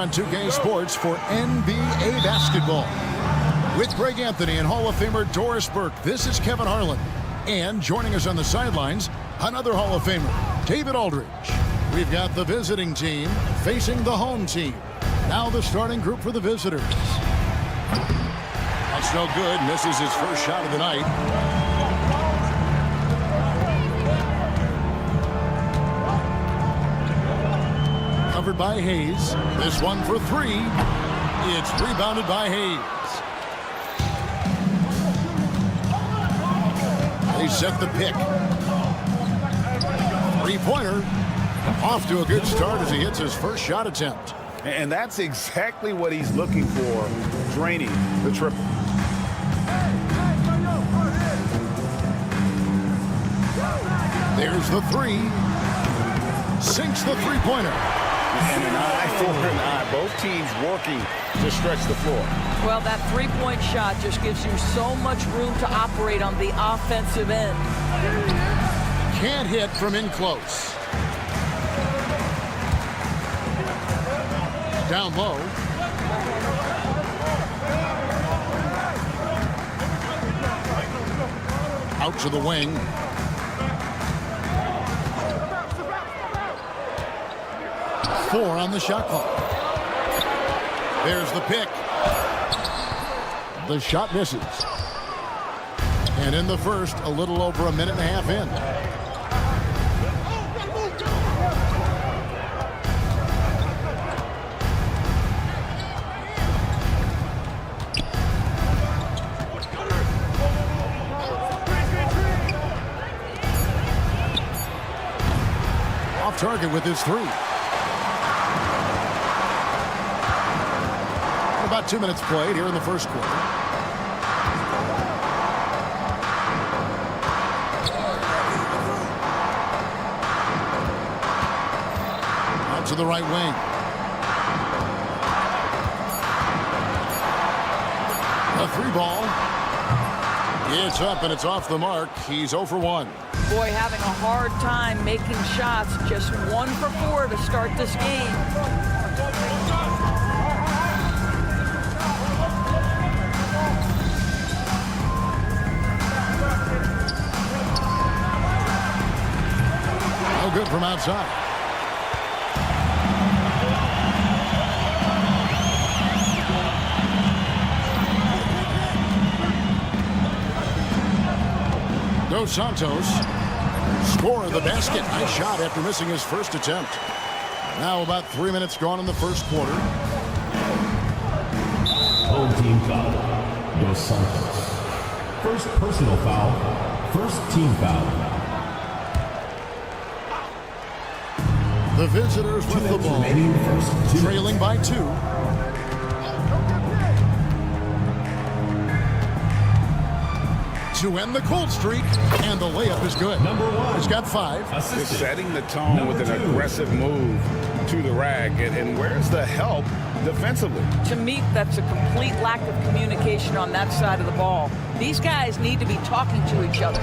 on 2K Sports for NBA basketball. With Greg Anthony and Hall of Famer Doris Burke, this is Kevin Harlan. And joining us on the sidelines, another Hall of Famer, David Aldridge. We've got the visiting team facing the home team. Now the starting group for the visitors. That's no good. Misses his first shot of the night. Covered by Hayes. This one for three. It's rebounded by Hayes. They set the pick. Three-pointer. Off to a good start as he hits his first shot attempt. And that's exactly what he's looking for, draining the triple. There's the three. Sinks the three-pointer. And an eye for an eye. Both teams working to stretch the floor. Well, that three-point shot just gives you so much room to operate on the offensive end. Can't hit from in close. Down low. Out to the wing. Four on the shot clock. There's the pick. The shot misses. And in the first, a little over a minute and a half in. Off target with his three. About 2 minutes played here in the first quarter. Out to the right wing. A three ball. It's up and it's off the mark. He's 0 for 1. Boy, having a hard time making shots. Just 1 for 4 to start this game. Good from outside. Dos Santos score the basket. Nice shot after missing his first attempt. Now about 3 minutes gone in the first quarter. Home team foul. Dos Santos. First personal foul. First team foul. The visitors with the ball, trailing by 2. To end the cold streak, and the layup is good. Number 1. He's got 5. Just setting the tone with an aggressive move to the rack. And where's the help defensively? To me, that's a complete lack of communication on that side of the ball. These guys need to be talking to each other.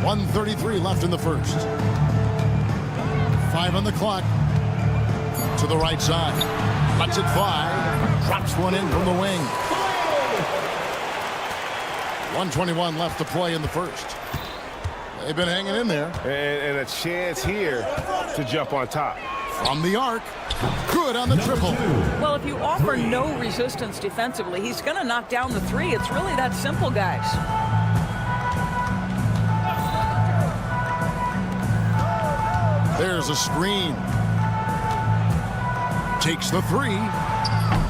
1:33 left in the first. 5 on the clock. To the right side. Lets it fly. Drops one in from the wing. 1:21 left to play in the first. They've been hanging in there. And a chance here to jump on top. From the arc. Good on the triple. Well, if you offer no resistance defensively, he's going to knock down the three. It's really that simple, guys. There's a screen. Takes the three.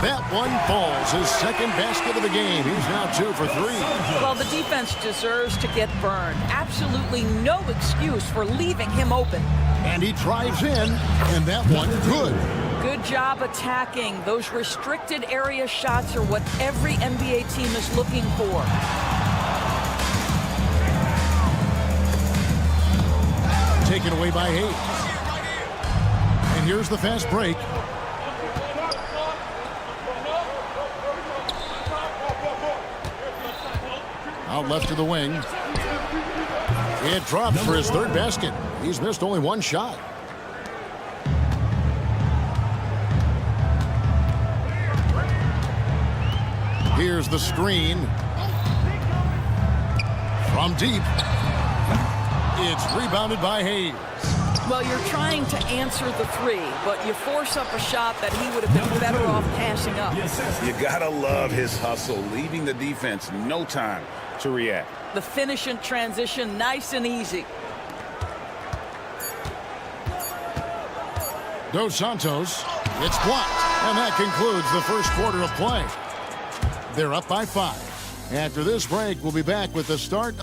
That one falls. His second basket of the game. He's now 2 for 3. Well, the defense deserves to get burned. Absolutely no excuse for leaving him open. And he drives in, and that one good. Good job attacking. Those restricted area shots are what every NBA team is looking for. Taken away by Hayes. And here's the fast break. Out left to the wing. It drops for his third basket. He's missed only one shot. Here's the screen. From deep. It's rebounded by Hayes. Well, you're trying to answer the three, but you force up a shot that he would have been better off passing up. You gotta love his hustle, leaving the defense no time to react. The finish in transition, nice and easy. Dos Santos, it's blocked, and that concludes the first quarter of play. They're up by 5. After this break, we'll be back with the start.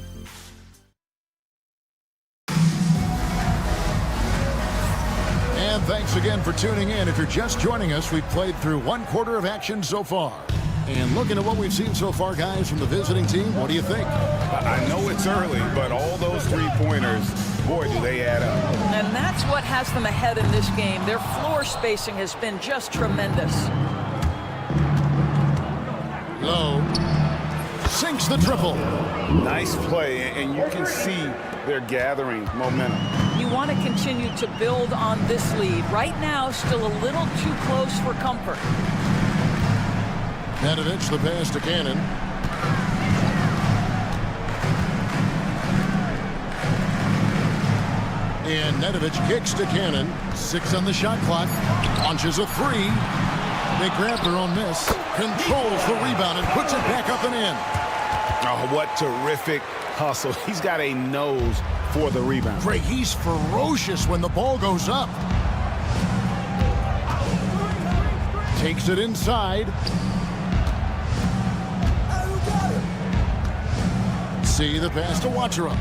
And thanks again for tuning in. If you're just joining us, we've played through 1 quarter of action so far. And looking at what we've seen so far, guys, from the visiting team, what do you think? I know it's early, but all those three-pointers, boy, do they add up. And that's what has them ahead in this game. Their floor spacing has been just tremendous. Low. Sinks the triple. Nice play, and you can see they're gathering momentum. You want to continue to build on this lead. Right now, still a little too close for comfort. Nedovic, the pass to Cannon. And Nedovic kicks to Cannon. 6 on the shot clock. Launches a 3. They grab their own miss. Controls the rebound and puts it back up and in. Oh, what terrific hustle. He's got a nose for the rebound. Craig, he's ferocious when the ball goes up. Takes it inside. See the pass to Watchera.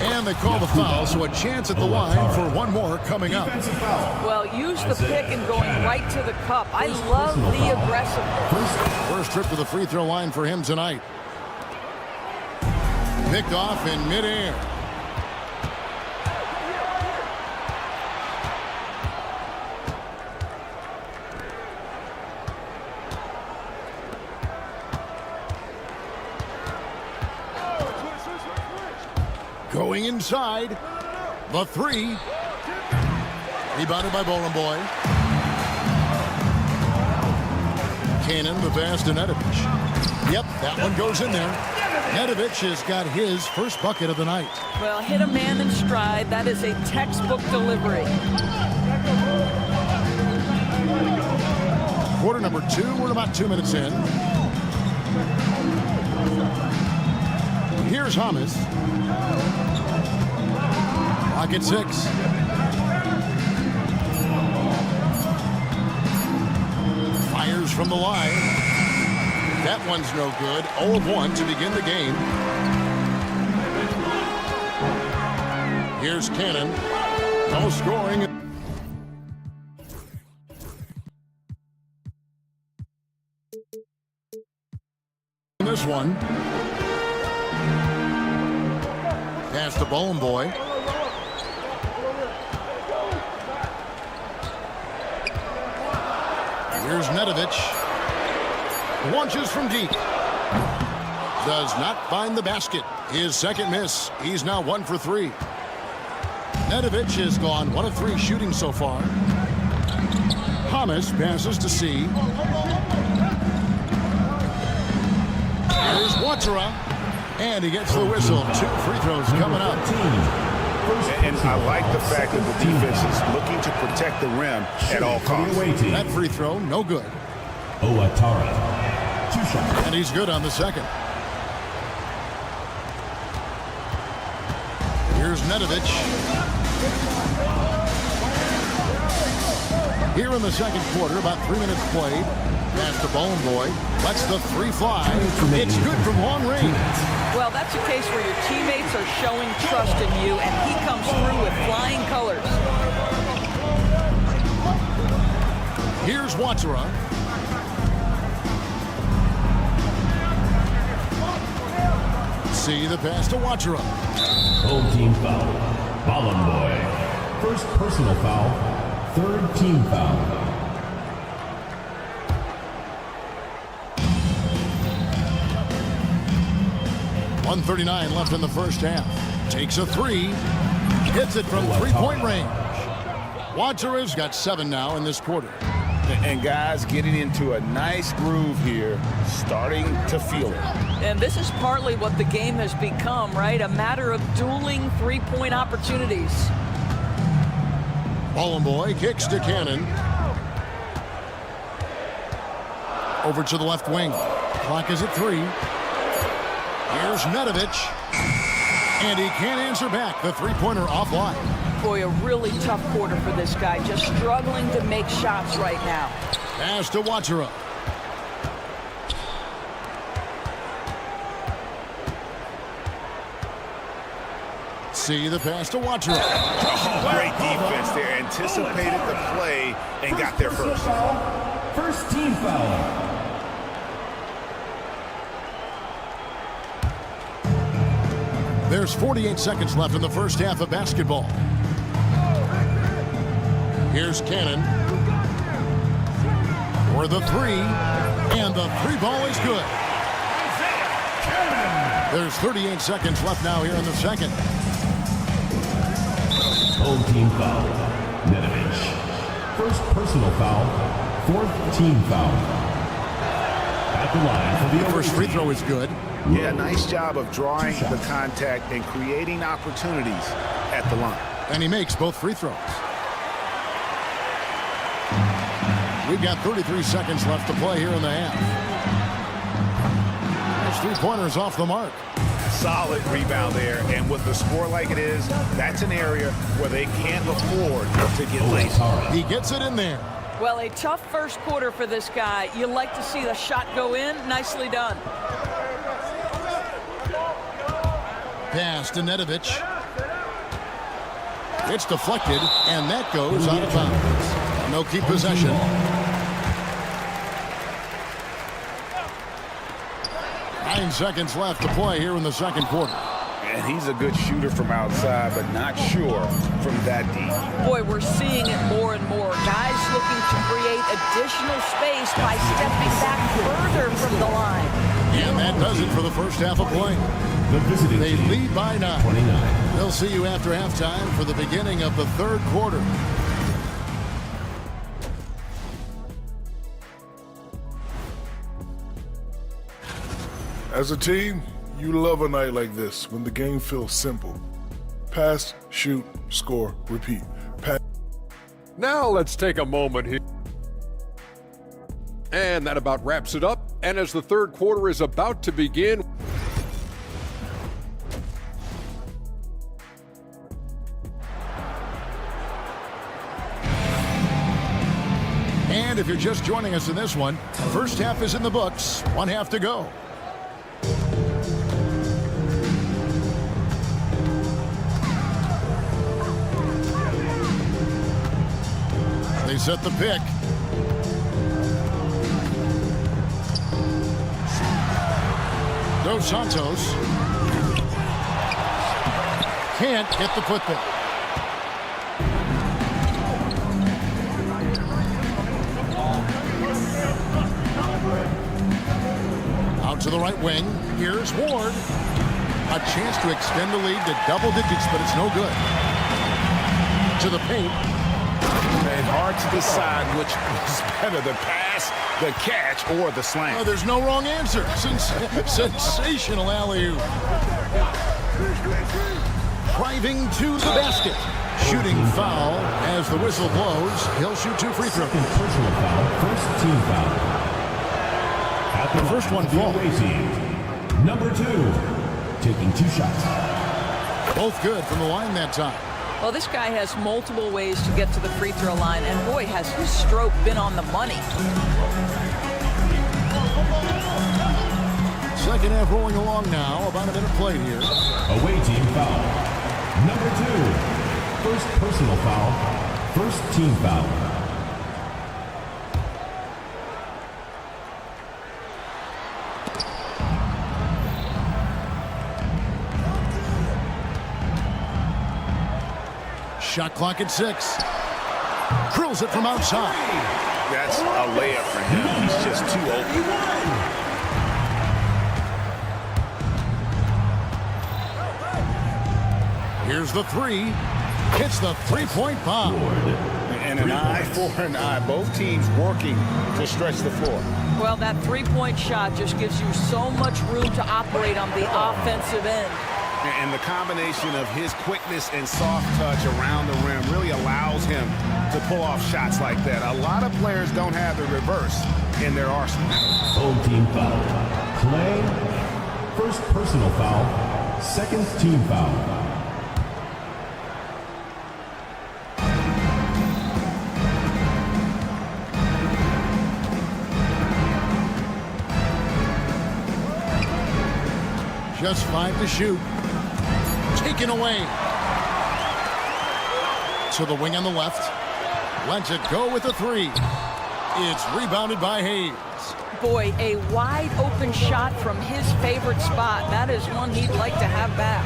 And they call the foul, so a chance at the line for one more coming up. Well, use the pick and going right to the cup. I love the aggressiveness. First trip to the free throw line for him tonight. Picked off in midair. Going inside. The 3. Rebounded by Bologna. Cannon, the pass to Nedovic. Yep, that one goes in there. Nedovic has got his first bucket of the night. Well, hit a man in stride. That is a textbook delivery. Quarter number 2. We're about 2 minutes in. Here's Hamas. Clock at 6. Fires from the line. That one's no good. 0 of 1 to begin the game. Here's Cannon. No scoring. This one. Pass to Bologna. Here's Nedovic. Launches from deep. Does not find the basket. His second miss. He's now 1 for 3. Nedovic has gone 1 of 3 shooting so far. Hamas passes to C. Here's Watchera. And he gets the whistle. 2 free throws coming up. And I like the fact that the defense is looking to protect the rim at all costs. That free throw, no good. Oatara. 2 shots. And he's good on the second. Here's Nedovic. Here in the second quarter, about 3 minutes played. Pass to Bologna. Lets the 3 fly. It's good from long range. Well, that's a case where your teammates are showing trust in you, and he comes through with flying colors. Here's Watchera. See the pass to Watchera. Home team foul. Bologna. First personal foul. Third team foul. .139 left in the first half. Takes a 3. Hits it from 3-point range. Watera's got 7 now in this quarter. And guys getting into a nice groove here, starting to feel it. And this is partly what the game has become, right? A matter of dueling three-point opportunities. Boy kicks to Cannon. Over to the left wing. Clock is at 3. Here's Nedovic. And he can't answer back. The three-pointer offline. Boy, a really tough quarter for this guy. Just struggling to make shots right now. Pass to Watera. See the pass to Watera. Oh, great defense there. Anticipated the play and got there first. First team foul. There's 48 seconds left in the first half of basketball. Here's Cannon. For the 3. And the 3 ball is good. There's 38 seconds left now here in the second. Home team foul. Nedovic. First personal foul. 4th team foul. At the line for the First free throw is good. Yeah, nice job of drawing the contact and creating opportunities at the line. And he makes both free throws. We've got 33 seconds left to play here in the half. There's 3-pointers off the mark. Solid rebound there, and with the score like it is, that's an area where they can't afford to get lazy. He gets it in there. Well, a tough first quarter for this guy. You like to see the shot go in. Nicely done. Pass to Nedovic. It's deflected, and that goes out of bounds. No keep possession. Nine seconds left to play here in the second quarter. And he's a good shooter from outside, but not sure from that deep. Boy, we're seeing it more and more. Guys looking to create additional space by stepping back further from the line. And that does it for the first half of play. They lead by 9. 29. We'll see you after halftime for the beginning of the third quarter. As a team, you love a night like this when the game feels simple. Pass, shoot, score, repeat. Pass. Now let's take a moment here. And that about wraps it up. And as the third quarter is about to begin, And if you're just joining us in this one, first half is in the books. 1 half to go. They set the pick. Dos Santos can't hit the football. Out to the right wing. Here's Ward. A chance to extend the lead to double digits, but it's no good. To the paint. And hard to decide which was better, the pass, the catch, or the slam. Oh, there's no wrong answer. Sensational alley-oop. Driving to the basket. Shooting foul as the whistle blows. He'll shoot 2 free throws. Second personal foul. First team foul. At the first one the away team. Number 2. Taking 2 shots. Both good from the line that time. Well, this guy has multiple ways to get to the free throw line, and boy, has his stroke been on the money. Second half rolling along now. About a minute played here. Away team foul. Number 2. First personal foul. First team foul. Shot clock at 6. Drills it from outside. That's a layup for him. He's just too open. Here's the 3. Hits the 3-point bomb. 4 and 9. Both teams working to stretch the floor. Well, that three-point shot just gives you so much room to operate on the offensive end. And the combination of his quickness and soft touch around the rim really allows him to pull off shots like that. A lot of players don't have the reverse in their arsenal. Home team foul. Clay, first personal foul, second team foul. Just 5 to shoot. Taken away. To the wing on the left. Lets it go with a 3. It's rebounded by Hayes. Boy, a wide open shot from his favorite spot. That is one he'd like to have back.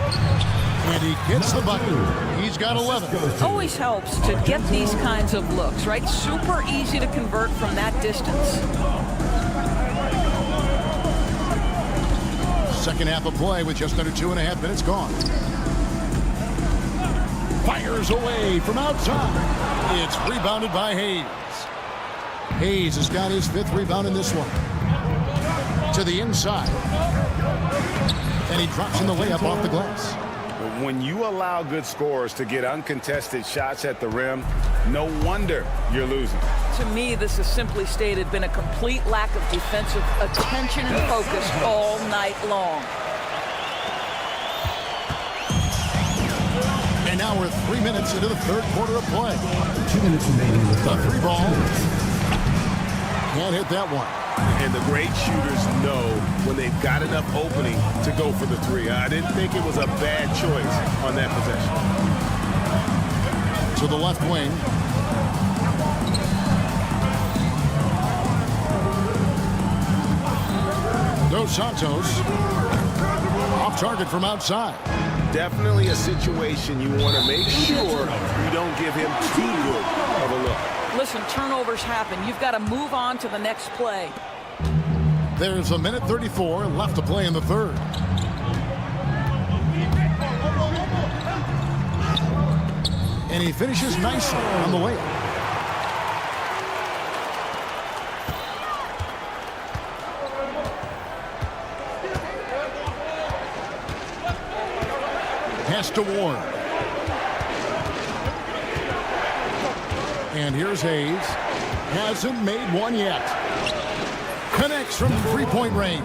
And he gets the bucket. He's got 11. Always helps to get these kinds of looks, right? Super easy to convert from that distance. Second half of play with just under 2.5 minutes gone. Fires away from outside. It's rebounded by Hayes. Hayes has got his 5th rebound in this one. To the inside. And he drops in the layup off the glass. When you allow good scorers to get uncontested shots at the rim, no wonder you're losing. To me, this is simply stated been a complete lack of defensive attention and focus all night long. And now we're 3 minutes into the third quarter of play. 2 minutes remaining in the The third. 3 ball. Can't hit that one. And the great shooters know when they've got enough opening to go for the 3. I didn't think it was a bad choice on that possession. To the left wing. Dos Santos. Off target from outside. Definitely a situation you want to make sure you don't give him too good of a look. Listen, turnovers happen. You've got to move on to the next play. There's a minute 34 left to play in the third. And he finishes nicely on the layup. Pass to Ward. And here's Hayes. Hasn't made one yet. Connects from 3-point range.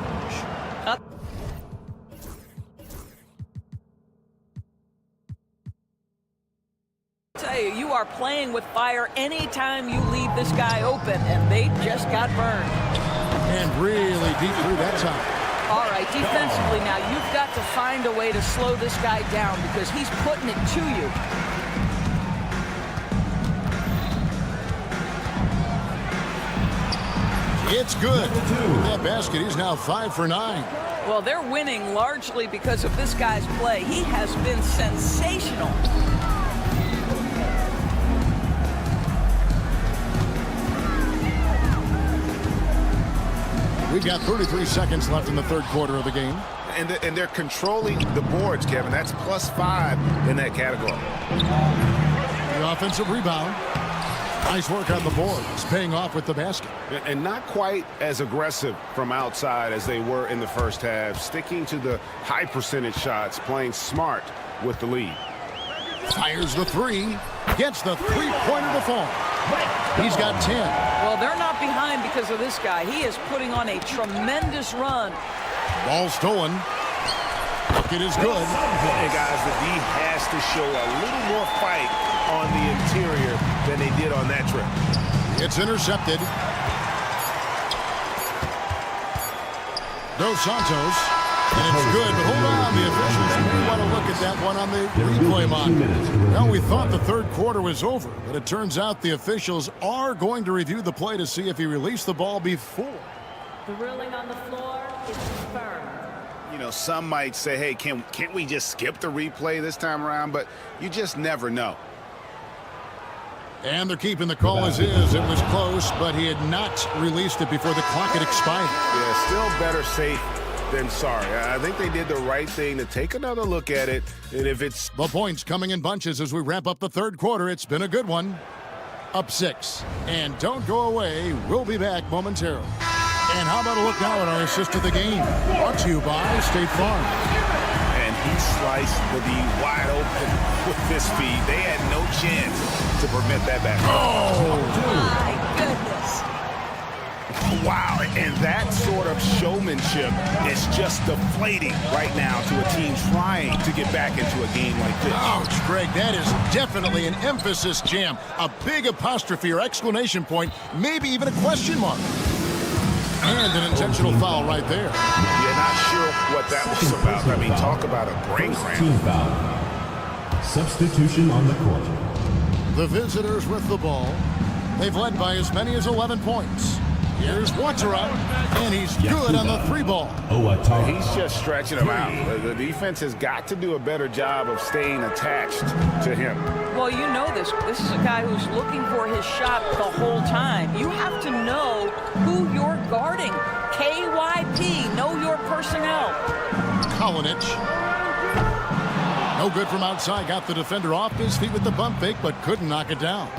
You are playing with fire anytime you leave this guy open, and they just got burned. And really deep through that time. All right, defensively now, you've got to find a way to slow this guy down because he's putting it to you. It's good. With that basket, he's now 5 for 9. Well, they're winning largely because of this guy's play. He has been sensational. We've got 33 seconds left in the third quarter of the game. And they're controlling the boards, Kevin. That's +5 in that category. The offensive rebound. Nice work on the boards, paying off with the basket. And not quite as aggressive from outside as they were in the first half. Sticking to the high percentage shots, playing smart with the lead. Fires the 3. Gets the 3-pointer to fall. He's got 10. Well, they're not behind because of this guy. He is putting on a tremendous run. Ball stolen. Bucket is good. And guys, the D has to show a little more fight on the interior than they did on that trip. It's intercepted. Dos Santos. And it's good, but hold on, the officials may want to look at that one on the replay monitor. Well, we thought the third quarter was over, but it turns out the officials are going to review the play to see if he released the ball before. The ruling on the floor is confirmed. You know, some might say, hey, can't we just skip the replay this time around? But you just never know. And they're keeping the call as is. It was close, but he had not released it before the clock had expired. Yeah, still better safe than sorry. I think they did the right thing to take another look at it. And if it's... The points coming in bunches as we wrap up the third quarter. It's been a good one. Up 6. And don't go away. We'll be back momentarily. And how about a look now at our assist of the game? Brought to you by State Farm. And he sliced the D wide open with this speed. They had no chance to prevent that back. Oh, my goodness. Wow, and that sort of showmanship is just deflating right now to a team trying to get back into a game like this. Ouch, Greg, that is definitely an emphasis jam. A big apostrophe or exclamation point, maybe even a question mark. And an intentional foul right there. You're not sure what that was about. I mean, talk about a brain cramp. Team foul. Substitution on the court. The visitors with the ball. They've led by as many as 11 points. Here's Watera, and he's good on the 3-ball. He's just stretching him out. The defense has got to do a better job of staying attached to him. Well, you know this. This is a guy who's looking for his shot the whole time. You have to know who you're guarding. KYP, know your personnel. Kalinic. No good from outside. Got the defender off his feet with the bump fake, but couldn't knock it down.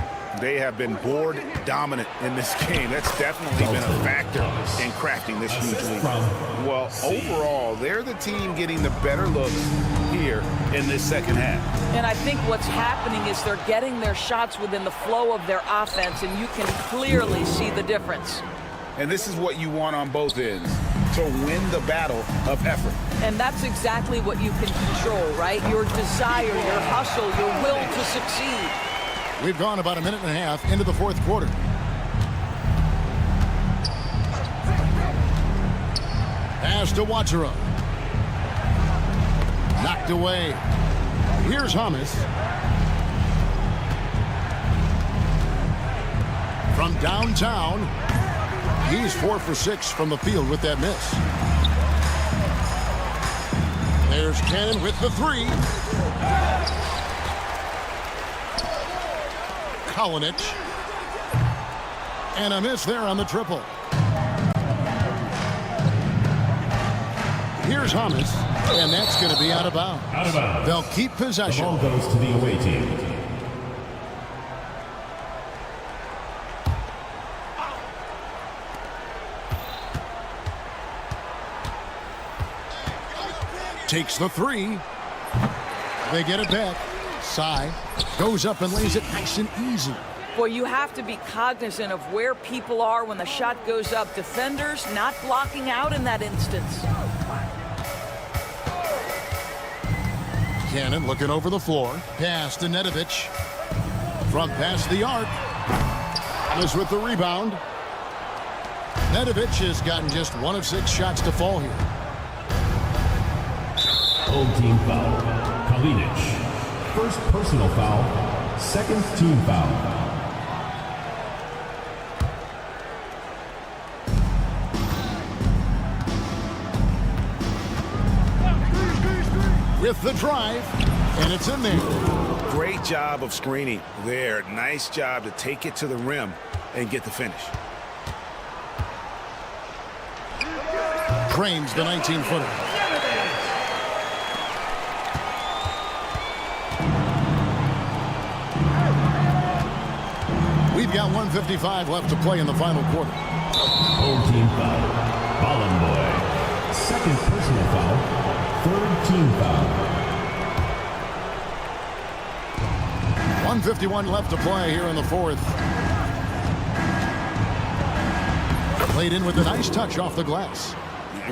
They have been board dominant in this game. That's definitely been a factor in crafting this huge lead. Well, overall, they're the team getting the better looks here in this second half. And I think what's happening is they're getting their shots within the flow of their offense, and you can clearly see the difference. And this is what you want on both ends, to win the battle of effort. And that's exactly what you can control, right? Your desire, your hustle, your will to succeed. We've gone about a minute and a half into the fourth quarter. Pass to Watera. Knocked away. Here's Hamas. From downtown, he's 4 for 6 from the field with that miss. There's Cannon with the 3. Kalinic. And a miss there on the triple. Here's Hamas, and that's going to be out of bounds. Out of bounds. They'll keep possession. The ball goes to the away team. Takes the 3. They get it back. Sai goes up and lays it nice and easy. Boy, you have to be cognizant of where people are when the shot goes up. Defenders not blocking out in that instance. Cannon looking over the floor. Pass to Nedovic. From past the arc. Is with the rebound. Nedovic has gotten just 1 of 6 shots to fall here. Home team foul. Kalinic. First personal foul. Second team foul. With the drive, and it's in there. Great job of screening there. Nice job to take it to the rim and get the finish. Cranes the 19-footer. We've got 1:55 left to play in the final quarter. Home team foul. Bologna. Second personal foul. Third team foul. 1:51 left to play here in the fourth. Played in with a nice touch off the glass.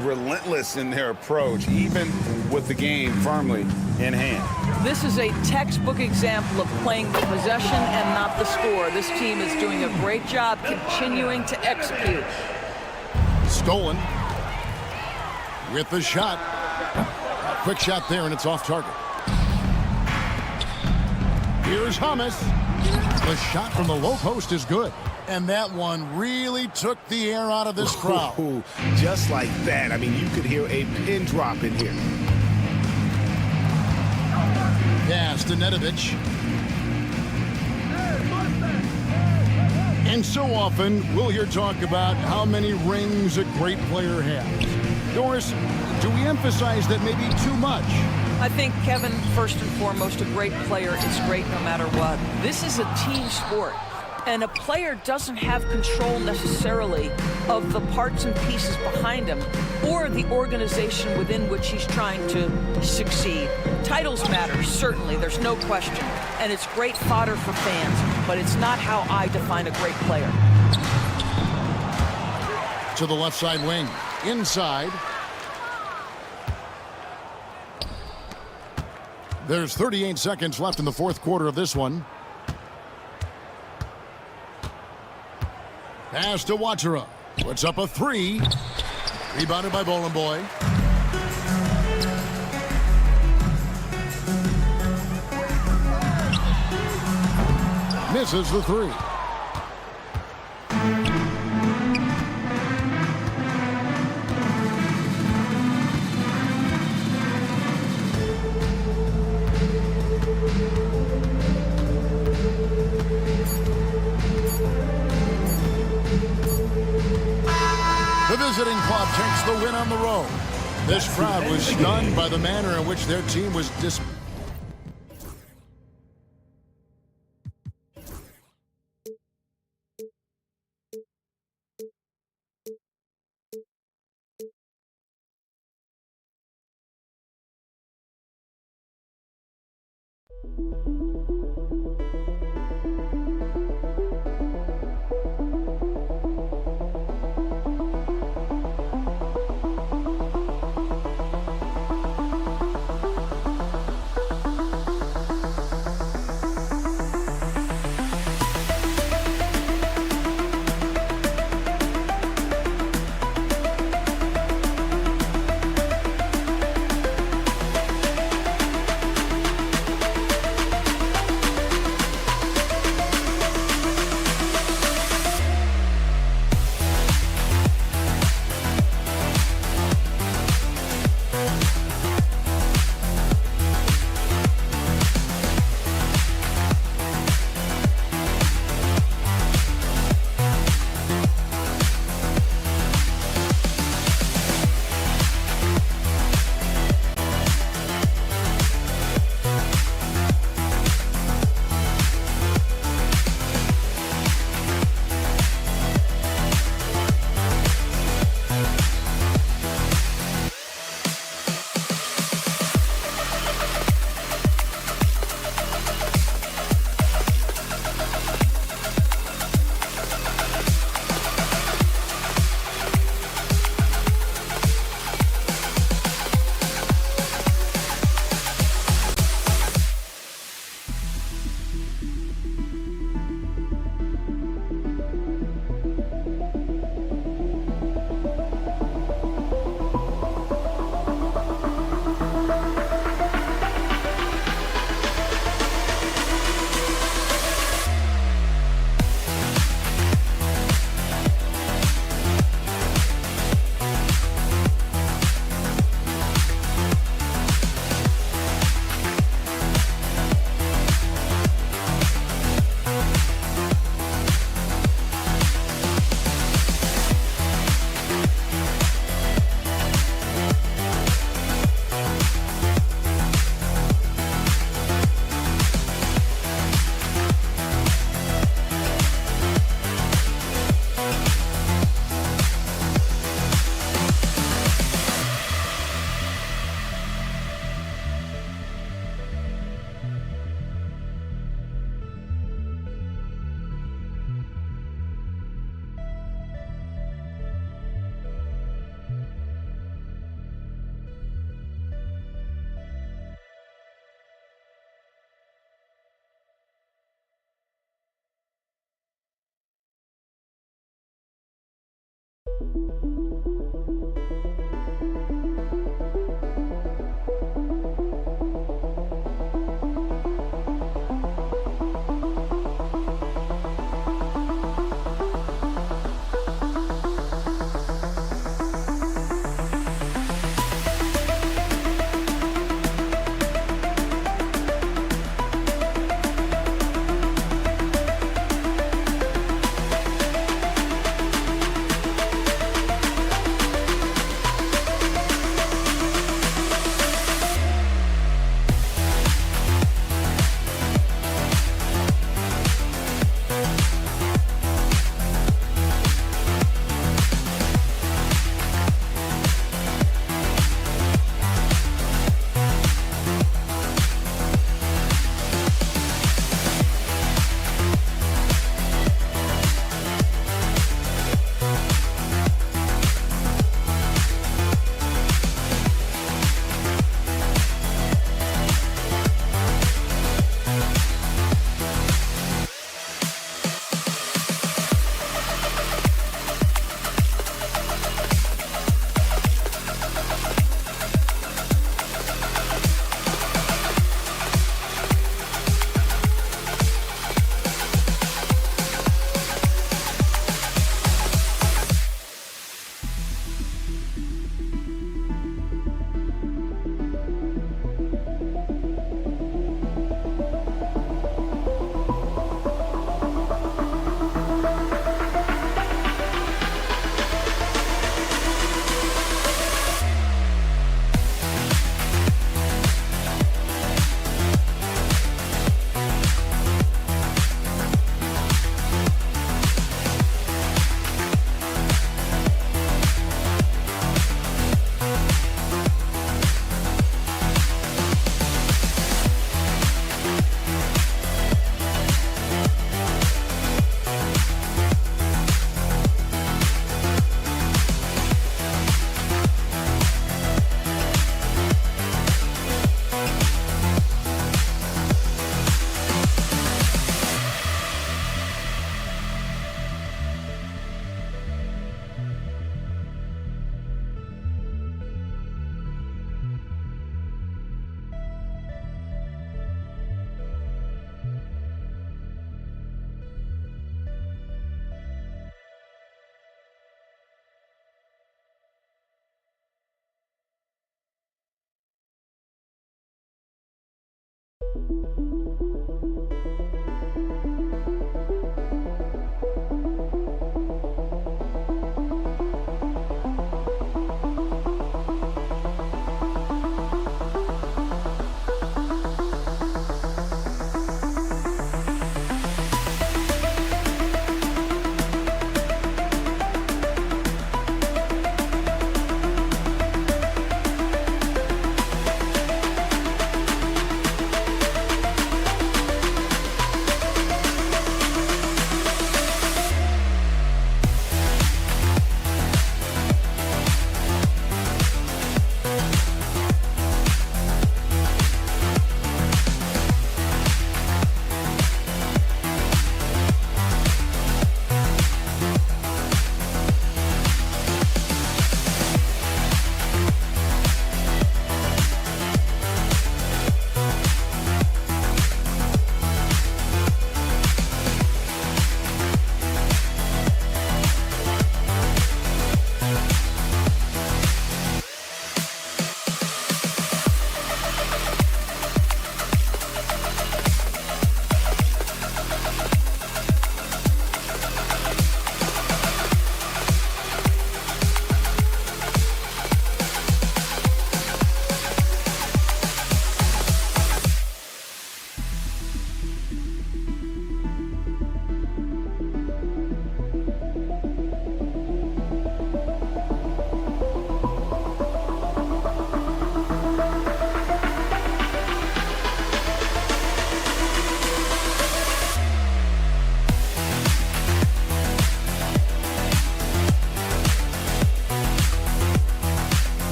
Relentless in their approach, even with the game firmly in hand. This is a textbook example of playing the possession and not the score. This team is doing a great job continuing to execute. Stolen. With the shot. Quick shot there, and it's off target. Here's Hamas. The shot from the low post is good. And that one really took the air out of this crowd. Ooh, just like that. I mean, you could hear a pin drop in here. Pass to Nedovic. And so often, we'll hear talk about how many rings a great player has. Doris, do we emphasize that maybe too much? I think, Kevin, first and foremost, a great player is great no matter what. This is a team sport. And a player doesn't have control necessarily of the parts and pieces behind him or the organization within which he's trying to succeed. Titles matter, certainly, there's no question. And it's great fodder for fans, but it's not how I define a great player. To the left side wing. Inside. There's 38 seconds left in the fourth quarter of this one. Pass to Wachara. Puts up a three. Rebounded by Bowling Boy. Misses the three. The visiting club takes the win on the road. This crowd was stunned by the manner in which their team was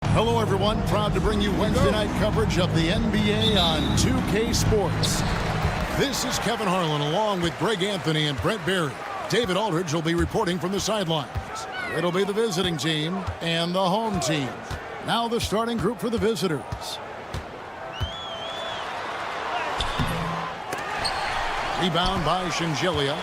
Hello, everyone. Proud to bring you Wednesday night coverage of the NBA on 2K Sports. This is Kevin Harlan along with Greg Anthony and Brent Berry. David Aldridge will be reporting from the sidelines. It'll be the visiting team and the home team. Now the starting group for the visitors. Rebound by Shingelia.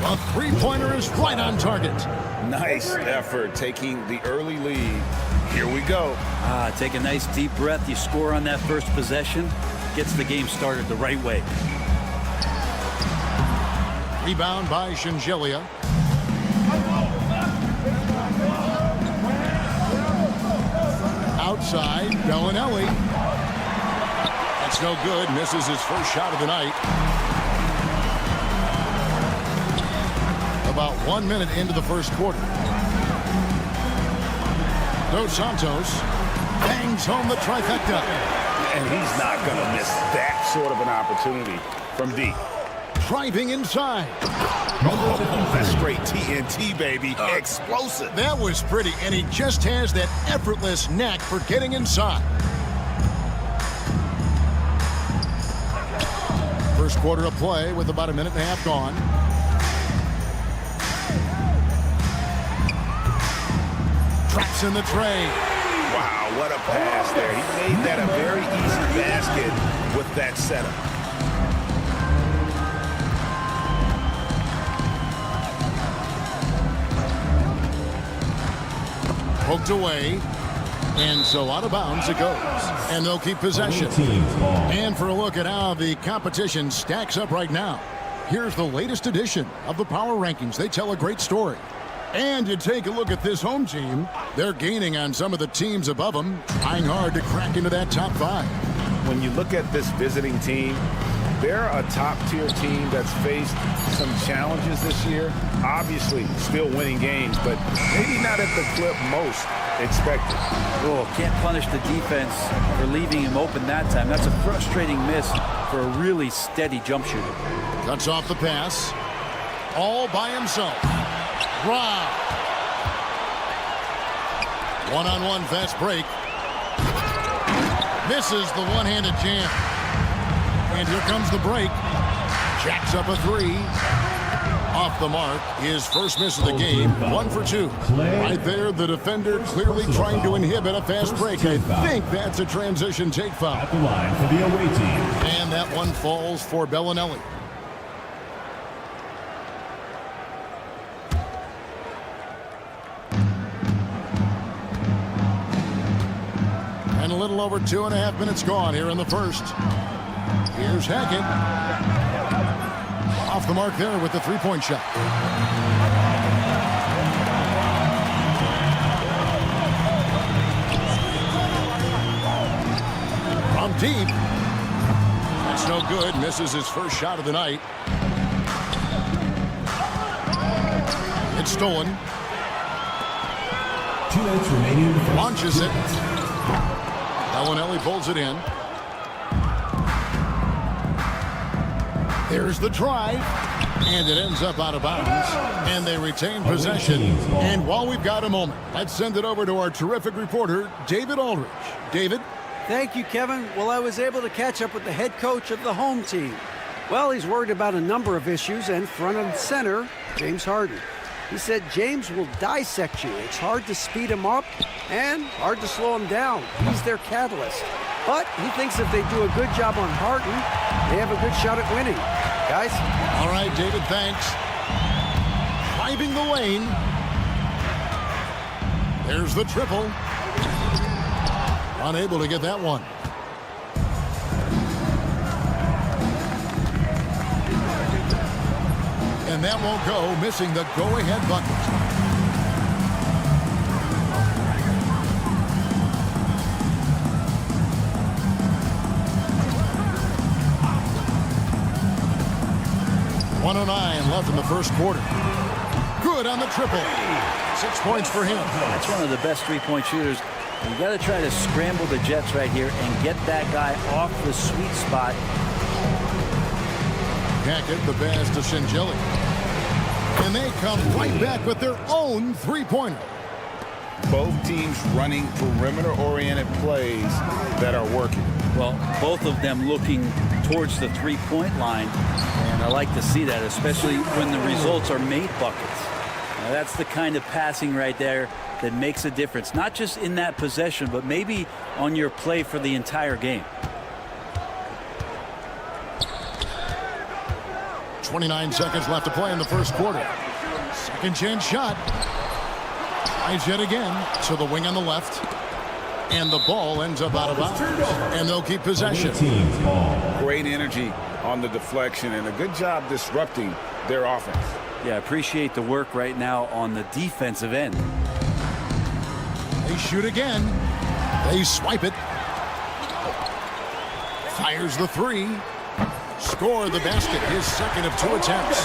A three-pointer is right on target. Nice effort taking the early lead. Here we go. Take a nice deep breath. You score on that first possession. Gets the game started the right way. Rebound by Shingelia. Outside, Bellinelli. That's no good. Misses his first shot of the night. About 1 minute into the first quarter. Dos Santos bangs home the trifecta. And he's not going to miss that sort of an opportunity from deep. Driving inside. Oh, that's straight TNT, baby. Explosive. That was pretty, and he just has that effortless knack for getting inside. First quarter of play with about a minute and a half gone. Traps in the tray. Wow, what a pass there. He made that a very easy basket with that setup. Poked away. And so out of bounds it goes. And they'll keep possession. And for a look at how the competition stacks up right now, here's the latest edition of the Power Rankings. They tell a great story. And you take a look at this home team, they're gaining on some of the teams above them, trying hard to crack into that top five. When you look at this visiting team, they're a top-tier team that's faced some challenges this year. Obviously, still winning games, but maybe not at the clip most expected. Oh, can't punish the defense for leaving him open that time. That's a frustrating miss for a really steady jump shooter. Cuts off the pass. All by himself. Wow. One-on-one fast break. Misses the one-handed jam. And here comes the break. Jacks up a three. Off the mark. His first miss of the game. 1 for 2. Right there, the defender clearly trying to inhibit a fast break. I think that's a transition take foul. At the line for the away team. And that one falls for Bellinelli. And a little over 2.5 minutes gone here in the first. Here's Hackett. Off the mark there with the three-point shot. From deep. That's no good. Misses his first shot of the night. It's stolen. 2 minutes remaining. Launches it. Bellinelli pulls it in. There's the drive. And it ends up out of bounds. And they retain possession. And while we've got a moment, let's send it over to our terrific reporter, David Aldridge. David? Thank you, Kevin. Well, I was able to catch up with the head coach of the home team. Well, he's worried about a number of issues, and front and center, James Harden. He said James will dissect you. It's hard to speed him up and hard to slow him down. He's their catalyst. But he thinks if they do a good job on Harden, they have a good shot at winning. Guys? All right, David, thanks. Driving the lane. There's the triple. Unable to get that one. And that won't go, missing the go-ahead bucket. .109 left in the first quarter. Good on the triple. 6 points for him. That's one of the best three-point shooters. You got to try to scramble the Jets right here and get that guy off the sweet spot. Hackett, the pass to Shinjili. And they come right back with their own three-pointer. Both teams running perimeter-oriented plays that are working. Well, both of them looking towards the three-point line. And I like to see that, especially when the results are made buckets. Now, that's the kind of passing right there that makes a difference, not just in that possession, but maybe on your play for the entire game. 29 seconds left to play in the first quarter. Second chance shot. Tries yet again to the wing on the left. And the ball ends up out of bounds. And they'll keep possession. Great energy on the deflection and a good job disrupting their offense. Yeah, appreciate the work right now on the defensive end. They shoot again. They swipe it. Fires the three. Score the basket. His second of 2 attempts.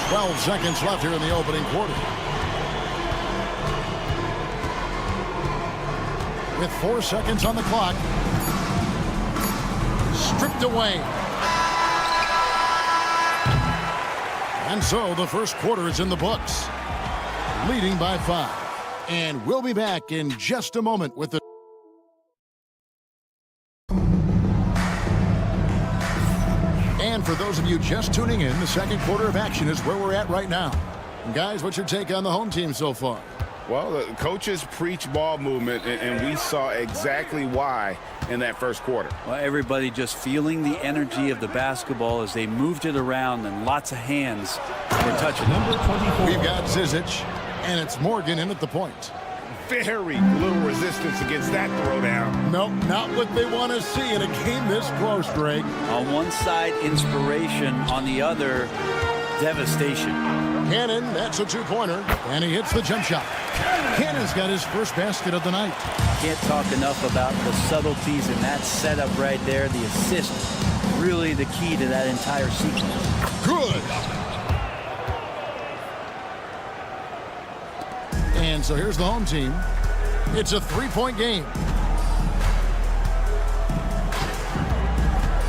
12 seconds left here in the opening quarter. With 4 seconds on the clock. Stripped away. And so the first quarter is in the books. Leading by 5. And we'll be back in just a moment with the... And for those of you just tuning in, the second quarter of action is where we're at right now. And guys, what's your take on the home team so far? Well, the coaches preach ball movement, and we saw exactly why in that first quarter. Well, everybody just feeling the energy of the basketball as they moved it around, and lots of hands were touching it. We've got Zizic, and it's Morgan in at the point. Very little resistance against that throwdown. Nope, not what they want to see in a game this close, Greg. On one side, inspiration. On the other, devastation. Cannon, that's a two-pointer, and he hits the jump shot. Cannon's got his first basket of the night. Can't talk enough about the subtleties in that setup right there. The assist, really the key to that entire sequence. Good. And so here's the home team. It's a three-point game.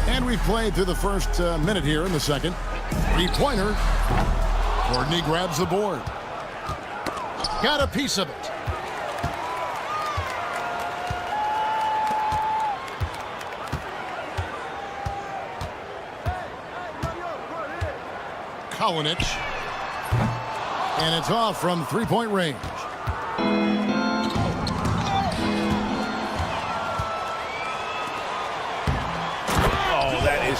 And we've played through the first minute here in the second. Three-pointer. Courtney grabs the board. Got a piece of it. Kalinich. And it's off from three-point range.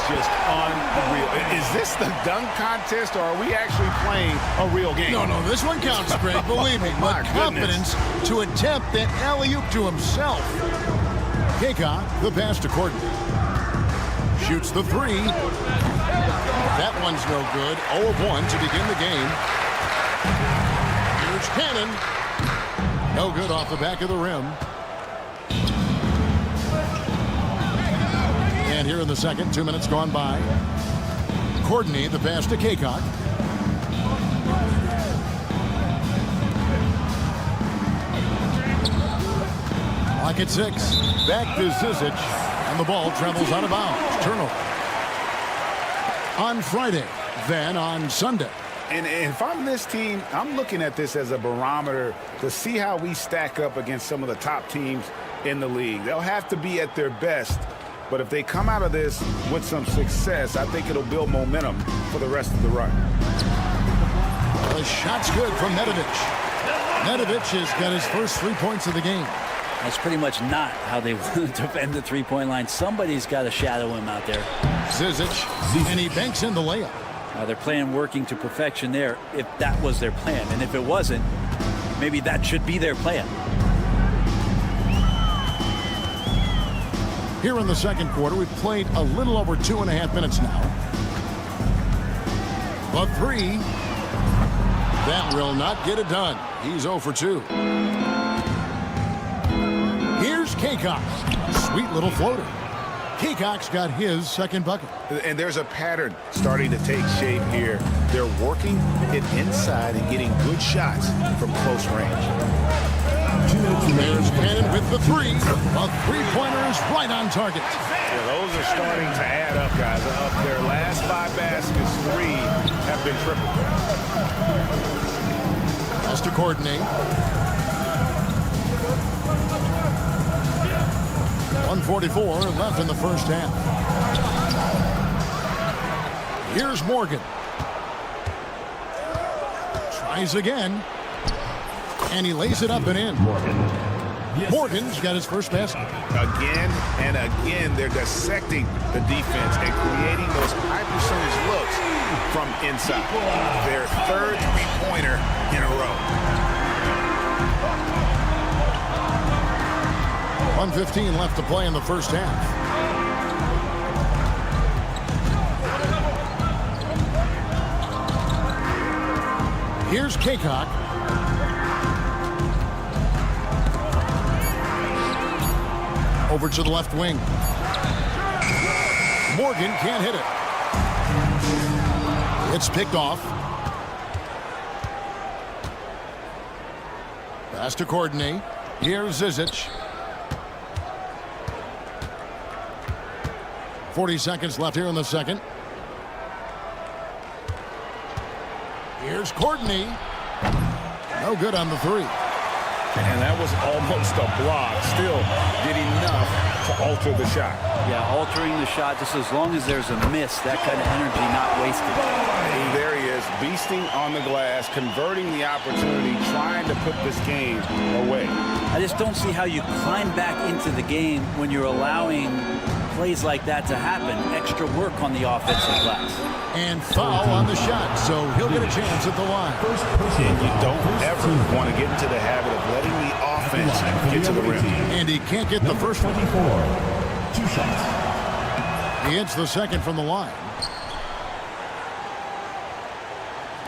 Just unreal. Is this the dunk contest, or are we actually playing a real game? No, this one counts, Greg, believe me. But confidence to attempt that alley-oop to himself. Kaycock, the pass to Corden. Shoots the three. That one's no good. 0 of 1 to begin the game. Here's Cannon. No good off the back of the rim. And here in the second, 2 minutes gone by. Courtney, the pass to Kaycock. Clock at 6. Back to Zizic. And the ball travels out of bounds. Turnover. On Friday, then on Sunday. And if I'm this team, I'm looking at this as a barometer to see how we stack up against some of the top teams in the league. They'll have to be at their best. But if they come out of this with some success, I think it'll build momentum for the rest of the run. The shot's good from Nedovic. Nedovic has got his first 3 points of the game. That's pretty much not how they want to defend the three-point line. Somebody's got to shadow him out there. Zizic, and he banks in the layup. They're playing working to perfection there if that was their plan. And if it wasn't, maybe that should be their plan. Here in the second quarter, we've played a little over 2.5 minutes now. The three. That will not get it done. He's 0 for 2. Here's Kaycock. Sweet little floater. Kaycock's got his second bucket. And there's a pattern starting to take shape here. They're working it inside and getting good shots from close range. There's Cannon with the three. A three-pointer is right on target. Yeah, those are starting to add up, guys. Of their last 5 baskets, 3 have been triple. Pass to Courtney. 1:44 left in the first half. Here's Morgan. Tries again. And he lays it up and in. Morgan's got his first basket. Again and again, they're dissecting the defense and creating those high percentage looks from inside. Their third three-pointer in a row. 1:15 left to play in the first half. Here's Kaycock. Over to the left wing. Morgan can't hit it. It's picked off. Pass to Courtney. Here's Zizic. 40 seconds left here in the second. Here's Courtney. No good on the three. And that was almost a block. Still did enough to alter the shot. Yeah, altering the shot just as long as there's a miss. That kind of energy not wasted. And there he is, beasting on the glass, converting the opportunity, trying to put this game away. I just don't see how you climb back into the game when you're allowing plays like that to happen. Extra work on the offensive glass. And foul on the shot, so he'll get a chance at the line. And you don't ever want to get into the habit of letting the offense get to the rim. And he can't get the first one. 2 shots. He hits the second from the line.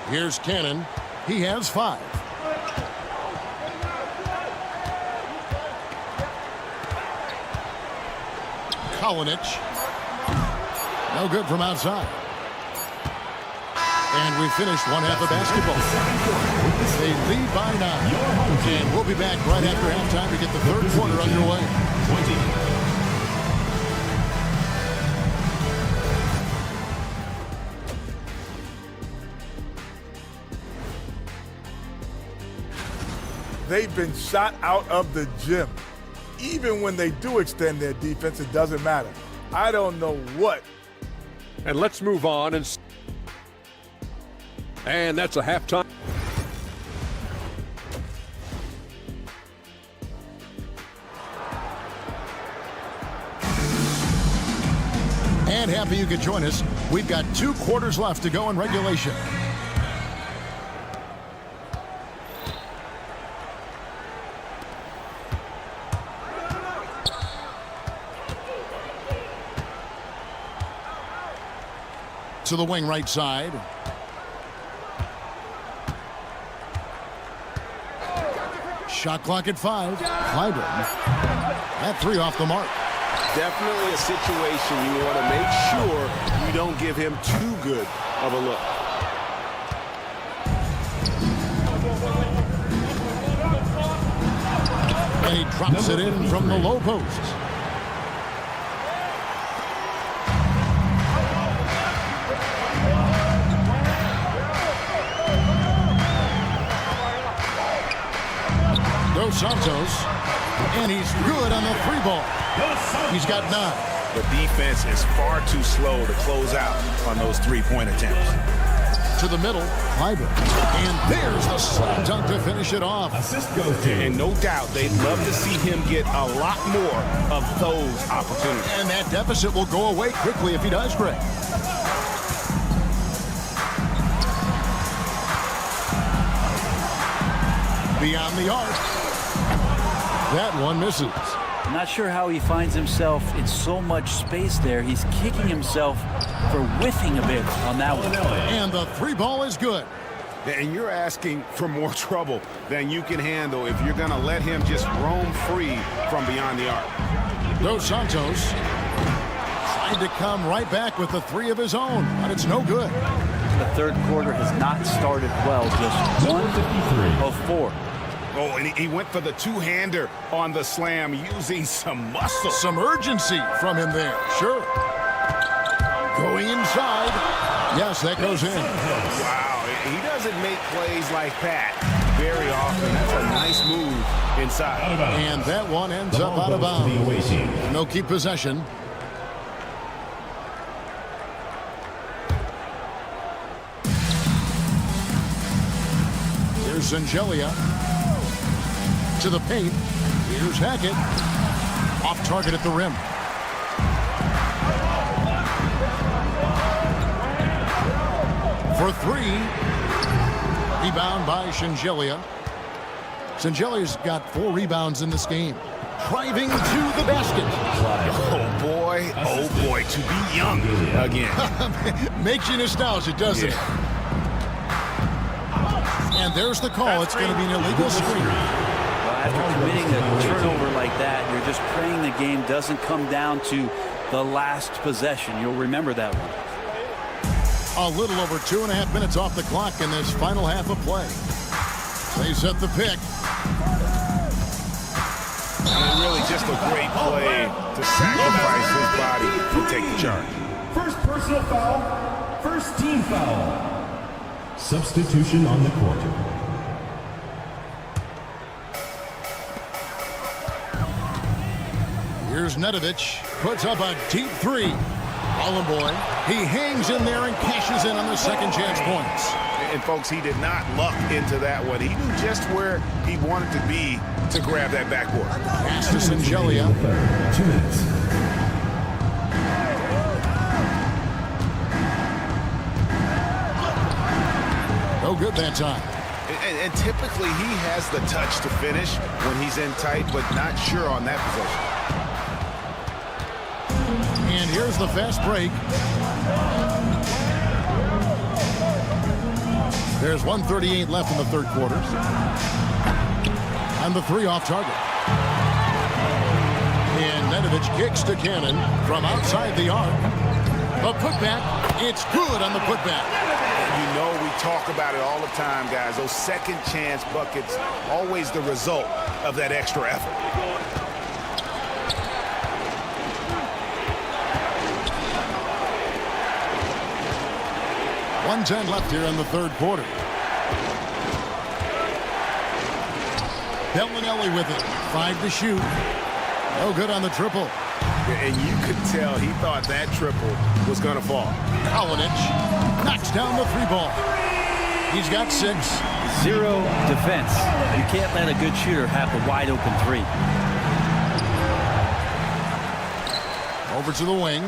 Here's Cannon. He has 5. Kalinic. No good from outside. And we finished one half of basketball. They lead by 9. And we'll be back right after halftime to get the third quarter underway. 20. They've been shot out of the gym. Even when they do extend their defense, it doesn't matter. I don't know what. And let's move on. And that's a halftime. And happy you could join us. We've got 2 quarters left to go in regulation. to the wing right side. Shot clock at 5. Clyburn. That 3 off the mark. Definitely a situation you want to make sure you don't give him too good of a look. And he drops it in from the low post. Dos Santos, and he's good on the 3 ball. He's got 9. The defense is far too slow to close out on those 3-point attempts. To the middle, Clyburn. And there's the slam dunk to finish it off. Assist goes to. And no doubt they'd love to see him get a lot more of those opportunities. And that deficit will go away quickly if he does, Greg. Beyond the arc. That one misses. I'm not sure how he finds himself in so much space there. He's kicking himself for whiffing a bit on that one. And the 3 ball is good. And you're asking for more trouble than you can handle if you're going to let him just roam free from beyond the arc. Dos Santos tried to come right back with the 3 of his own, but it's no good. The third quarter has not started well. Just 1 of 4. Oh, and he went for the 2-hander on the slam using some muscle. Some urgency from him there, sure. Going inside. Yes, that goes in. Wow, he doesn't make plays like that very often. That's a nice move inside. And that one ends up out of bounds. No keep possession. Here's Zangelia. To the paint. Here's Hackett. Off target at the rim. For 3. Rebound by Zangelia. Zangelia's got 4 rebounds in this game. Driving to the basket. Oh boy, to be young again. Makes you nostalgic, doesn't it? And there's the call. It's going to be an illegal screen. After committing a turnover like that, you're just praying the game doesn't come down to the last possession. You'll remember that one. A little over 2.5 minutes off the clock in this final half of play. They set the pick. And really just a great play to sacrifice his body to take the charge. First personal foul, first team foul. Substitution on the court. Here's Nedovic, puts up a deep 3. Holland boy, he hangs in there and cashes in on the second chance points. And folks, he did not luck into that one. He knew just where he wanted to be to grab that backboard. Pass to Zangelia. 2 minutes. No good that time. And typically he has the touch to finish when he's in tight, but not sure on that possession. And here's the fast break. There's 1:38 left in the third quarter. And the 3 off target. And Nedovic kicks to Cannon from outside the arc. A putback. It's good on the putback. You know we talk about it all the time, guys. Those second chance buckets, always the result of that extra effort. .110 left here in the third quarter. Bellinelli with it. 5 to shoot. No good on the triple. And you could tell he thought that triple was going to fall. Kalinic knocks down the 3 ball. He's got 6. 0 defense. You can't let a good shooter have the wide open 3. Over to the wing.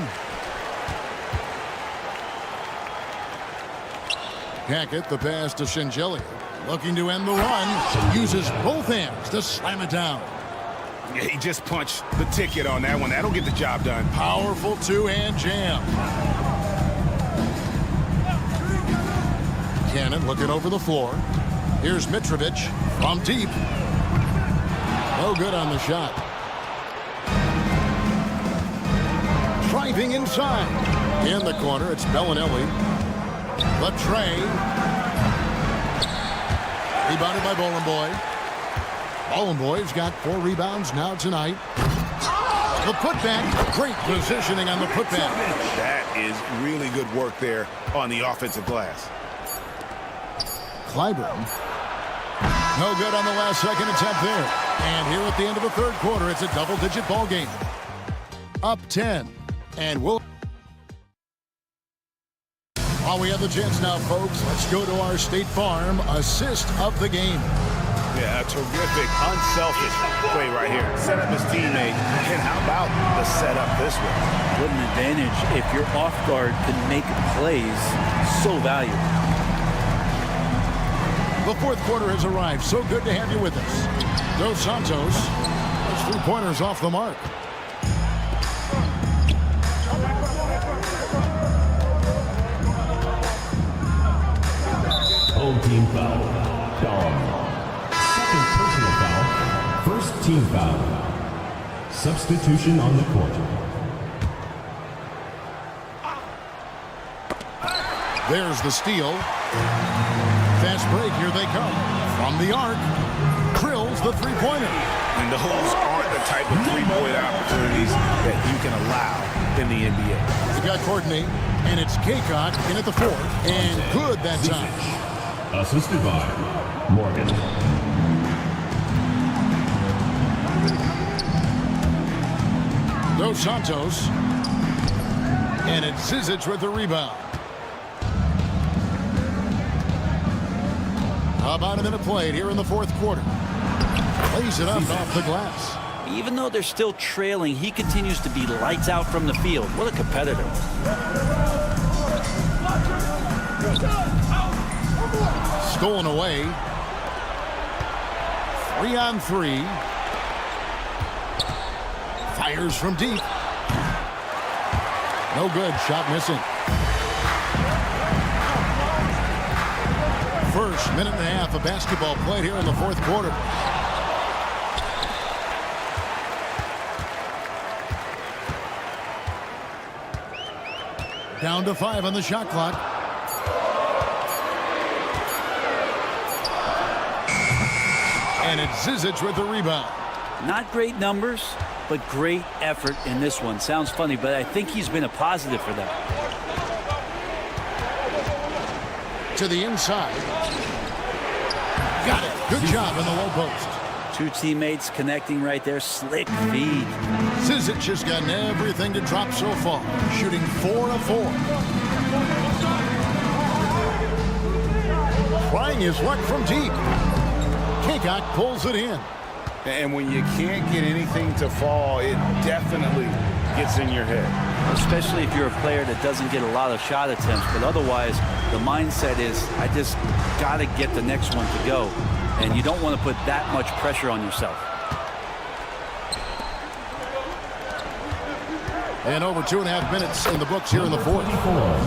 Hackett, the pass to Zangelia. Looking to end the run. Uses both hands to slam it down. Yeah, he just punched the ticket on that one. That'll get the job done. Powerful 2-hand jam. Cannon looking over the floor. Here's Mitrovic from deep. No good on the shot. Driving inside. In the corner, it's Bellinelli. Latre. Rebounded by Bolomboy. Bolomboy's got 4 rebounds now tonight. The putback. Great positioning on the putback. That is really good work there on the offensive glass. Clyburn. No good on the last second attempt there. And here at the end of the third quarter, it's a double-digit ball game. Up 10. And we'll... While we have the chance now, folks, let's go to our State Farm assist of the game. Yeah, a terrific, unselfish play right here. Set up his teammate. And how about the setup this way? What an advantage if your off guard can make plays so valuable. The fourth quarter has arrived. So good to have you with us. Dos Santos. Those 3-pointers off the mark. Home team foul. Dom. Second personal foul. First team foul. Substitution on the court. There's the steal. Fast break, here they come. From the arc, drills the 3-pointer. And those aren't the type of 3-point opportunities that you can allow in the NBA. We've got Courtney, and it's Kaycock in at the 4th. And good that time. Assisted by Morgan. Dos Santos. And it's Zizic with the rebound. About a minute played here in the fourth quarter. Plays it up off the glass. Even though they're still trailing, he continues to be lights out from the field. What a competitor. Stolen away. 3-on-3. Fires from deep. No good. Shot missing. First minute and a half of basketball played here in the fourth quarter. Down to 5 on the shot clock. And it's Zizic with the rebound. Not great numbers, but great effort in this one. Sounds funny, but I think he's been a positive for them. To the inside. Got it. Good job in the low post. 2 teammates connecting right there. Slick feed. Zizic has gotten everything to drop so far. Shooting 4 of 4. Trying his luck from deep. Kaycock pulls it in. And when you can't get anything to fall, it definitely gets in your head. Especially if you're a player that doesn't get a lot of shot attempts. But otherwise, the mindset is, I just got to get the next one to go. And you don't want to put that much pressure on yourself. And over 2.5 minutes in the books here in the fourth.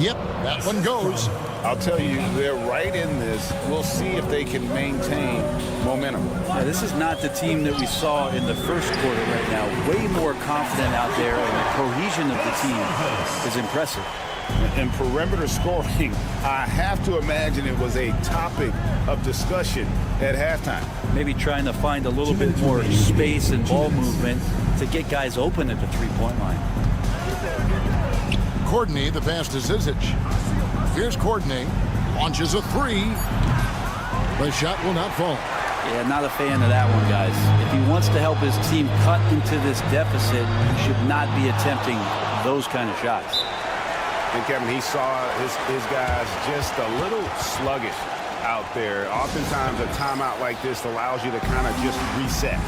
Yep, that one goes. I'll tell you, they're right in this. We'll see if they can maintain momentum. Yeah, this is not the team that we saw in the first quarter right now. Way more confident out there, and the cohesion of the team is impressive. And perimeter scoring, I have to imagine it was a topic of discussion at halftime. Maybe trying to find a little bit more space and ball movement to get guys open at the 3-point line. Courtney, the pass to Zizic. Here's Courtney. Launches a 3. The shot will not fall. Yeah, not a fan of that one, guys. If he wants to help his team cut into this deficit, he should not be attempting those kind of shots. And Kevin, he saw his guys just a little sluggish out there. Oftentimes a timeout like this allows you to kind of just reset.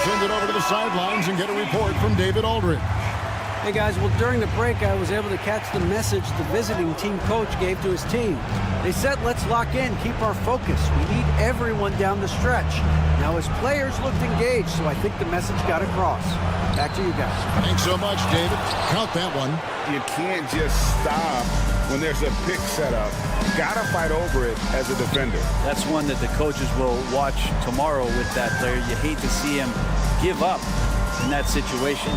Send it over to the sidelines and get a report from David Aldridge. Hey guys, well during the break I was able to catch the message the visiting team coach gave to his team. They said, let's lock in, keep our focus. We need everyone down the stretch. Now his players looked engaged, so I think the message got across. Back to you guys. Thanks so much, David. Count that one. You can't just stop when there's a pick set up. Gotta fight over it as a defender. That's one that the coaches will watch tomorrow with that player. You hate to see him give up in that situation.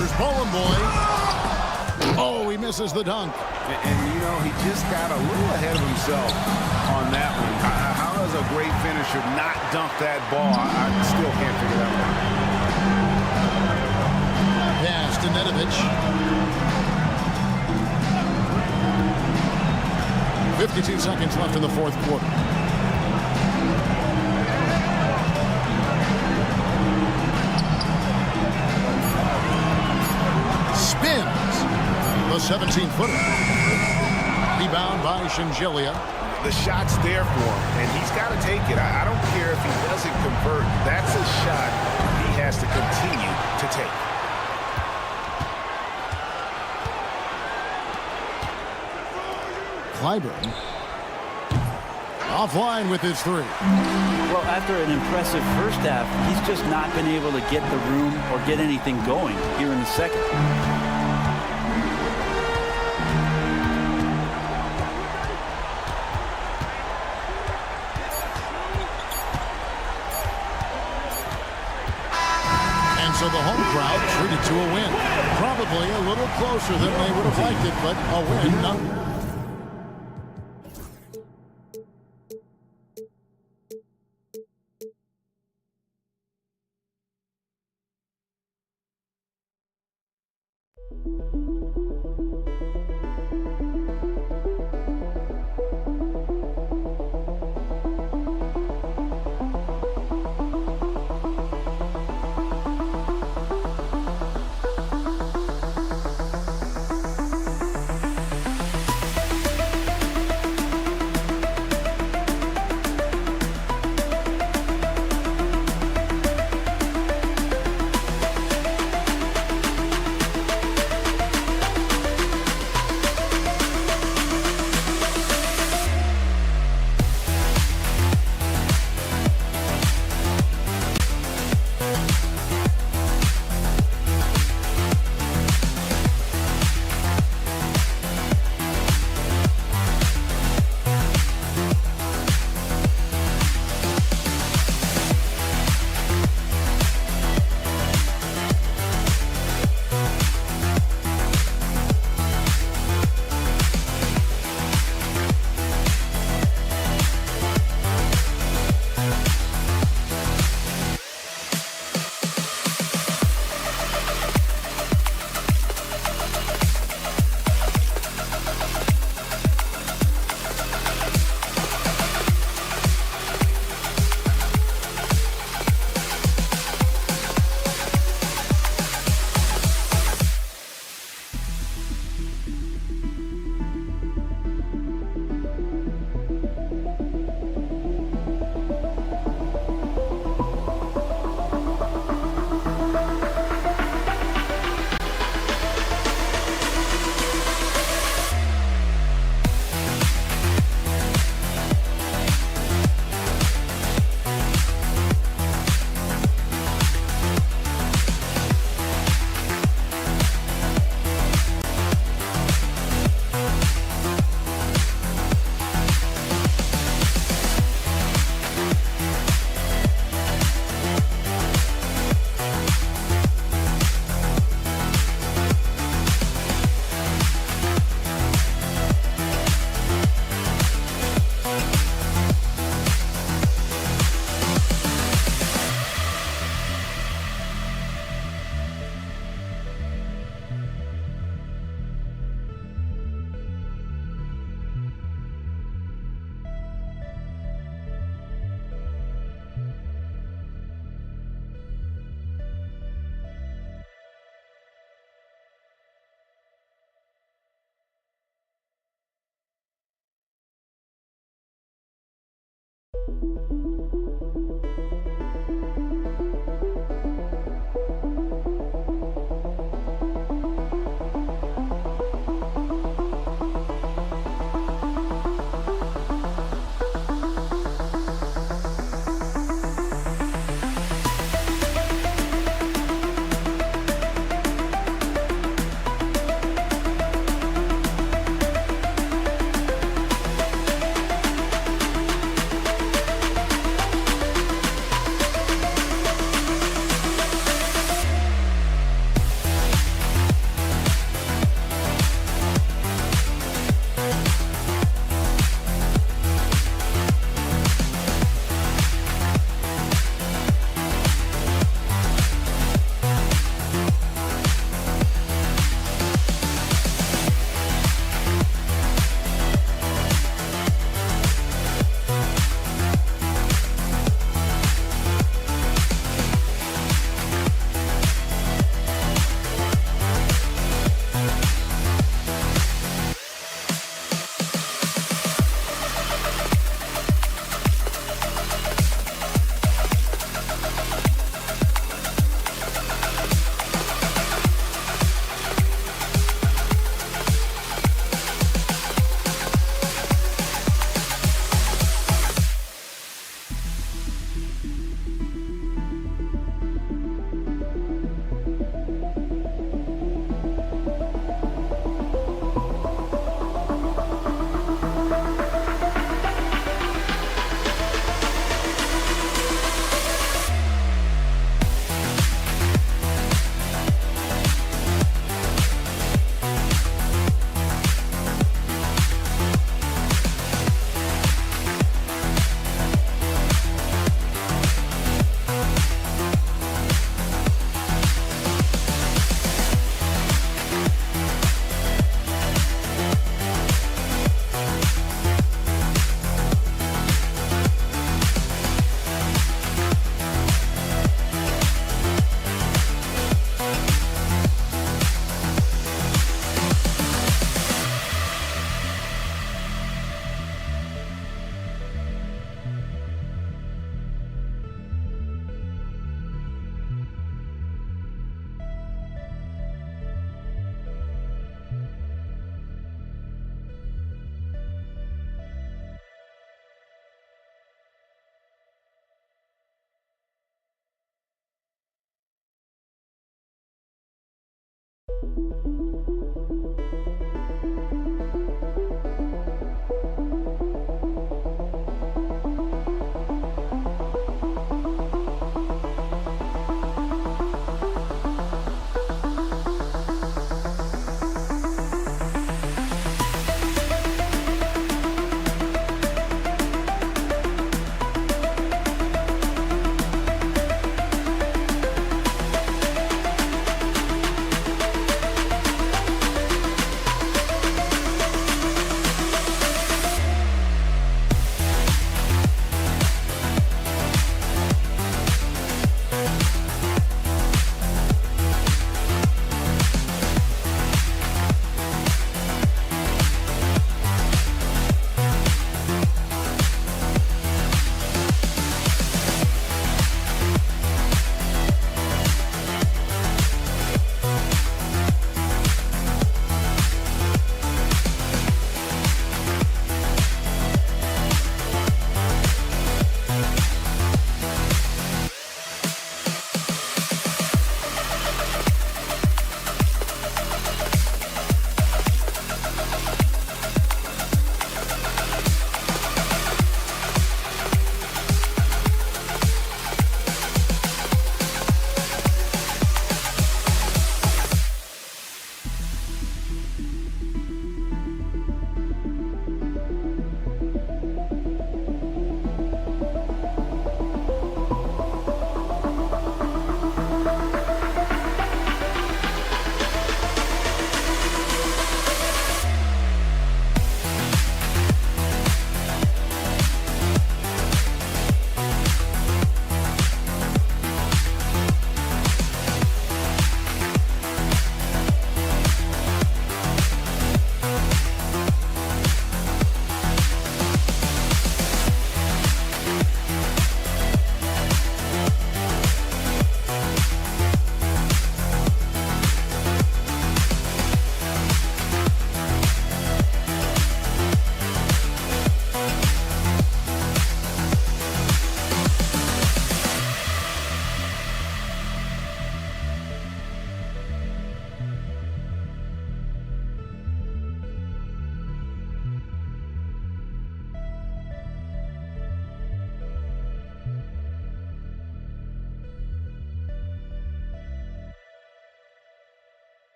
Here's Bowling Boy. Oh, he misses the dunk. And you know, he just got a little ahead of himself on that one. How does a great finisher not dunk that ball? I still can't figure that one out. Pass to Nedovic. 52 seconds left in the fourth quarter. Spins. The 17-footer. Rebound by Shingelia. The shot's there for him, and he's got to take it. I don't care if he doesn't convert. That's a shot he has to continue to take. Clyburn offline with his three. Well, after an impressive first half, he's just not been able to get the room or get anything going here in the second. And so the home crowd treated to a win. Probably a little closer than they would have liked it, but a win nonetheless.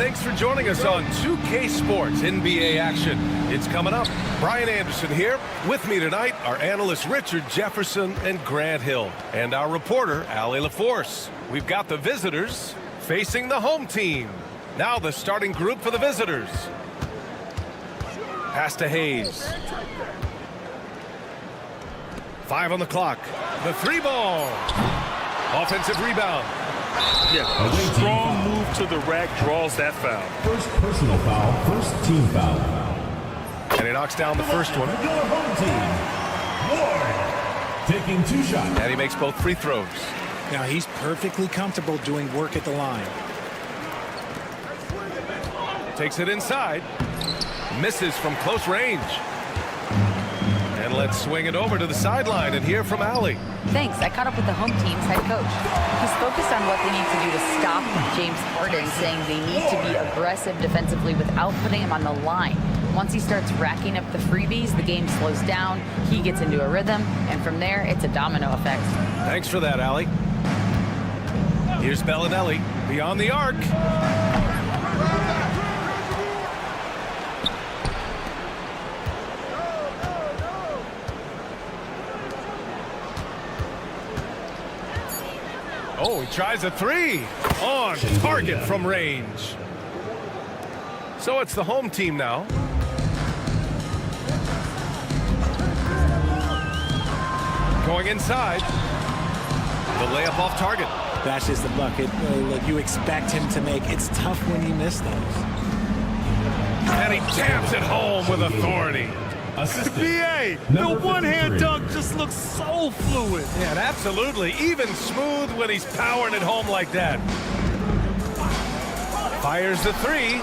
thanks for joining us on 2K Sports NBA action. It's coming up. Brian Anderson here. With me tonight are analysts Richard Jefferson and Grant Hill, and our reporter, Allie LaForce. We've got the visitors facing the home team. Now the starting group for the visitors. Pass to Hayes. 5 on the clock. The 3-ball. Offensive rebound. Yeah, a strong move to the rack draws that foul. First personal foul, first team foul. And he knocks down the first one. Your home team, Ward, taking 2 shots. And he makes both free throws. Now he's perfectly comfortable doing work at the line. Takes it inside. Misses from close range. And let's swing it over to the sideline and hear from Allie. Thanks. I caught up with the home team's head coach. He's focused on what they need to do to stop James Harden, saying they need to be aggressive defensively without putting him on the line. Once he starts racking up the freebies, the game slows down, he gets into a rhythm, and from there, it's a domino effect. Thanks for that, Allie. Here's Bellinelli beyond the arc. Oh, he tries a 3 on target from range. So it's the home team now. Going inside. The layup off target. That's just the bucket you expect him to make. It's tough when you miss those. And he jams it home with authority. BA, the one-hand dunk just looks so fluid. Yeah, absolutely. Even smooth when he's powering it home like that. Fires the 3.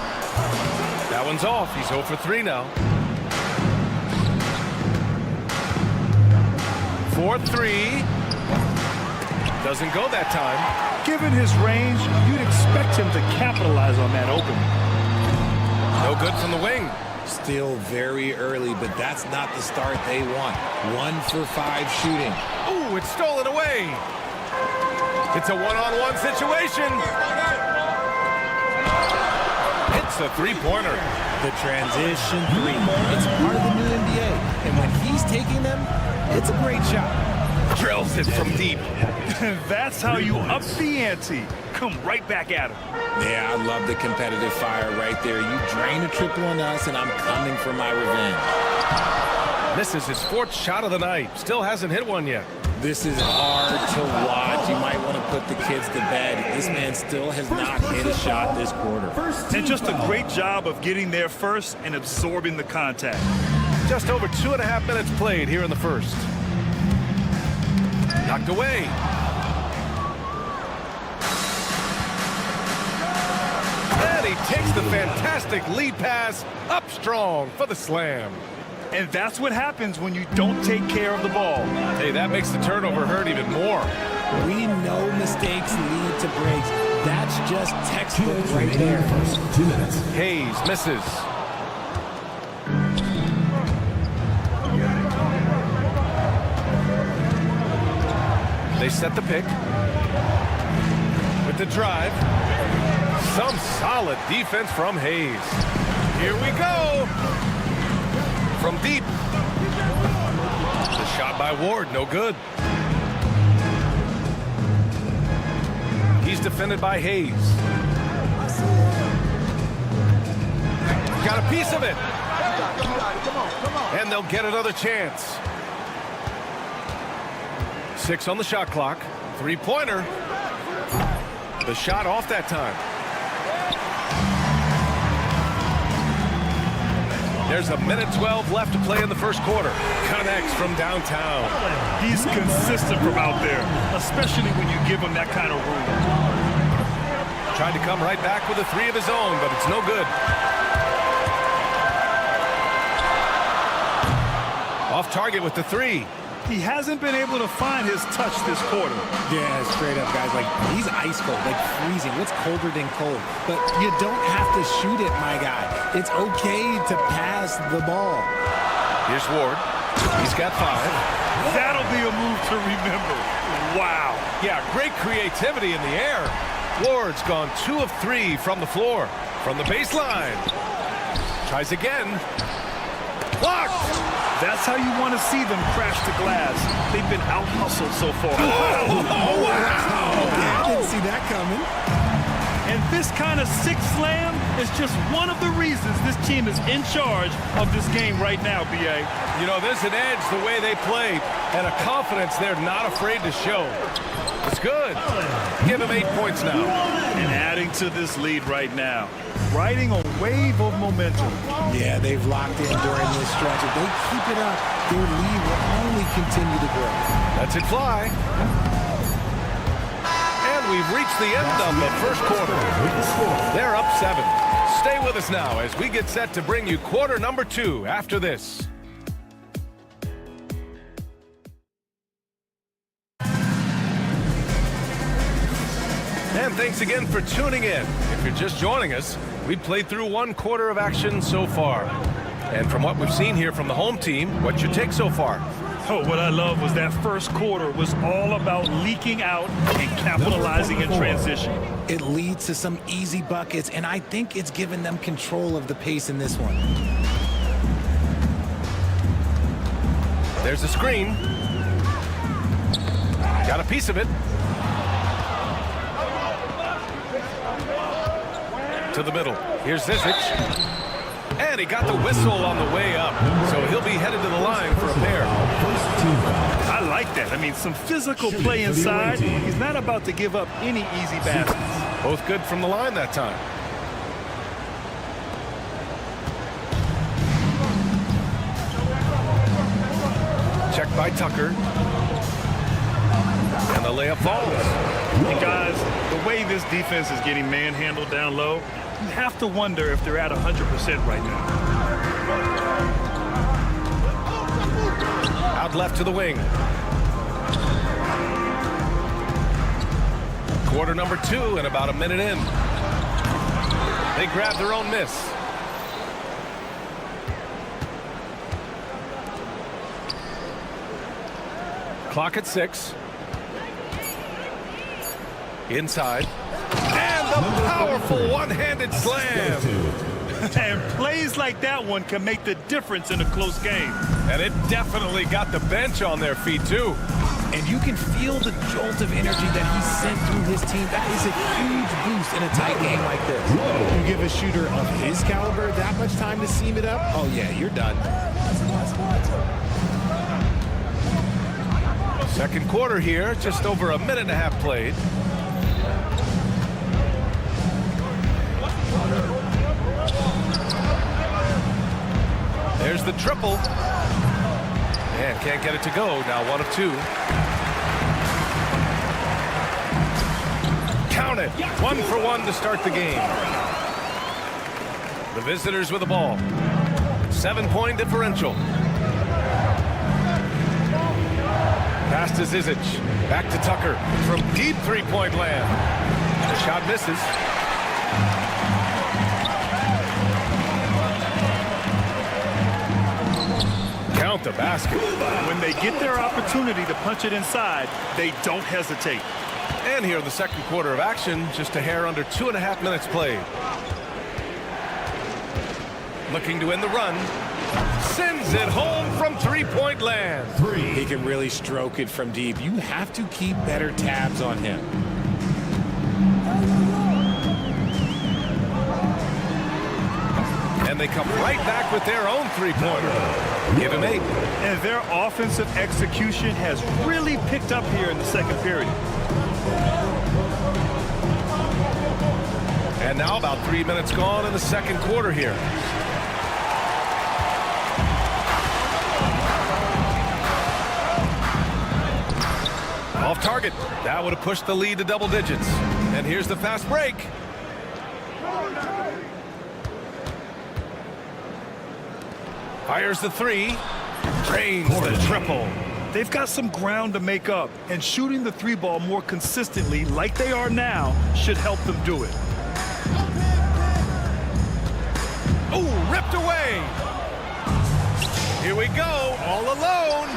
That one's off. He's 0 for 3 now. 4-3. Doesn't go that time. Given his range, you'd expect him to capitalize on that opening. No good from the wing. Still very early, but that's not the start they want. 1 for 5 shooting. Ooh, it's stolen away. It's a one-on-one situation. It's a 3-pointer. The transition 3. It's part of the new NBA. And when he's taking them, it's a great shot. Drills it from deep. That's how you up the ante. Come right back at him. Yeah, I love the competitive fire right there. You drain a triple on us, and I'm coming for my revenge. This is his 4th shot of the night. Still hasn't hit one yet. This is hard to watch. You might want to put the kids to bed. This man still has not hit a shot this quarter. And just a great job of getting there first and absorbing the contact. Just over 2.5 minutes played here in the first. Knocked away. And he takes the fantastic lead pass up strong for the slam. And that's what happens when you don't take care of the ball. Hey, that makes the turnover hurt even more. We know mistakes lead to breaks. That's just textbook right there. First 2 minutes. Hayes misses. They set the pick. With the drive. Some solid defense from Hayes. Here we go. From deep. The shot by Ward, no good. He's defended by Hayes. Got a piece of it. And they'll get another chance. 6 on the shot clock. 3-pointer. The shot off that time. There's 1:12 left to play in the first quarter. Connects from downtown. He's consistent from out there, especially when you give him that kind of room. Tried to come right back with a 3 of his own, but it's no good. Off target with the 3. He hasn't been able to find his touch this quarter. Yeah, straight up, guys. Like, he's ice cold, like freezing. What's colder than cold? But you don't have to shoot it, my guy. It's okay to pass the ball. Here's Ward. He's got 5. That'll be a move to remember. Wow. Yeah, great creativity in the air. Ward's gone 2 of 3 from the floor. From the baseline. Tries again. Blocked! That's how you want to see them crash the glass. They've been out-hustled so far. Oh, wow! I didn't see that coming. And this kind of sick slam is just one of the reasons this team is in charge of this game right now, B.A. You know, there's an edge the way they play and a confidence they're not afraid to show. It's good. Give them 8 points now. And adding to this lead right now. Riding a wave of momentum. Yeah, they've locked in during this stretch. If they keep it up, their lead will only continue to grow. Lets it fly. And we've reached the end of the first quarter. They're up 7. Stay with us now as we get set to bring you quarter number 2 after this. And thanks again for tuning in. If you're just joining us, we've played through 1 quarter of action so far. And from what we've seen here from the home team, what's your take so far? Oh, what I love was that first quarter was all about leaking out and capitalizing in transition. It leads to some easy buckets, and I think it's given them control of the pace in this one. There's a screen. Got a piece of it. To the middle. Here's Zizic. And he got the whistle on the way up. So he'll be headed to the line for a pair. I like that. I mean, some physical play inside. He's not about to give up any easy baskets. Both good from the line that time. Check by Tucker. And the layup falls. And guys, the way this defense is getting manhandled down low, you have to wonder if they're at 100% right now. Out left to the wing. Quarter number 2 and about a minute in. They grab their own miss. Clock at 6. Inside. And the powerful one-handed slam. And plays like that one can make the difference in a close game. And it definitely got the bench on their feet, too. And you can feel the jolt of energy that he sent through his team. That is a huge boost in a tight game like this. You give a shooter of his caliber that much time to seam it up, oh yeah, you're done. Second quarter here, just over a minute and a half played. There's the triple. And can't get it to go. Now 1 of 2. Count it. 1 for 1 to start the game. The visitors with the ball. 7-point differential. Pass to Zizic. Back to Tucker from deep 3-point land. The shot misses. Count the basket. When they get their opportunity to punch it inside, they don't hesitate. And here in the second quarter of action, just a hair under 2.5 minutes played. Looking to end the run. Sends it home from 3-point land. He can really stroke it from deep. You have to keep better tabs on him. And they come right back with their own 3-pointer. Give him 8. And their offensive execution has really picked up here in the second period. And now about 3 minutes gone in the second quarter here. Off target. That would have pushed the lead to double digits. And here's the fast break. Fires the 3. Drains the triple. They've got some ground to make up, and shooting the 3-ball more consistently like they are now should help them do it. Oh, ripped away. Here we go, all alone.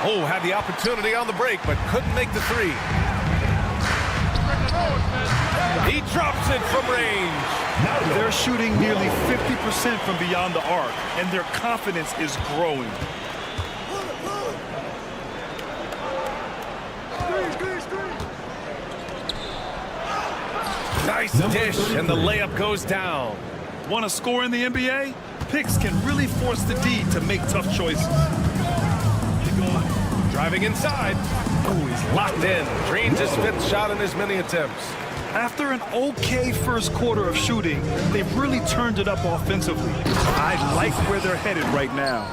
Oh, had the opportunity on the break, but couldn't make the 3. He drops it from range. They're shooting nearly 50% from beyond the arc, and their confidence is growing. Nice dish, and the layup goes down. Want to score in the NBA? Picks can really force the D to make tough choices. Driving inside. Oh, he's locked in. Drains his 5th shot in as many attempts. After an okay first quarter of shooting, they've really turned it up offensively. I like where they're headed right now.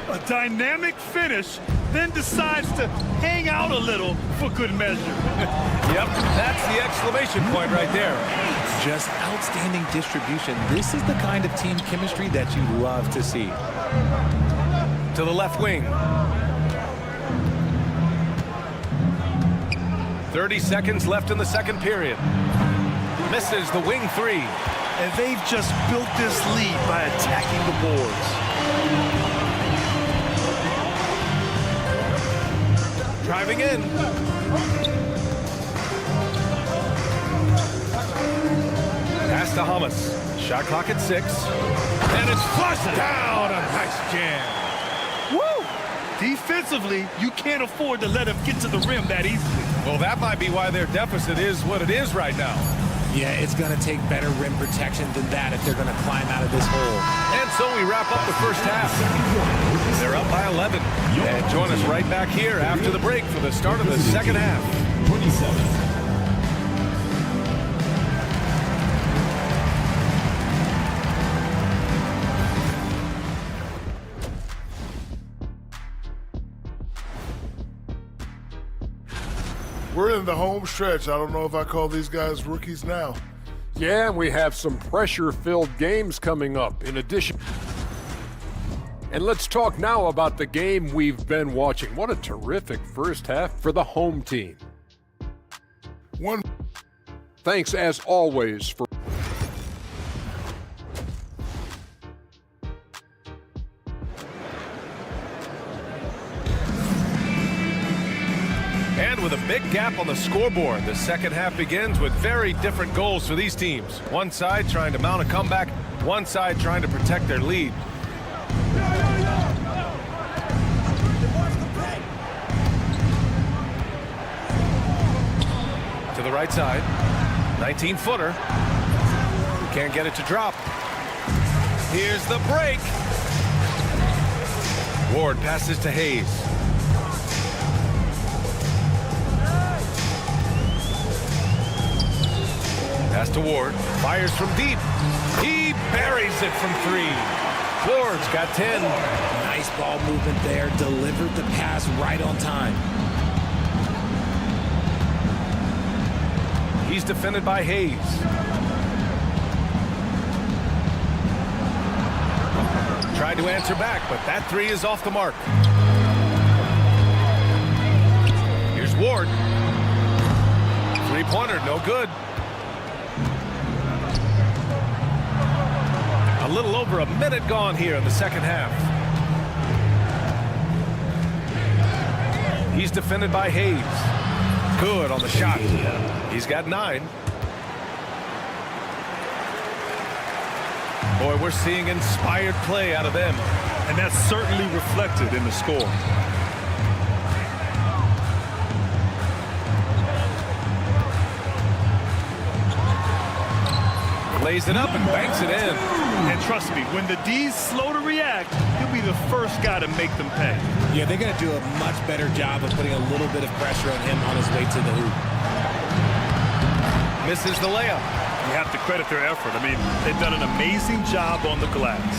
A dynamic finish, then decides to hang out a little for good measure. Yep, that's the exclamation point right there. Just outstanding distribution. This is the kind of team chemistry that you love to see. To the left wing. 30 seconds left in the second period. Misses the wing 3. And they've just built this lead by attacking the boards. Driving in. Pass to Hamas. Shot clock at 6. And it's flushed down. A nice jam. Woo! Defensively, you can't afford to let him get to the rim that easily. Well, that might be why their deficit is what it is right now. Yeah, it's going to take better rim protection than that if they're going to climb out of this hole. And so we wrap up the first half. They're up by 11. And join us right back here after the break for the start of the second half. 27. We're in the home stretch. I don't know if I call these guys rookies now. Yeah, and we have some pressure-filled games coming up in addition. And let's talk now about the game we've been watching. What a terrific first half for the home team. Thanks, as always, for... And with a big gap on the scoreboard, the second half begins with very different goals for these teams. One side trying to mount a comeback, one side trying to protect their lead. To the right side, 19-footer. Can't get it to drop. Here's the break. Ward passes to Hayes. Pass to Ward, fires from deep. He buries it from 3. Ward's got 10. Nice ball movement there, delivered the pass right on time. He's defended by Hayes. Tried to answer back, but that 3 is off the mark. Here's Ward. 3-pointer, no good. A little over a minute gone here in the second half. He's defended by Hayes. Good on the shot. He's got 9. Boy, we're seeing inspired play out of them. And that's certainly reflected in the score. Lays it up and banks it in. And trust me, when the D's slow to react, he'll be the first guy to make them pay. Yeah, they're going to do a much better job of putting a little bit of pressure on him on his way to the hoop. Misses the layup. You have to credit their effort. I mean, they've done an amazing job on the glass.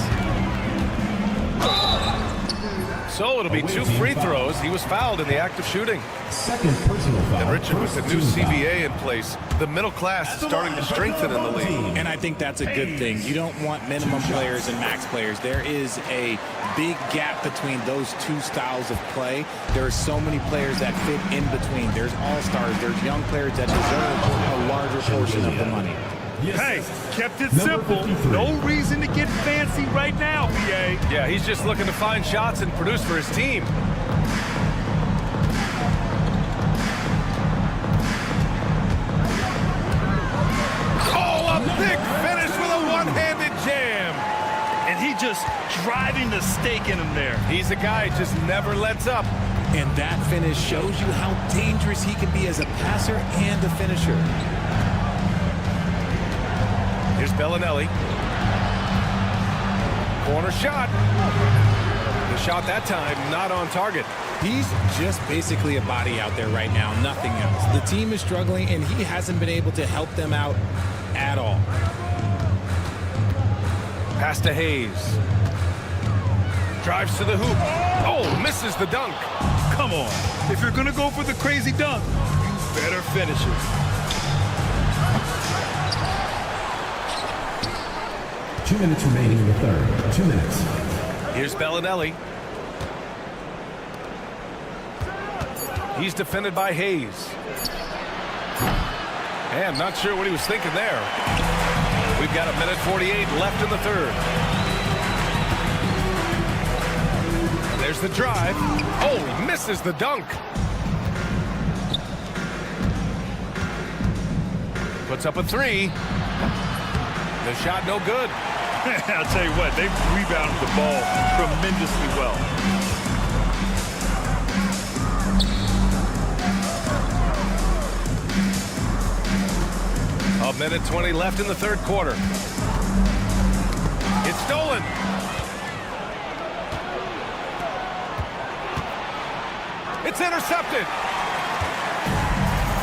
So it'll be 2 free throws. He was fouled in the act of shooting. Second personal foul. And Richard, with the new CBA in place, the middle class is starting to strengthen in the league. And I think that's a good thing. You don't want minimum players and max players. There is a big gap between those 2 styles of play. There are so many players that fit in between. There's all-stars. There's young players that deserve a larger portion of the money. Hey, kept it simple. No reason to get fancy right now, BA. Yeah, he's just looking to find shots and produce for his team. Big finish with a one-handed jam. And he just driving the stake in him there. He's a guy who just never lets up. And that finish shows you how dangerous he can be as a passer and a finisher. Here's Bellinelli. Corner shot. The shot that time not on target. He's just basically a body out there right now, nothing else. The team is struggling, and he hasn't been able to help them out at all. Pass to Hayes. Drives to the hoop. Oh, misses the dunk. Come on. If you're going to go for the crazy dunk, you better finish it. Two minutes remaining in the third. 2 minutes. Here's Bellinelli. He's defended by Hayes. Hey, I'm not sure what he was thinking there. We've got 1:48 left in the third. There's the drive. Oh, he misses the dunk. Puts up a three. The shot no good. I'll tell you what, they've rebounded the ball tremendously well. A 1:20 left in the third quarter. It's stolen. It's intercepted.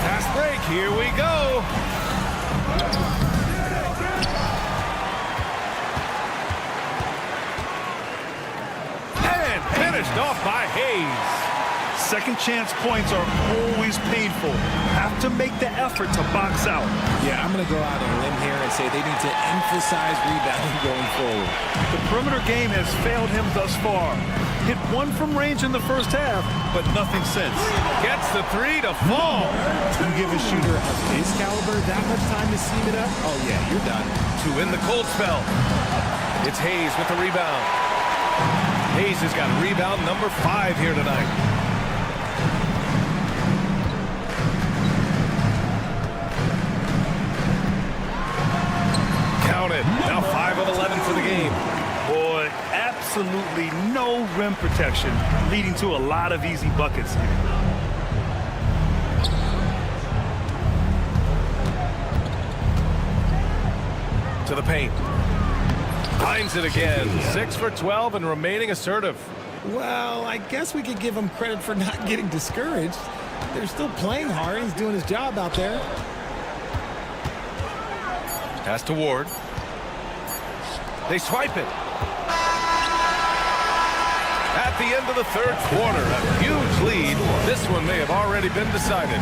Fast break. Here we go. And finished off by Hayes. Second chance points are always painful. Have to make the effort to box out. Yeah, I'm going to go out on a limb here and say they need to emphasize rebounding going forward. The perimeter game has failed him thus far. Hit one from range in the first half, but nothing since. Gets the three to fall. You give a shooter of his caliber that much time to seam it up? Oh, yeah, you're done. To win the cold spell. It's Hayes with the rebound. Hayes has got rebound number 5 here tonight. Counted. Now 5 of 11 for the game. Boy, absolutely no rim protection, leading to a lot of easy buckets here. To the paint. Finds it again. 6 for 12 and remaining assertive. Well, I guess we could give him credit for not getting discouraged. They're still playing hard. He's doing his job out there. Pass to Ward. They swipe it. At the end of the third quarter, a huge lead. This one may have already been decided.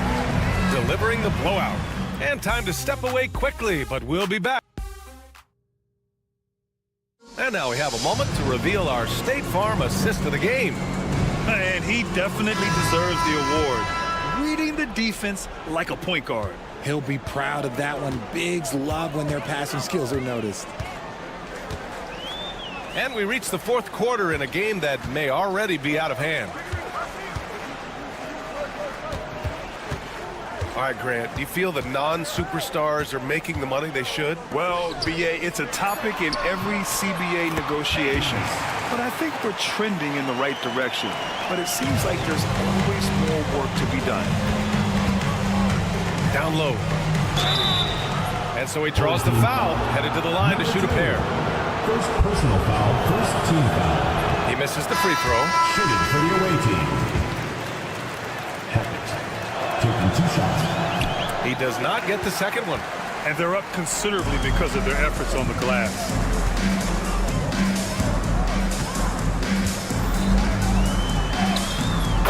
Delivering the blowout. And time to step away quickly, but we'll be back. And now we have a moment to reveal our State Farm assist of the game. And he definitely deserves the award. Reading the defense like a point guard. He'll be proud of that one. Bigs love when their passing skills are noticed. And we reach the fourth quarter in a game that may already be out of hand. All right, Grant, do you feel the non-superstars are making the money they should? Well, BA, it's a topic in every CBA negotiation. But I think we're trending in the right direction. But it seems like there's always more work to be done. Down low. And so he draws the foul, headed to the line to shoot a pair. First personal foul, first team foul. He misses the free throw. Shooting for the away team. Hackett taking 2 shots. He does not get the second one. And they're up considerably because of their efforts on the glass.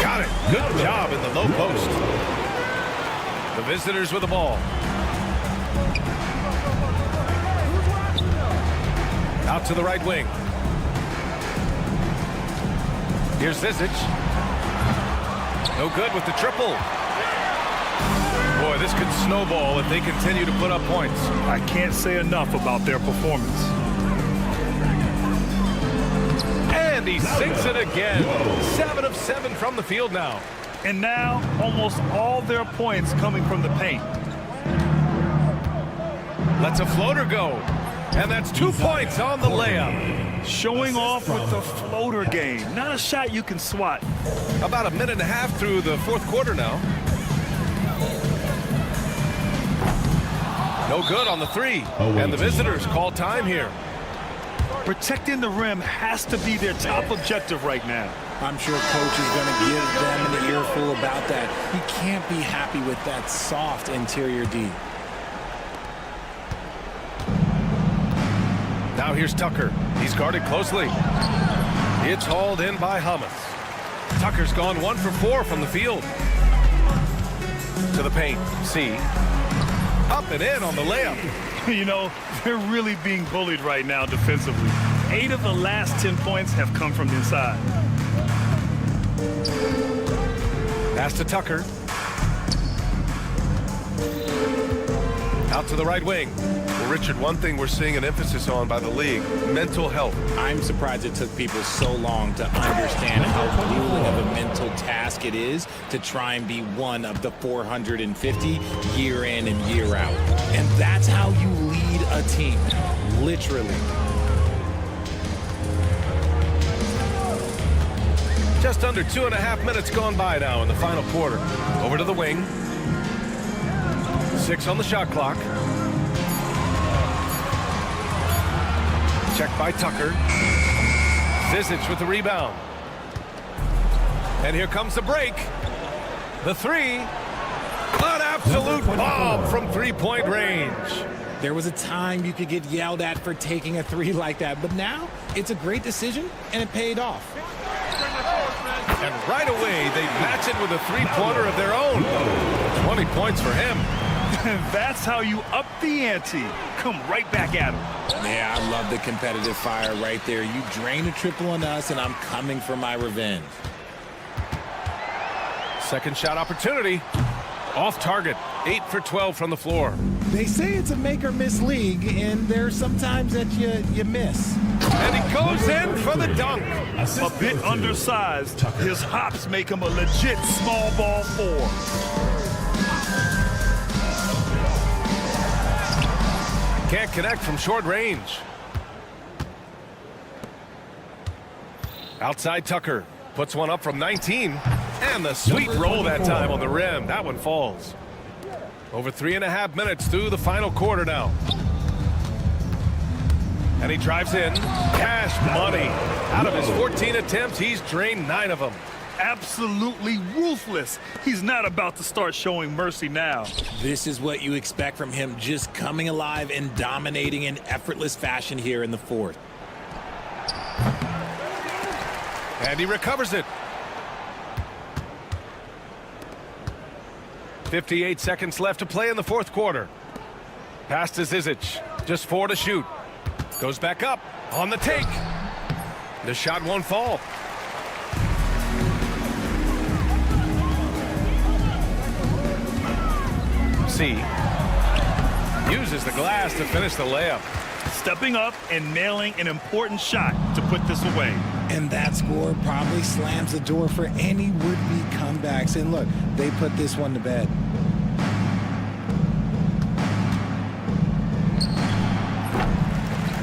Got it. Good job in the low post. The visitors with the ball. Out to the right wing. Here's Zizic. No good with the triple. Boy, this could snowball if they continue to put up points. I can't say enough about their performance. And he sinks it again. 7 of 7 from the field now. And now, almost all their points coming from the paint. Lets a floater go. And that's 2 points on the layup. Showing off with the floater game. Not a shot you can swat. About a minute and a half through the fourth quarter now. No good on the three. And the visitors call time here. Protecting the rim has to be their top objective right now. I'm sure coach is going to give them an earful about that. He can't be happy with that soft interior D. Now here's Tucker. He's guarded closely. It's hauled in by Hummus. Tucker's gone 1 for 4 from the field. To the paint. C. Up and in on the layup. You know, they're really being bullied right now defensively. 8 of the last 10 points have come from inside. Pass to Tucker. Out to the right wing. Well, Richard, one thing we're seeing an emphasis on by the league, mental health. I'm surprised it took people so long to understand how grueling of a mental task it is to try and be one of the 450 year in and year out. And that's how you lead a team, literally. Just under 2.5 minutes gone by now in the final quarter. Over to the wing. 6 on the shot clock. Checked by Tucker. Zizic with the rebound. And here comes the break. The three. An absolute bomb from three-point range. There was a time you could get yelled at for taking a three like that, but now it's a great decision and it paid off. And right away, they match it with a three-pointer of their own. 20 points for him. That's how you up the ante. Come right back at him. Yeah, I love the competitive fire right there. You drain a triple on us, and I'm coming for my revenge. Second shot opportunity. Off target. 8 for 12 from the floor. They say it's a make-or-miss league, and there's sometimes that you miss. And he goes in for the dunk. A bit undersized. His hops make him a legit small ball 4. Can't connect from short range. Outside Tucker. Puts one up from 19. And the sweet roll that time on the rim. That one falls. Over 3.5 minutes through the final quarter now. And he drives in. Cash money. Out of his 14 attempts, he's drained 9 of them. Absolutely ruthless. He's not about to start showing mercy now. This is what you expect from him, just coming alive and dominating in effortless fashion here in the fourth. And he recovers it. 58 seconds left to play in the fourth quarter. Pass to Zizic. Just 4 to shoot. Goes back up on the take. The shot won't fall. C. Uses the glass to finish the layup. Stepping up and nailing an important shot to put this away. And that score probably slams the door for any would-be comebacks. And look, they put this one to bed.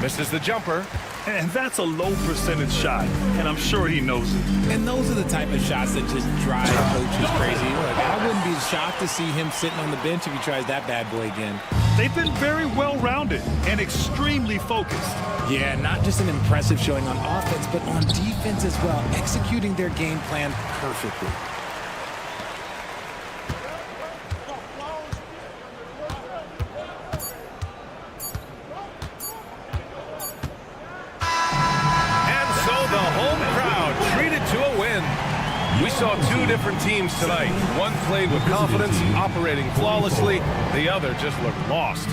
Misses the jumper. And that's a low percentage shot, and I'm sure he knows it. And those are the type of shots that just drive coaches crazy. Look, I wouldn't be shocked to see him sitting on the bench if he tries that bad boy again. They've been very well-rounded and extremely focused. Yeah, not just an impressive showing on offense, but on defense as well, executing their game plan perfectly. We saw 2 different teams tonight. One played with confidence, operating flawlessly. The other just looked lost.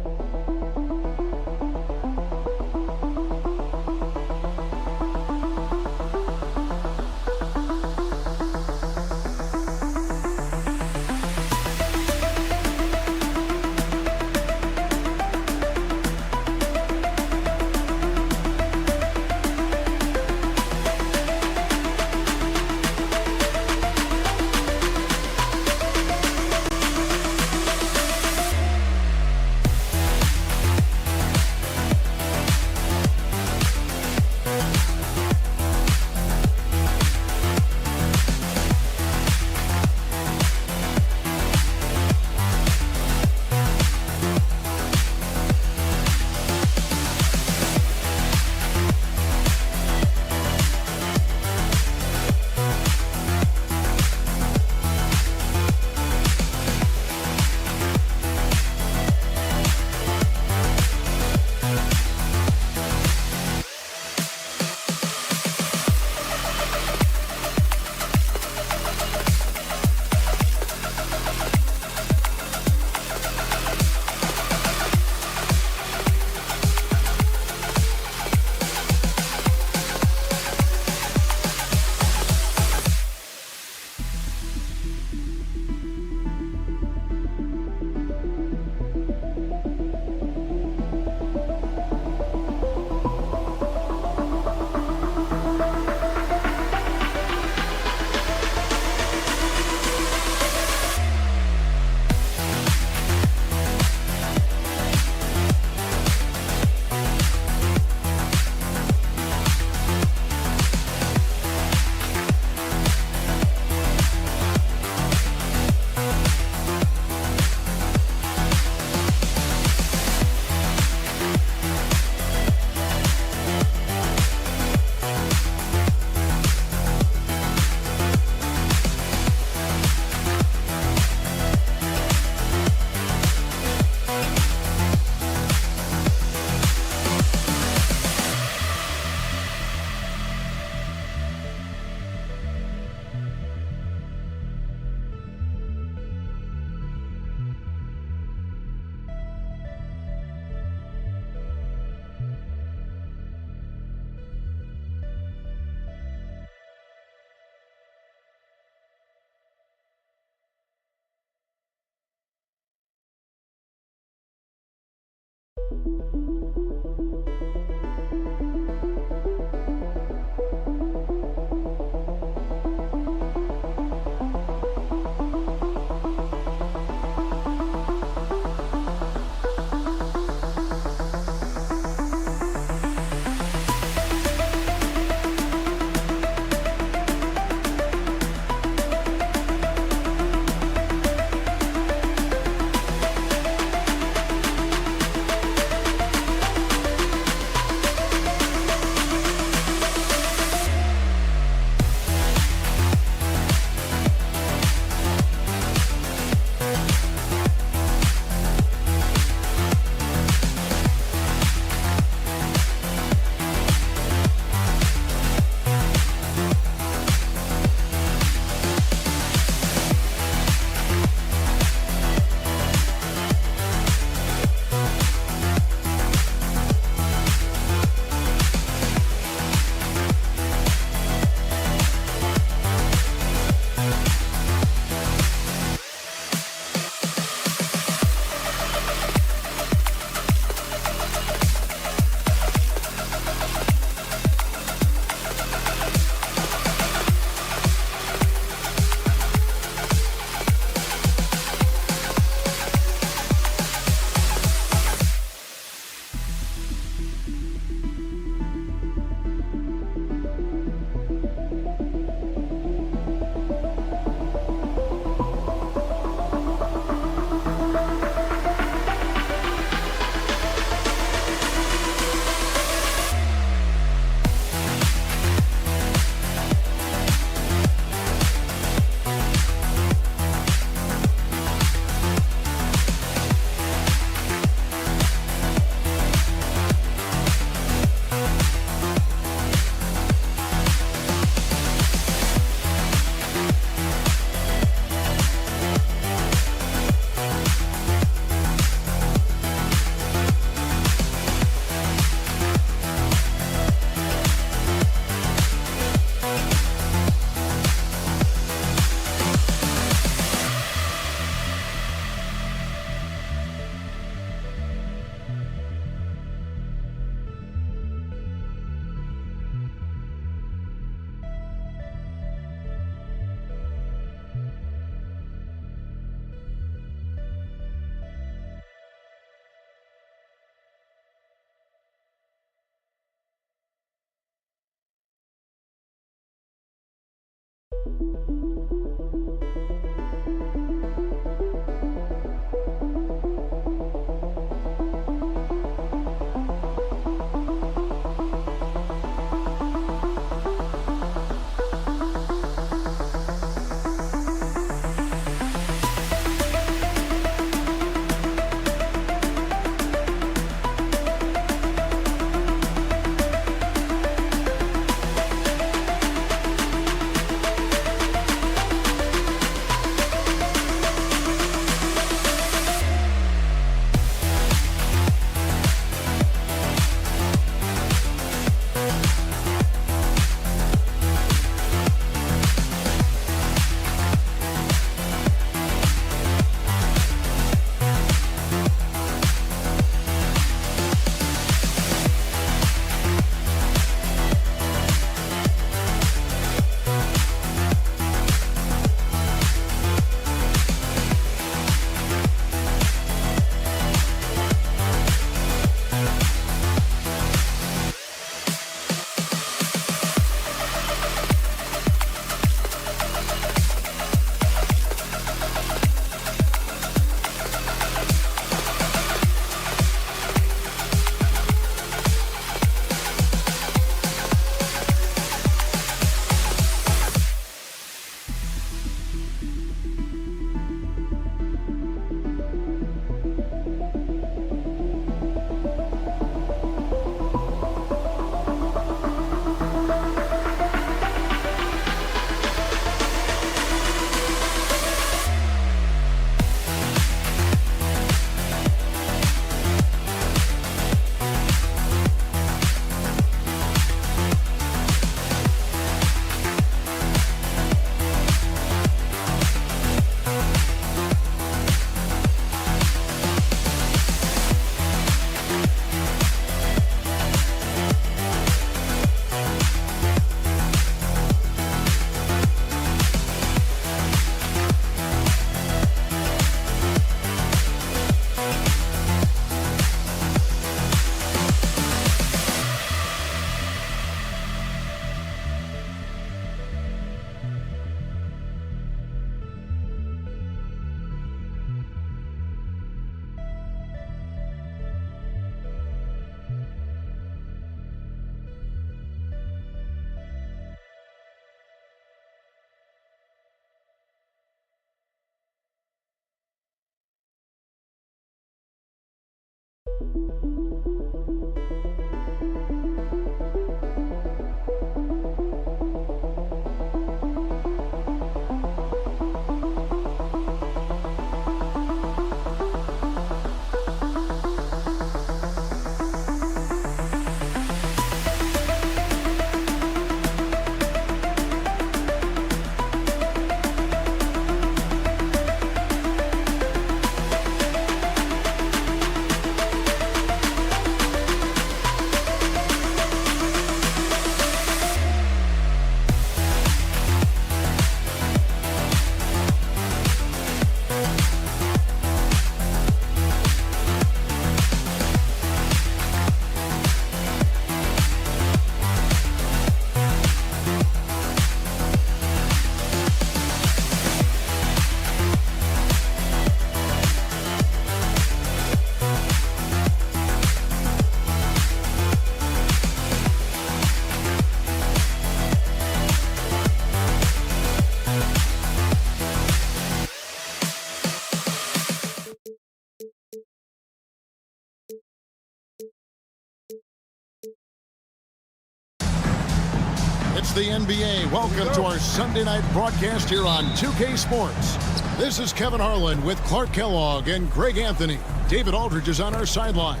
It's the NBA. Welcome to our Sunday night broadcast here on 2K Sports. This is Kevin Harlan with Clark Kellogg and Greg Anthony. David Aldridge is on our sideline.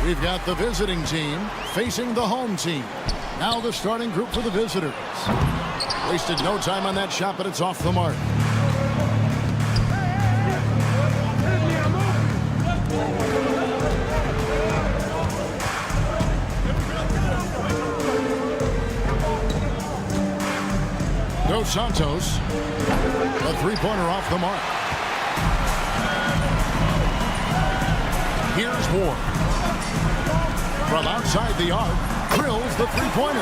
We've got the visiting team facing the home team. Now the starting group for the visitors. Wasted no time on that shot, but it's off the mark. Dos Santos, a three-pointer off the mark. Here's Ward. From outside the arc, drills the three-pointer.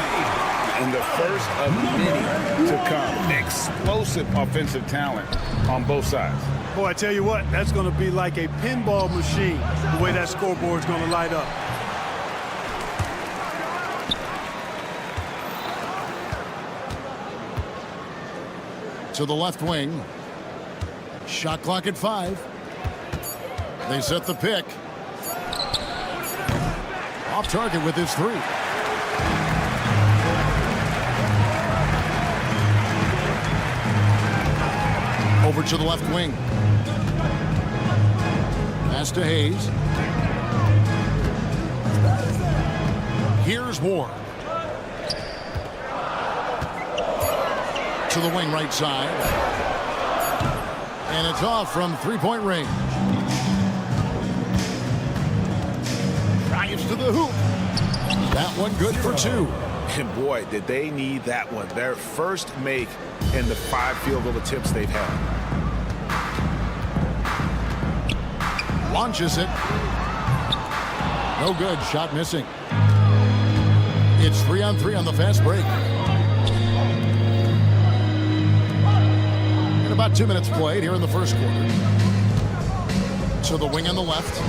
And the first of many to come. Explosive offensive talent on both sides. Boy, I tell you what, that's going to be like a pinball machine, the way that scoreboard's going to light up. To the left wing. Shot clock at 5. They set the pick. Off target with his three. Over to the left wing. Pass to Hayes. Here's Ward. To the wing right side. And it's off from three-point range. Drives to the hoop. That one good for 2. And boy, did they need that one. Their first make in the 5 field goal attempts they've had. Launches it. No good. Shot missing. It's 3-on-3 on the fast break. About 2 minutes played here in the first quarter. To the wing on the left.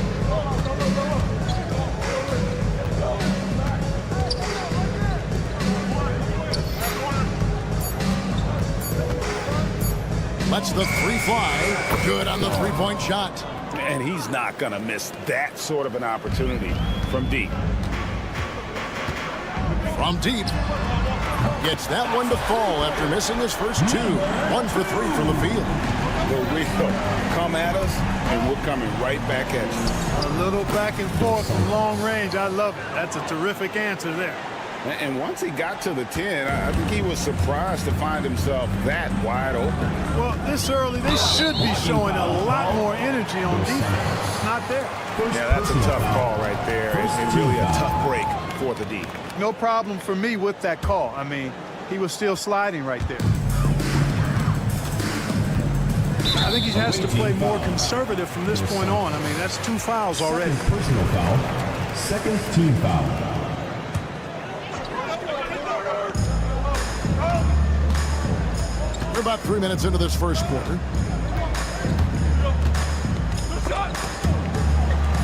Lets the three fly. Good on the three-point shot. And he's not going to miss that sort of an opportunity from deep. From deep. Gets that one to fall after missing his first 2. 1 for 3 from the field. The wheel come at us, and we're coming right back at you. A little back and forth from long range. I love it. That's a terrific answer there. And once he got to the 10, I think he was surprised to find himself that wide open. Well, this early, they should be showing a lot more energy on defense. It's not there. Yeah, that's a tough call right there. It's really a tough break for the D. No problem for me with that call. I mean, he was still sliding right there. I think he has to play more conservative from this point on. I mean, that's 2 fouls already. Personal foul. Second team foul. We're about 3 minutes into this first quarter.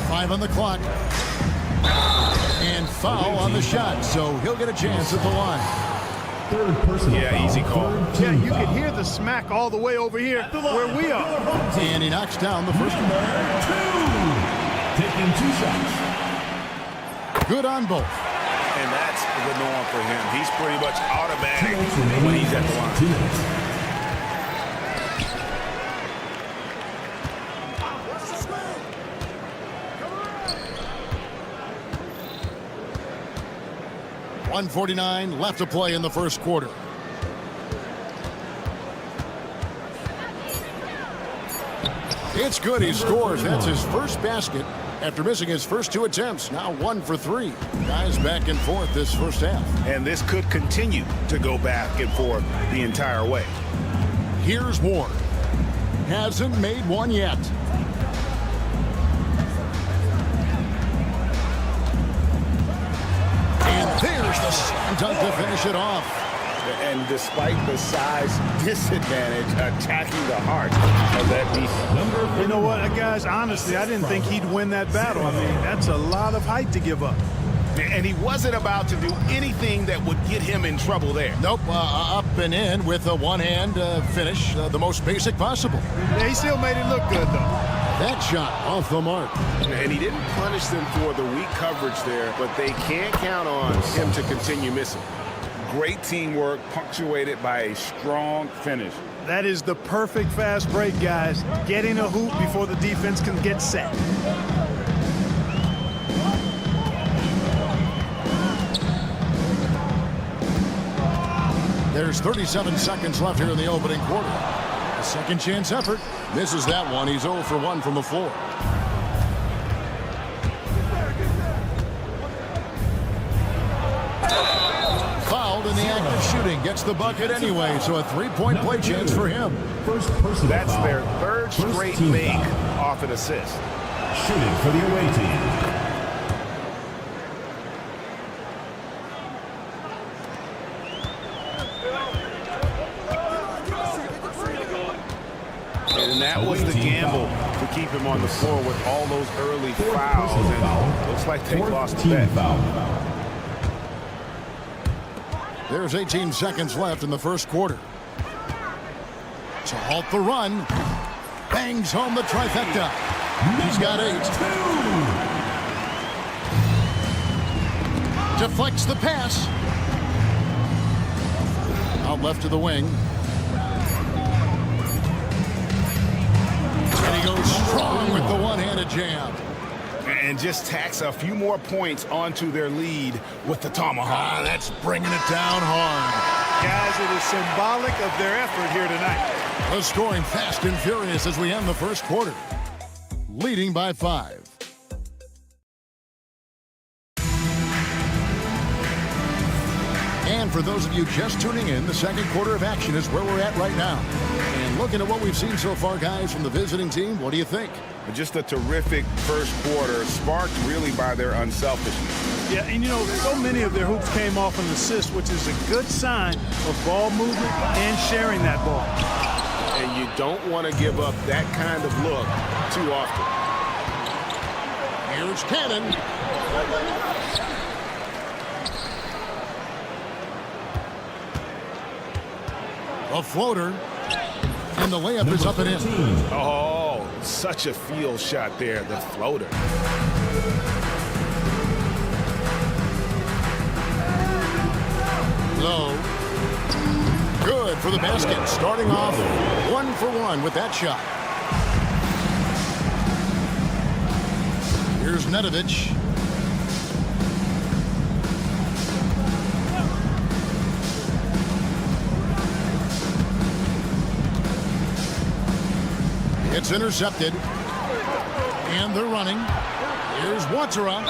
5 on the clock. And foul on the shot, so he'll get a chance at the line. Third personal yeah, foul. Easy call. Yeah, you can hear the smack all the way over here where we are. And he knocks down the first one. Taking 2 shots. Good on both. And that's the norm for him. He's pretty much automatic when he's at the line. 2 minutes. .149 left to play in the first quarter. It's good. He scores. That's his first basket after missing his first 2 attempts. Now 1 for 3. Guys back and forth this first half. And this could continue to go back and forth the entire way. Here's Ward. Hasn't made one yet. And there's the slam dunk to finish it off. And despite the size disadvantage, attacking the heart of that defense. You know what, guys, honestly, I didn't think he'd win that battle. I mean, that's a lot of height to give up. And he wasn't about to do anything that would get him in trouble there. Nope, up and in with a one-hand finish, the most basic possible. Yeah, he still made it look good, though. That shot off the mark. And he didn't punish them for the weak coverage there, but they can't count on him to continue missing. Great teamwork, punctuated by a strong finish. That is the perfect fast break, guys. Getting a hoop before the defense can get set. There's 37 seconds left here in the opening quarter. A second chance effort. Misses that one. He's 0 for 1 from the floor. In the act of shooting, gets the bucket anyway, so a 3-point play chance for him. That's their third straight make off an assist. Shooting for the away team. And that was the gamble to keep him on the floor with all those early fouls. And looks like they lost the bet. There's 18 seconds left in the first quarter. To halt the run. Bangs home the trifecta. He's got 8. Deflects the pass. Out left to the wing. And he goes strong with the one-handed jam. And just tacks a few more points onto their lead with the tomahawk. That's bringing it down hard. Guys, it is symbolic of their effort here tonight. The scoring fast and furious as we end the first quarter. Leading by 5. And for those of you just tuning in, the second quarter of action is where we're at right now. And looking at what we've seen so far, guys, from the visiting team, what do you think? Just a terrific first quarter, sparked really by their unselfishness. Yeah, and you know, so many of their hoops came off an assist, which is a good sign of ball movement and sharing that ball. And you don't want to give up that kind of look too often. Here's Cannon. A floater. And the layup is up and in. Oh, such a field shot there, the floater. Low. Good for the basket. Starting off 1 for 1 with that shot. Here's Nedovic. It's intercepted. And they're running. Here's Watsara.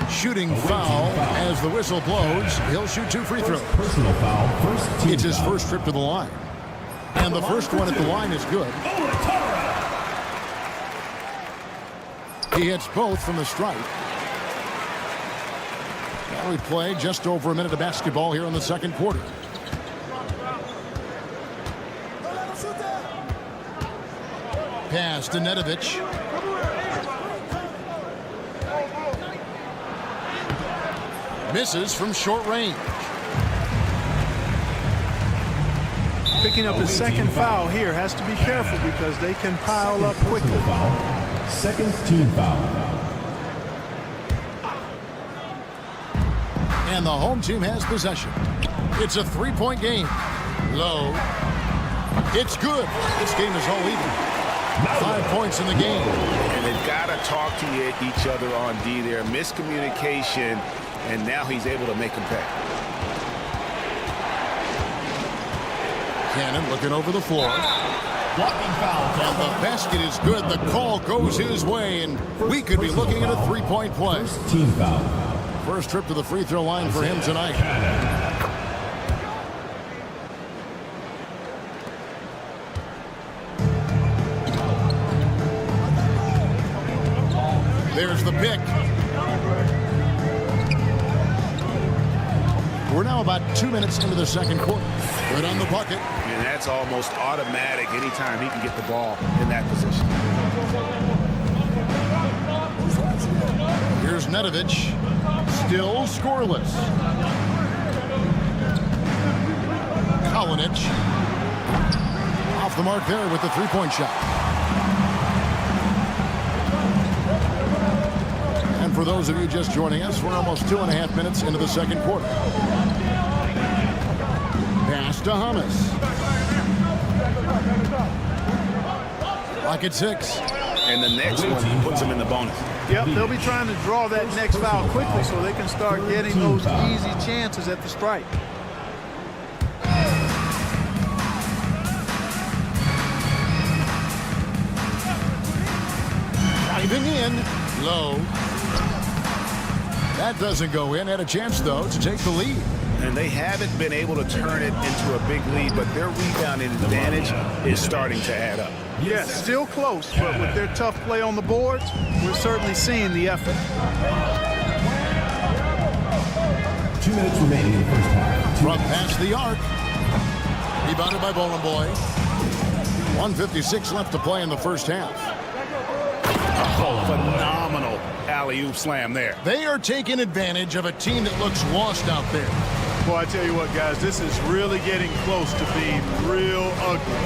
Shooting foul as the whistle blows. He'll shoot 2 free throws. Personal foul. First team It's his foul. first trip to the line. And the first one at the line is good. He hits both from the stripe. Now we play just over a minute of basketball here in the second quarter. Pass to Nedovic. Misses from short range. Picking up his second foul here, has to be careful because they can pile up quickly. Second team foul. And the home team has possession. It's a three-point game. Low. It's good. This game is all even. 5 points in the game. And they've got to talk to each other on D there. Miscommunication, and now he's able to make him pay. Cannon looking over the floor. Blocking foul. And the basket is good. The call goes his way, and we could be looking at a three-point play. Team foul. First trip to the free throw line for him tonight. There's the pick. We're now about 2 minutes into the second quarter. Good on the bucket. And that's almost automatic anytime he can get the ball in that position. Here's Nedovic. Still scoreless. Kalinic. Off the mark there with the three-point shot. And for those of you just joining us, we're almost 2.5 minutes into the second quarter. Pass to Hamas. Lock at 6. And the next one puts him in the bonus. Yep, they'll be trying to draw that next foul quickly so they can start getting those easy chances at the strike. Driving in. Low. That doesn't go in. Had a chance, though, to take the lead. And they haven't been able to turn it into a big lead, but their rebounding advantage is starting to add up. Yes, still close, but with their tough play on the boards, we're certainly seeing the effort. 2 minutes remaining in the first half. From past the arc. Rebounded by Bologna. 1:56 left to play in the first half. Oh, phenomenal alley-oop slam there. They are taking advantage of a team that looks lost out there. Boy, I tell you what, guys, this is really getting close to being real ugly.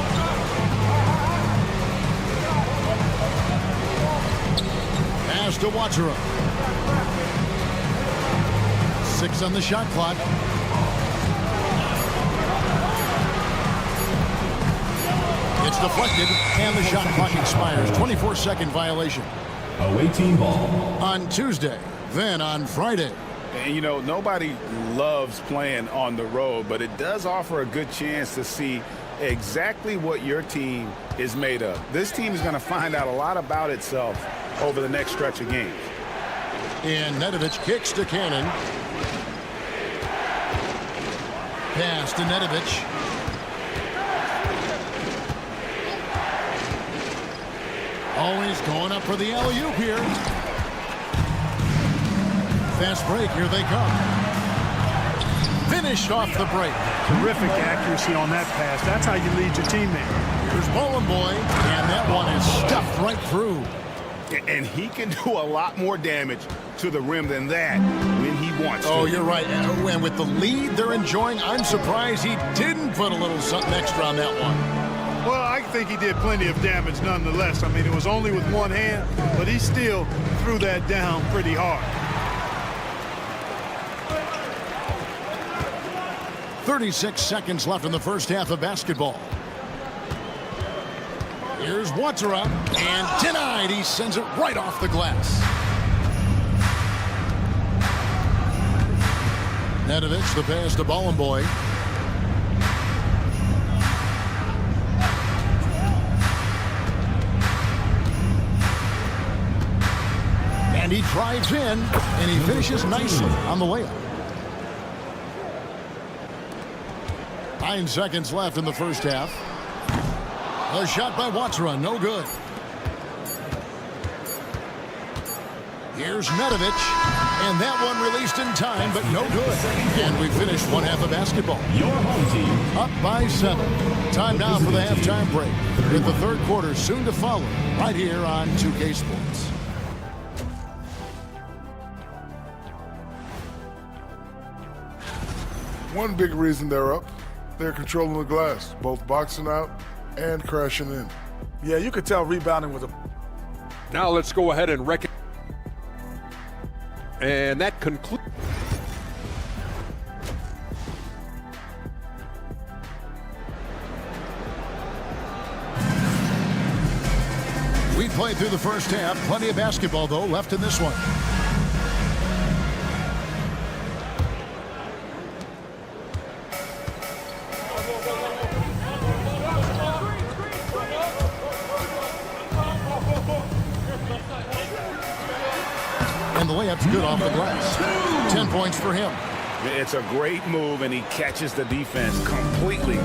Pass to Watchera. 6 on the shot clock. It's deflected, and the shot clock expires. 24-second violation. Away team ball. On Tuesday, then on Friday. And, you know, nobody loves playing on the road, but it does offer a good chance to see exactly what your team is made of. This team is going to find out a lot about itself over the next stretch of games. And Nedovic kicks to Cannon. Pass to Nedovic. Always going up for the alley-oop here. Fast break, here they come. Finished off the break. Terrific accuracy on that pass. That's how you lead your teammate. Here's Bologna, and that one is stuffed right through. And he can do a lot more damage to the rim than that when he wants to. Oh, you're right. And with the lead they're enjoying, I'm surprised he didn't put a little something extra on that one. Well, I think he did plenty of damage nonetheless. I mean, it was only with one hand, but he still threw that down pretty hard. 36 seconds left in the first half of basketball. Here's Watchera, and denied. He sends it right off the glass. Nedovic, the pass to Bologna. And he drives in, and he finishes nicely on the layup. 9 seconds left in the first half. A shot by Watchera, no good. Here's Nedovic, and that one released in time, but no good. And we finished one half of basketball. Your home team up by 7. Time now for the halftime break, with the third quarter soon to follow, right here on 2K Sports. One big reason they're up, they're controlling the glass, both boxing out and crashing in. Yeah, you could tell rebounding was a... Now let's go ahead and recognize. And that concludes. play through the first half. Plenty of basketball, though, left in this one. And the layup's good off the glass. 10 points for him. It's a great move, and he catches the defense completely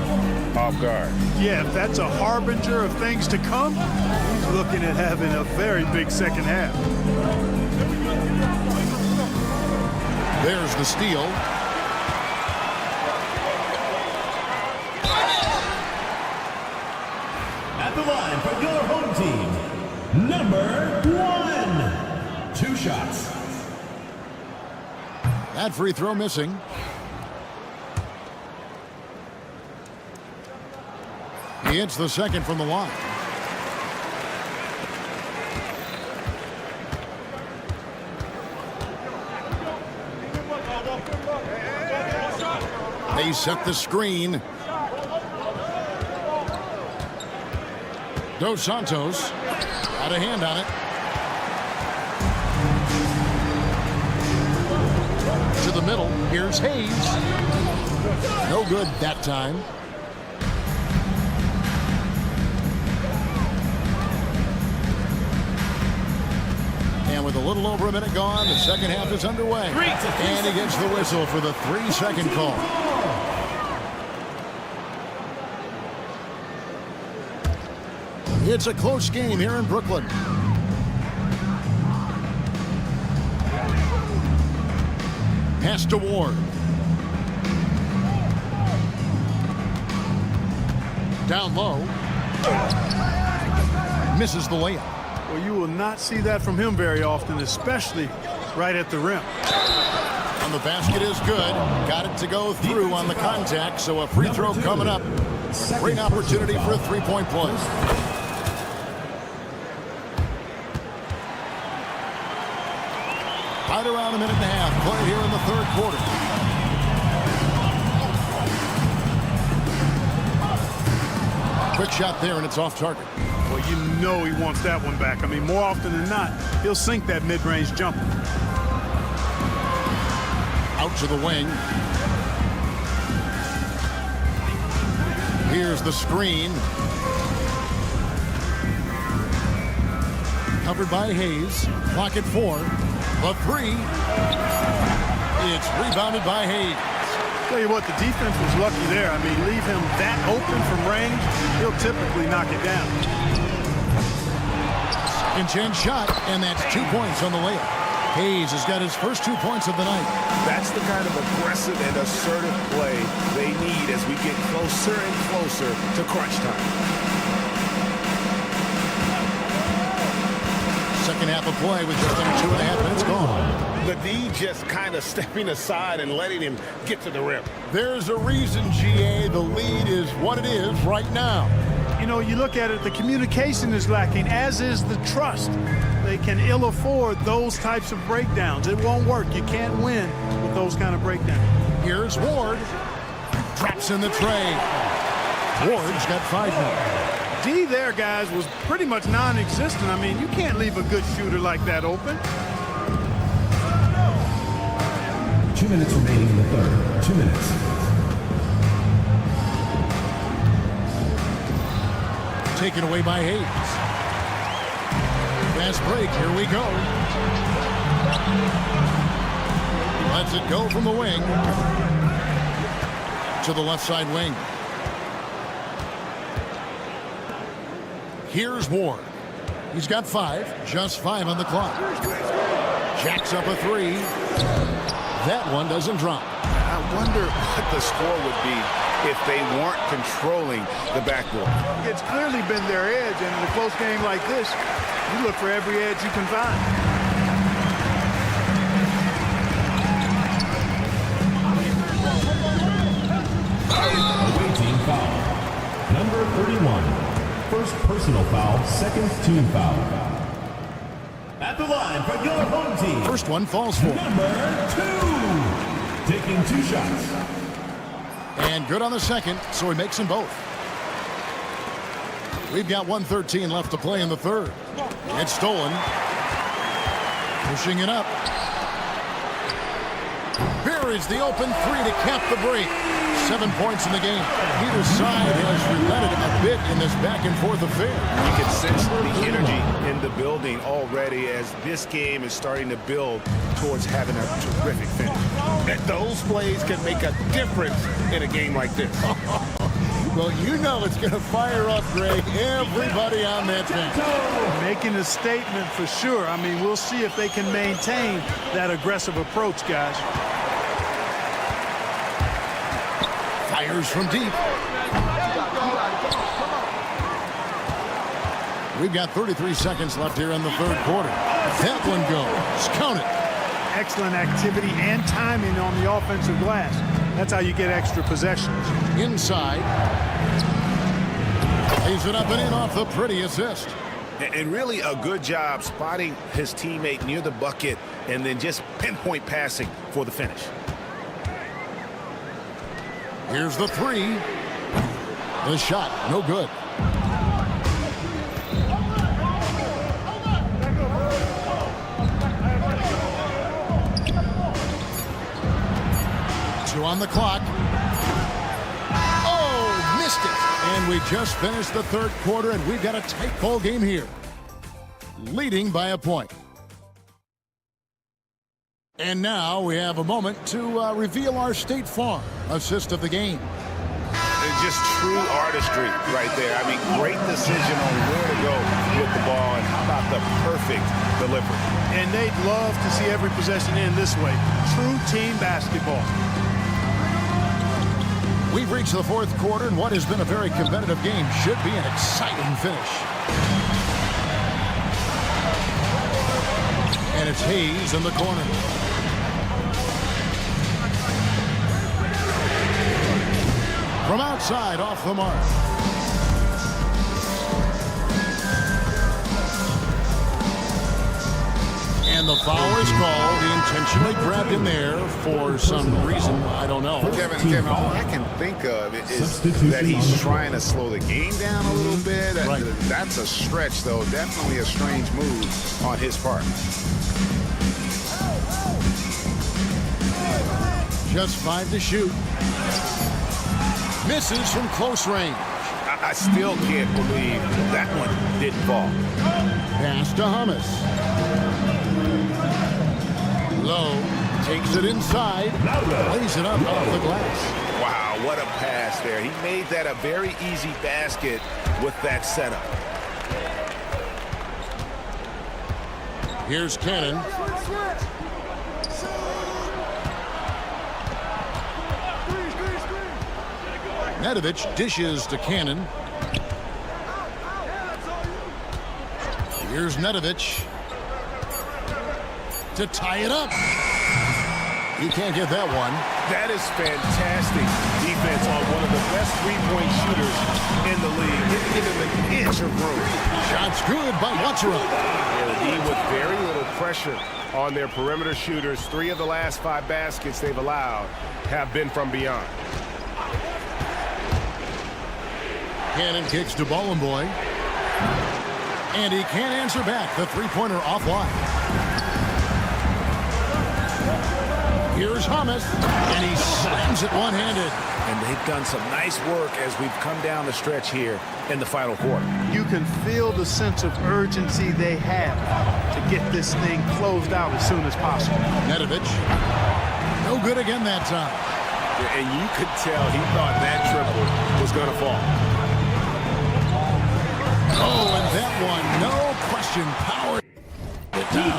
off guard. Yeah, if that's a harbinger of things to come, he's looking at having a very big second half. There's the steal. At the line for your home team, number 1. 2 shots. That free throw missing. He hits the second from the line. They set the screen. Dos Santos got a hand on it. To the middle. Here's Hayes. No good that time. And with a little over a minute gone, the second half is underway. And he gets the whistle for the 3-second call. It's a close game here in Brooklyn. Pass to Ward. Down low. Misses the layup. Well, you will not see that from him very often, especially right at the rim. And the basket is good. Got it to go through on the contact, so a free throw coming up. Great opportunity for a three-point play. Right around a minute and a half play here in the third quarter. Quick shot there, and it's off target. Well, you know he wants that one back. I mean, more often than not, he'll sink that mid-range jumper. Out to the wing. Here's the screen. Covered by Hayes. Clock at 4. The 3. It's rebounded by Hayes. Tell you what, the defense was lucky there. I mean, leave him that open from range, he'll typically knock it down. Second-chance shot, and that's 2 points on the layup. Hayes has got his first 2 points of the night. That's the kind of aggressive and assertive play they need as we get closer and closer to crunch time. Second half of play with just under 2.5 minutes gone. The D just kind of stepping aside and letting him get to the rim. There's a reason, GA, the lead is what it is right now. You know, you look at it, the communication is lacking, as is the trust. They can ill afford those types of breakdowns. It won't work. You can't win with those kind of breakdowns. Here's Ward. Drops in the tray. Ward's got 5 now. D there, guys, was pretty much non-existent. I mean, you can't leave a good shooter like that open. 2 minutes remaining in the third. 2 minutes. Taken away by Hayes. Fast break. Here we go. Lets it go from the wing to the left side wing. Here's Ward. He's got 5. Just 5 on the clock. Jacks up a 3. That one doesn't drop. I wonder what the score would be if they weren't controlling the backboard. It's clearly been their edge, and in a close game like this, you look for every edge you can find. Away team foul. Number 31. First personal foul, second team foul. At the line for your home team. First one falls for. Number 2. Taking 2 shots. And good on the second, so he makes them both. We've got 1:13 left to play in the third. It's stolen. Pushing it up. Buries the open three to cap the break. 7 points in the game. Neither side has relented a bit in this back-and-forth affair. You can sense the energy in the building already as this game is starting to build towards having a terrific finish. And those plays can make a difference in a game like this. Well, you know it's going to fire up, Greg. Everybody on that bench. Making a statement for sure. I mean, we'll see if they can maintain that aggressive approach, guys. Fires from deep. We've got 33 seconds left here in the third quarter. That one goes. Count it. Excellent activity and timing on the offensive glass. That's how you get extra possessions. Inside. Lays it up and in off the pretty assist. And really a good job spotting his teammate near the bucket and then just pinpoint passing for the finish. Here's the three. The shot, no good. Two on the clock. Oh, missed it. And we just finished the third quarter, and we've got a tight ball game here. Leading by a point. And now we have a moment to reveal our State Farm assist of the game. It's just true artistry right there. I mean, great decision on where to go with the ball, and how about the perfect delivery. And they'd love to see every possession end this way. True team basketball. We've reached the fourth quarter, and what has been a very competitive game should be an exciting finish. And it's Hayes in the corner. From outside, off the mark. And the foul is called. He intentionally grabbed him there for some reason. I don't know. Kevin, all I can think of is that he's trying to slow the game down a little bit. Right. That's a stretch, though. Definitely a strange move on his part. Just 5 to shoot. Misses from close range. I still can't believe that one didn't fall. Pass to Hummus. Low takes it inside. Lays it up off the glass. Wow, what a pass there. He made that a very easy basket with that setup. Here's Cannon. Nedovic dishes to Cannon. Here's Nedovic to tie it up. He can't get that one. That is fantastic defense on one of the best three-point shooters in the league. Didn't give him an inch of room. Shot's good by Watsura. With very little pressure on their perimeter shooters. 3 of the last 5 baskets they've allowed have been from beyond. Cannon kicks to Boy. And he can't answer back. The three-pointer offline. Here's Hummus. And he slams it one-handed. And they've done some nice work as we've come down the stretch here in the final quarter. You can feel the sense of urgency they have to get this thing closed out as soon as possible. Nedovic. No good again that time. And you could tell he thought that triple was going to fall. Oh, and that one, no question, power it down.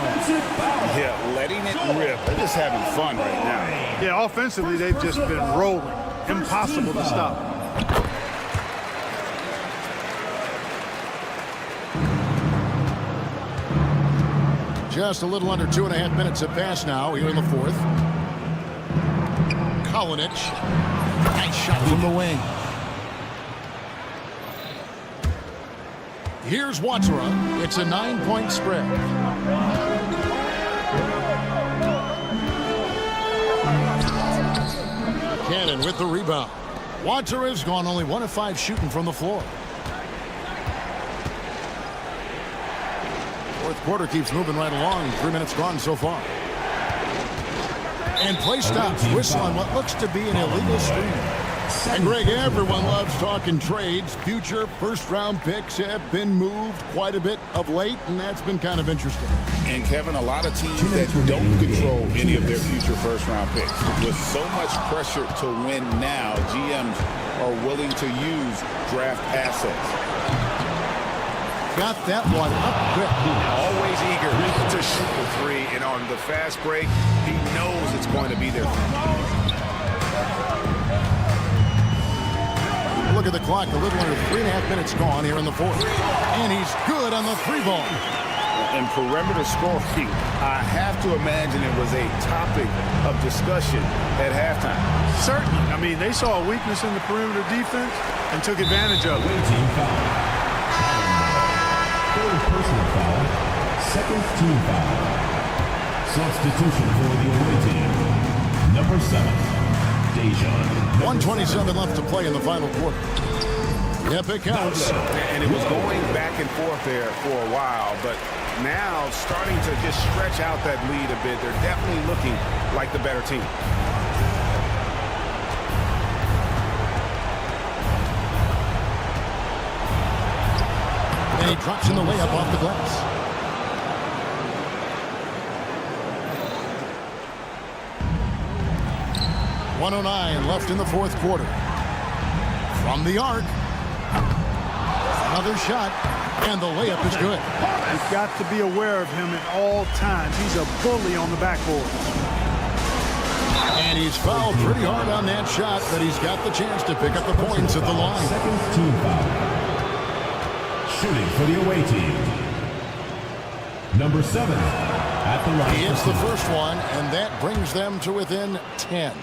Yeah, letting it rip. They're just having fun right now. Yeah, offensively, they've just been rolling. Impossible to stop. Just a little under 2.5 minutes have passed now here in the fourth. Kalinic. Nice shot from the wing. Here's Watsura. It's a 9-point spread. Cannon with the rebound. Watsura's gone only 1 of 5 shooting from the floor. Fourth quarter keeps moving right along. 3 minutes gone so far. And play stops. Whistle on what looks to be an illegal screen. And Greg, everyone loves talking trades. Future first-round picks have been moved quite a bit of late, and that's been kind of interesting. And Kevin, a lot of teams that don't control any of their future first-round picks. With so much pressure to win now, GMs are willing to use draft assets. Got that one up quick. Always eager to shoot the three, and on the fast break, he knows it's going to be there. Look at the clock, a little under 3.5 minutes gone here in the fourth. And he's good on the three ball. And perimeter scoring, I have to imagine it was a topic of discussion at halftime. Certainly. I mean, they saw a weakness in the perimeter defense and took advantage of it. Team foul. Third personal foul. Second team foul. Substitution for the away team. Number 7. Dejan. 1:27 left to play in the final quarter. Yep, it counts. And it was going back and forth there for a while, but now starting to just stretch out that lead a bit. They're definitely looking like the better team. And he drops in the layup off the glass. .109 left in the fourth quarter. From the arc. Another shot. And the layup is good. You've got to be aware of him at all times. He's a bully on the backboard. And he's fouled pretty hard on that shot, but he's got the chance to pick up the points at the line. Second team foul. Shooting for the away team. Number 7 at the line. He hits the first one, and that brings them to within 10.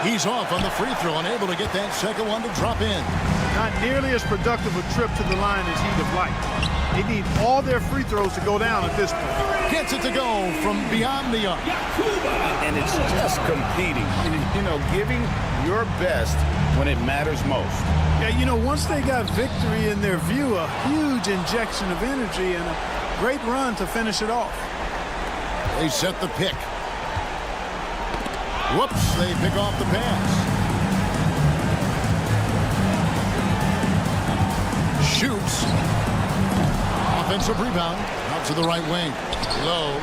He's off on the free throw and able to get that second one to drop in. Not nearly as productive a trip to the line as he'd have liked. They need all their free throws to go down at this point. Gets it to go from beyond the arc. And it's just competing. You know, giving your best when it matters most. Yeah, you know, once they got victory in their view, a huge injection of energy and a great run to finish it off. They set the pick. Whoops, they pick off the pass. Shoots. Offensive rebound. Out to the right wing. Low.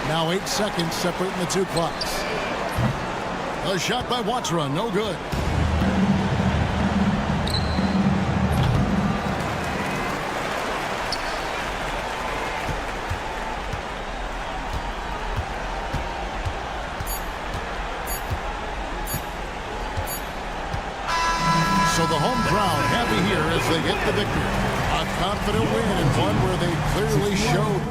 Now 8 seconds separating the two clocks. A shot by Watsra, no good. So the home crowd happy here as they get the victory. A confident win and one where they clearly showed.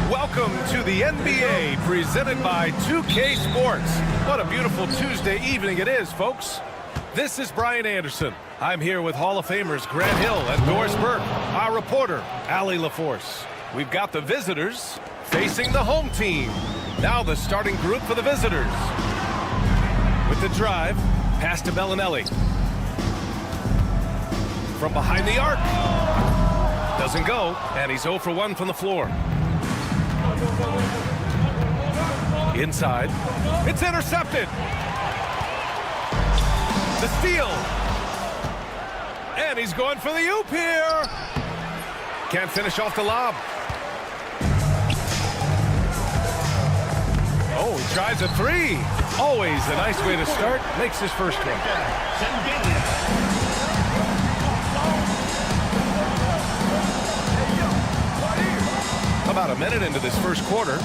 Welcome to the NBA, presented by 2K Sports. What a beautiful Tuesday evening it is, folks. This is Brian Anderson. I'm here with Hall of Famers Grant Hill and Doris Burke, our reporter, Allie LaForce. We've got the visitors facing the home team. Now the starting group for the visitors. With the drive, pass to Bellinelli. From behind the arc. Doesn't go, and he's 0 for 1 from the floor. Inside. It's intercepted. The steal. And he's going for the oop here. Can't finish off the lob. Oh, he tries a three. Always a nice way to start. Makes his first one. About a minute into this first quarter.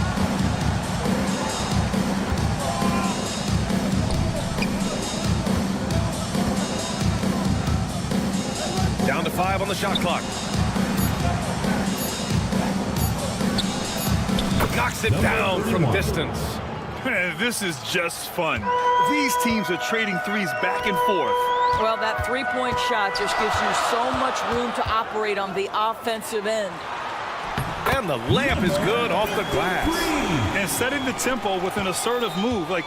Down to 5 on the shot clock. Knocks it down from distance. This is just fun. These teams are trading threes back and forth. Well, that three-point shot just gives you so much room to operate on the offensive end. And the layup is good off the glass. And setting the tempo with an assertive move. Like,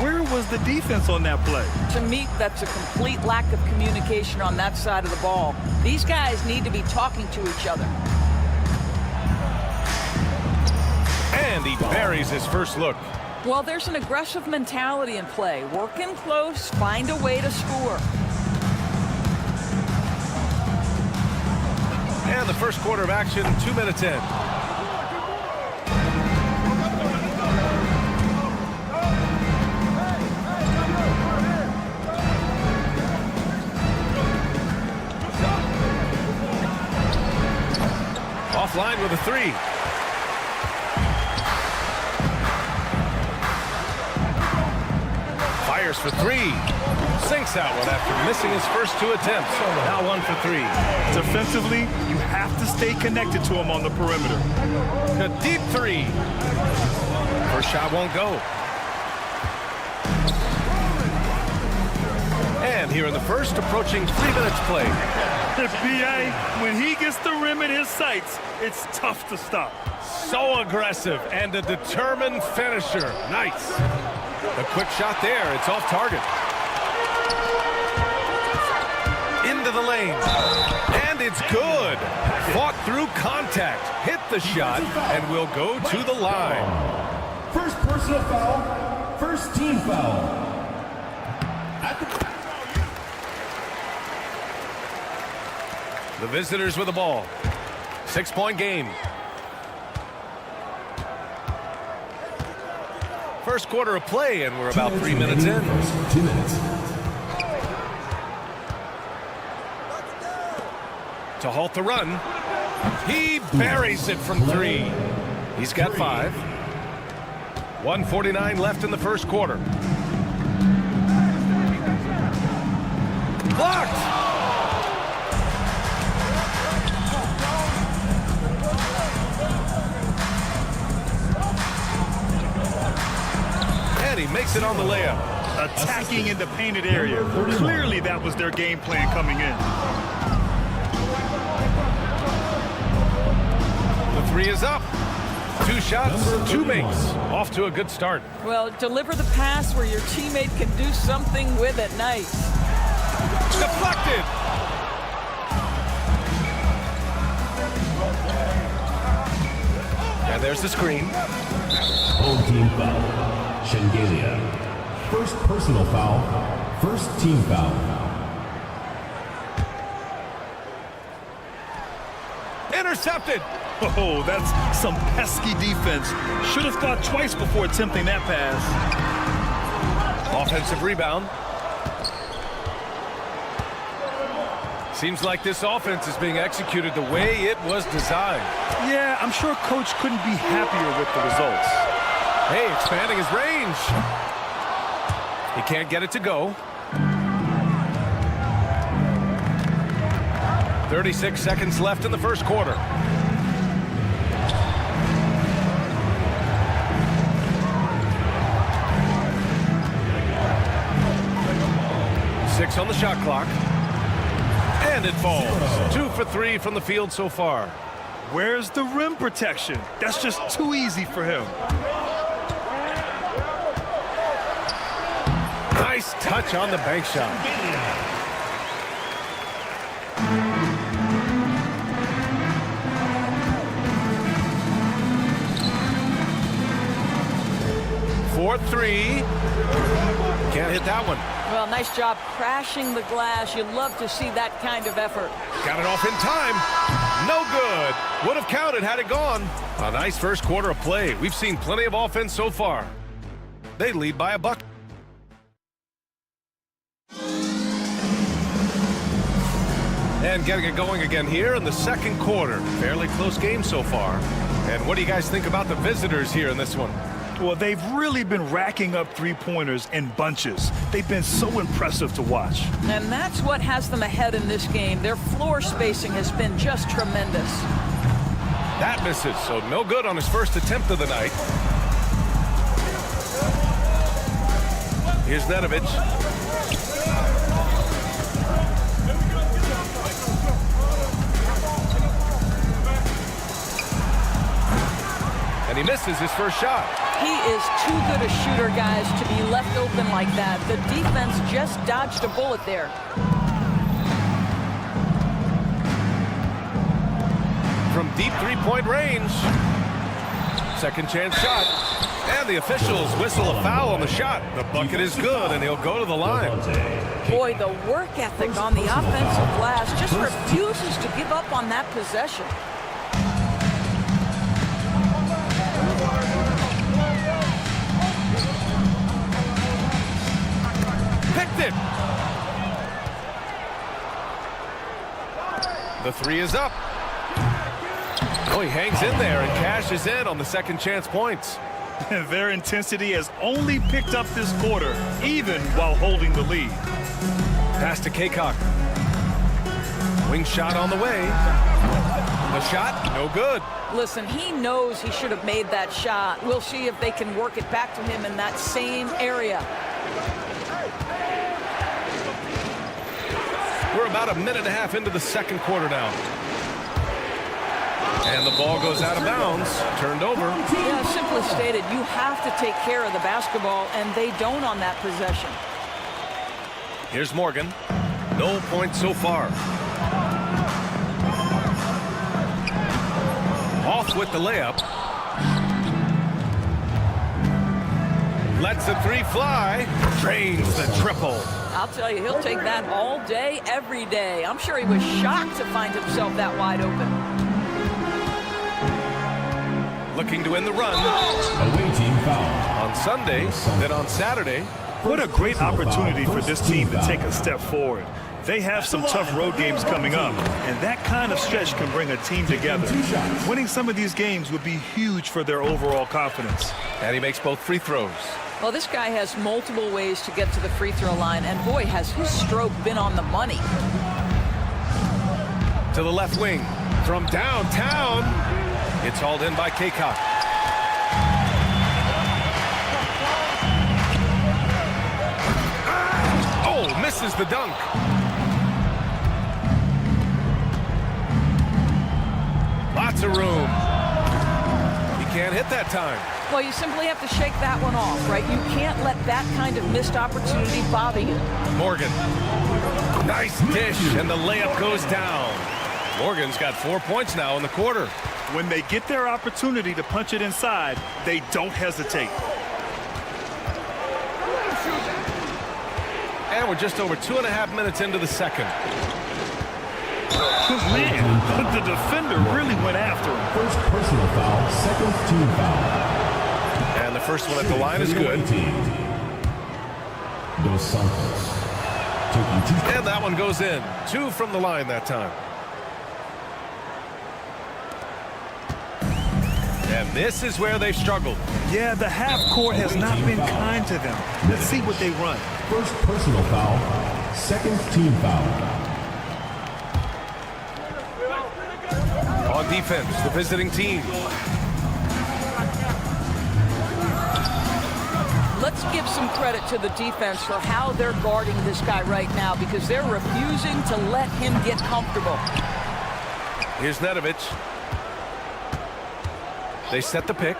where was the defense on that play? To me, that's a complete lack of communication on that side of the ball. These guys need to be talking to each other. And he buries his first look. Well, there's an aggressive mentality in play. Work in close, find a way to score. And the first quarter of action, 2 minutes in. Offline with a three. Fires for three. Sinks that one after missing his first 2 attempts. Now 1 for 3. Defensively, you have to stay connected to him on the perimeter. A deep three. First shot won't go. And here in the first, approaching 3 minutes play. B.A., when he gets the rim in his sights, it's tough to stop. So aggressive and a determined finisher. Nice. A quick shot there. It's off target. Into the lane. And it's good. Fought through contact. Hit the shot and will go to the line. First personal foul. First team foul. The visitors with the ball. 6-point game. First quarter of play, and we're about 3 minutes in. 2 minutes. To halt the run. He buries it from 3. He's got 5. 1:49 left in the first quarter. Blocked! And he makes it on the layup. Attacking in the painted area. Clearly that was their game plan coming in. The 3 is up. 2 shots, 2 makes. Off to a good start. Well, deliver the pass where your teammate can do something with it. Nice. Deflected. And there's the screen. Home team foul. Shengelia. First personal foul. First team foul. Intercepted. Oh, that's some pesky defense. Should have thought twice before attempting that pass. Offensive rebound. Seems like this offense is being executed the way it was designed. Yeah, I'm sure Coach couldn't be happier with the results. Hey, expanding his range. He can't get it to go. 36 seconds left in the first quarter. Six on the shot clock. And it falls. 2 for 3 from the field so far. Where's the rim protection? That's just too easy for him. Nice touch on the bank shot. Four, 3. Can't hit that one. Well, nice job crashing the glass. You love to see that kind of effort. Got it off in time. No good. Would have counted had it gone. A nice first quarter of play. We've seen plenty of offense so far. They lead by a buck. And getting it going again here in the second quarter. Fairly close game so far. And what do you guys think about the visitors here in this one? Well, they've really been racking up three-pointers in bunches. They've been so impressive to watch. And that's what has them ahead in this game. Their floor spacing has been just tremendous. That misses, so no good on his first attempt of the night. Here's Nedovic. And he misses his first shot. He is too good a shooter, guys, to be left open like that. The defense just dodged a bullet there. From deep three-point range. Second chance shot. And the officials whistle a foul on the shot. The bucket is good, and he'll go to the line. Boy, the work ethic on the offensive glass just refuses to give up on that possession. Picked it. The three is up. Oh, he hangs in there and cashes in on the second chance points. Their intensity has only picked up this quarter, even while holding the lead. Pass to Kaycock. Wing shot on the way. The shot, no good. Listen, he knows he should have made that shot. We'll see if they can work it back to him in that same area. We're about a minute and a half into the second quarter now. And the ball goes out of bounds, turned over. Yeah, simply stated, you have to take care of the basketball, and they don't on that possession. Here's Morgan. No points so far. Off with the layup. Lets the three fly. Drains the triple. I'll tell you, he'll take that all day, every day. I'm sure he was shocked to find himself that wide open. Looking to end the run. Away team foul. On Sunday, then on Saturday. What a great opportunity for this team to take a step forward. They have some tough road games coming up, and that kind of stretch can bring a team together. Winning some of these games would be huge for their overall confidence. And he makes both free throws. Well, this guy has multiple ways to get to the free throw line, and boy, has his stroke been on the money. To the left wing. From downtown. It's hauled in by Kaycock. Oh, misses the dunk. Lots of room. He can't hit that time. Well, you simply have to shake that one off, right? You can't let that kind of missed opportunity bother you. Morgan. Nice dish, and the layup goes down. Morgan's got 4 points now in the quarter. When they get their opportunity to punch it inside, they don't hesitate. And we're just over 2.5 minutes into the second. Man, the defender really went after him. First personal foul, second team foul. And the first one at the line is good. Dos Santos. And that one goes in. 2 from the line that time. And this is where they've struggled. Yeah, the half court has not been kind to them. Let's see what they run. First personal foul, second team foul. On defense, the visiting team. Let's give some credit to the defense for how they're guarding this guy right now, because they're refusing to let him get comfortable. Here's Nedovic. They set the pick.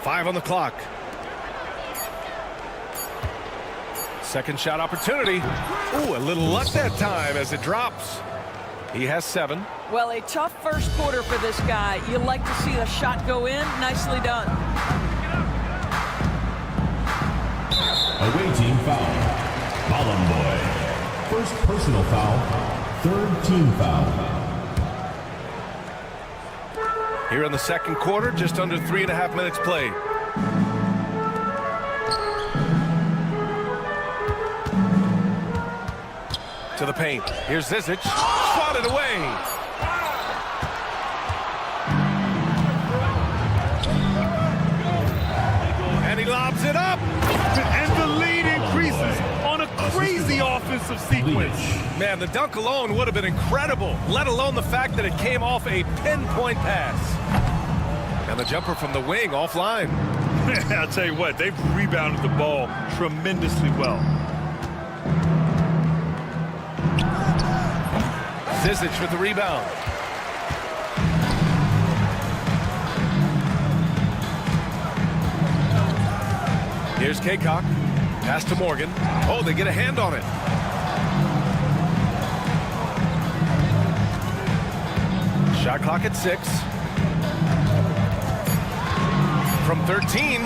5 on the clock. Second shot opportunity. Ooh, a little luck that time as it drops. He has 7. Well, a tough first quarter for this guy. You like to see the shot go in. Nicely done. Away team foul. Bologna. First personal foul, third team foul. Here in the second quarter, just under 3.5 minutes played. To the paint. Here's Zizic. Swatted away. And he lobs it up. And the lead increases on a crazy offensive sequence. Man, the dunk alone would have been incredible, let alone the fact that it came off a pinpoint pass. And the jumper from the wing offline. I'll tell you what, they've rebounded the ball tremendously well. Zizic with the rebound. Here's Kaycock. Pass to Morgan. Oh, they get a hand on it. Shot clock at 6. From 13.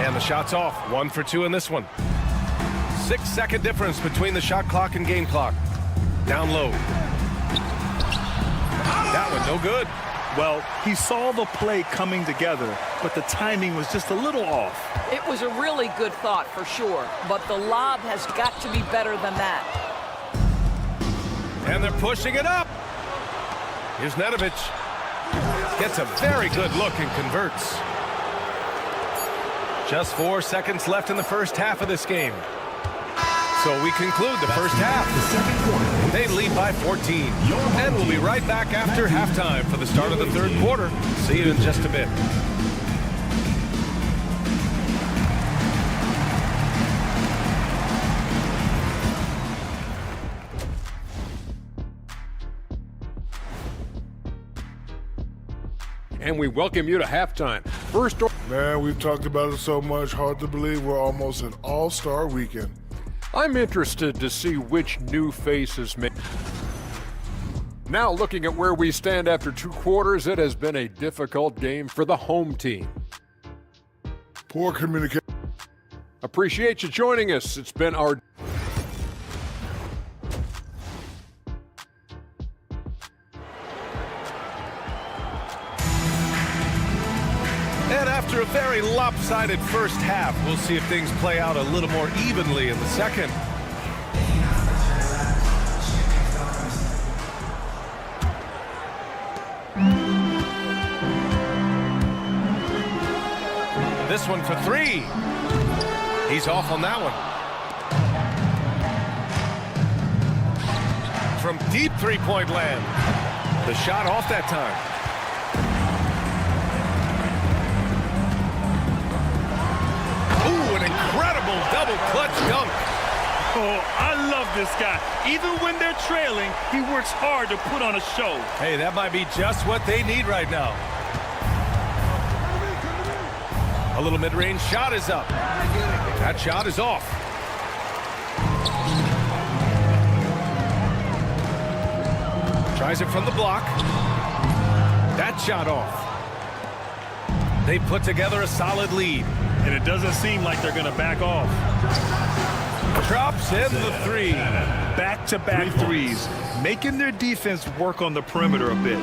And the shot's off. 1 for 2 in this one. 6-second difference between the shot clock and game clock. Down low. That one no good. Well, he saw the play coming together, but the timing was just a little off. It was a really good thought for sure, but the lob has got to be better than that. And they're pushing it up. Here's Nedovic. Gets a very good look and converts. Just 4 seconds left in the first half of this game. So we conclude the first half. They lead by 14. And we'll be right back after halftime for the start of the third quarter. See you in just a bit. And we welcome you to halftime. First, man, we've talked about it so much. Hard to believe we're almost an all-star weekend. I'm interested to see which new faces make. Now looking at where we stand after 2 quarters, it has been a difficult game for the home team. Poor communication. Appreciate you joining us. It's been our... And after a very lopsided first half, we'll see if things play out a little more evenly in the second. This one for 3. He's off on that one. From deep three-point land. The shot off that time. Incredible double clutch dunk. Oh, I love this guy. Even when they're trailing, he works hard to put on a show. Hey, that might be just what they need right now. A little mid-range shot is up. That shot is off. Tries it from the block. That shot off. They put together a solid lead. And it doesn't seem like they're going to back off. Drops in the 3. Back-to-back threes, making their defense work on the perimeter a bit.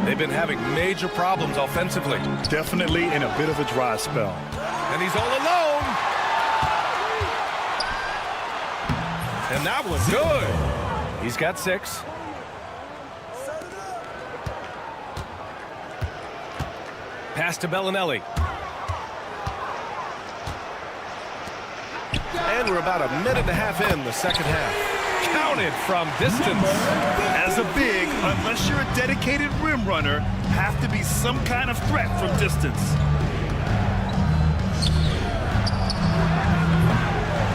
They've been having major problems offensively. Definitely in a bit of a dry spell. And he's all alone. And that was good. He's got 6. Pass to Bellinelli. And we're about a minute and a half in the second half. Counted from distance. As a big, unless you're a dedicated rim runner, have to be some kind of threat from distance.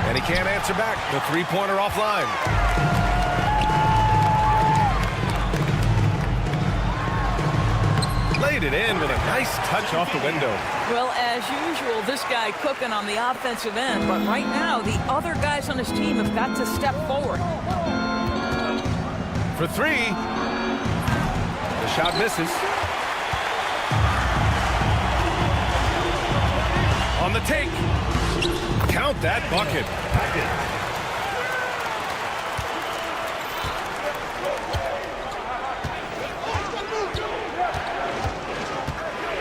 And he can't answer back. The three-pointer offline. Laid it in with a nice touch off the window. Well, as usual, this guy cooking on the offensive end. But right now, the other guys on his team have got to step forward. For 3. The shot misses. On the take. Count that bucket.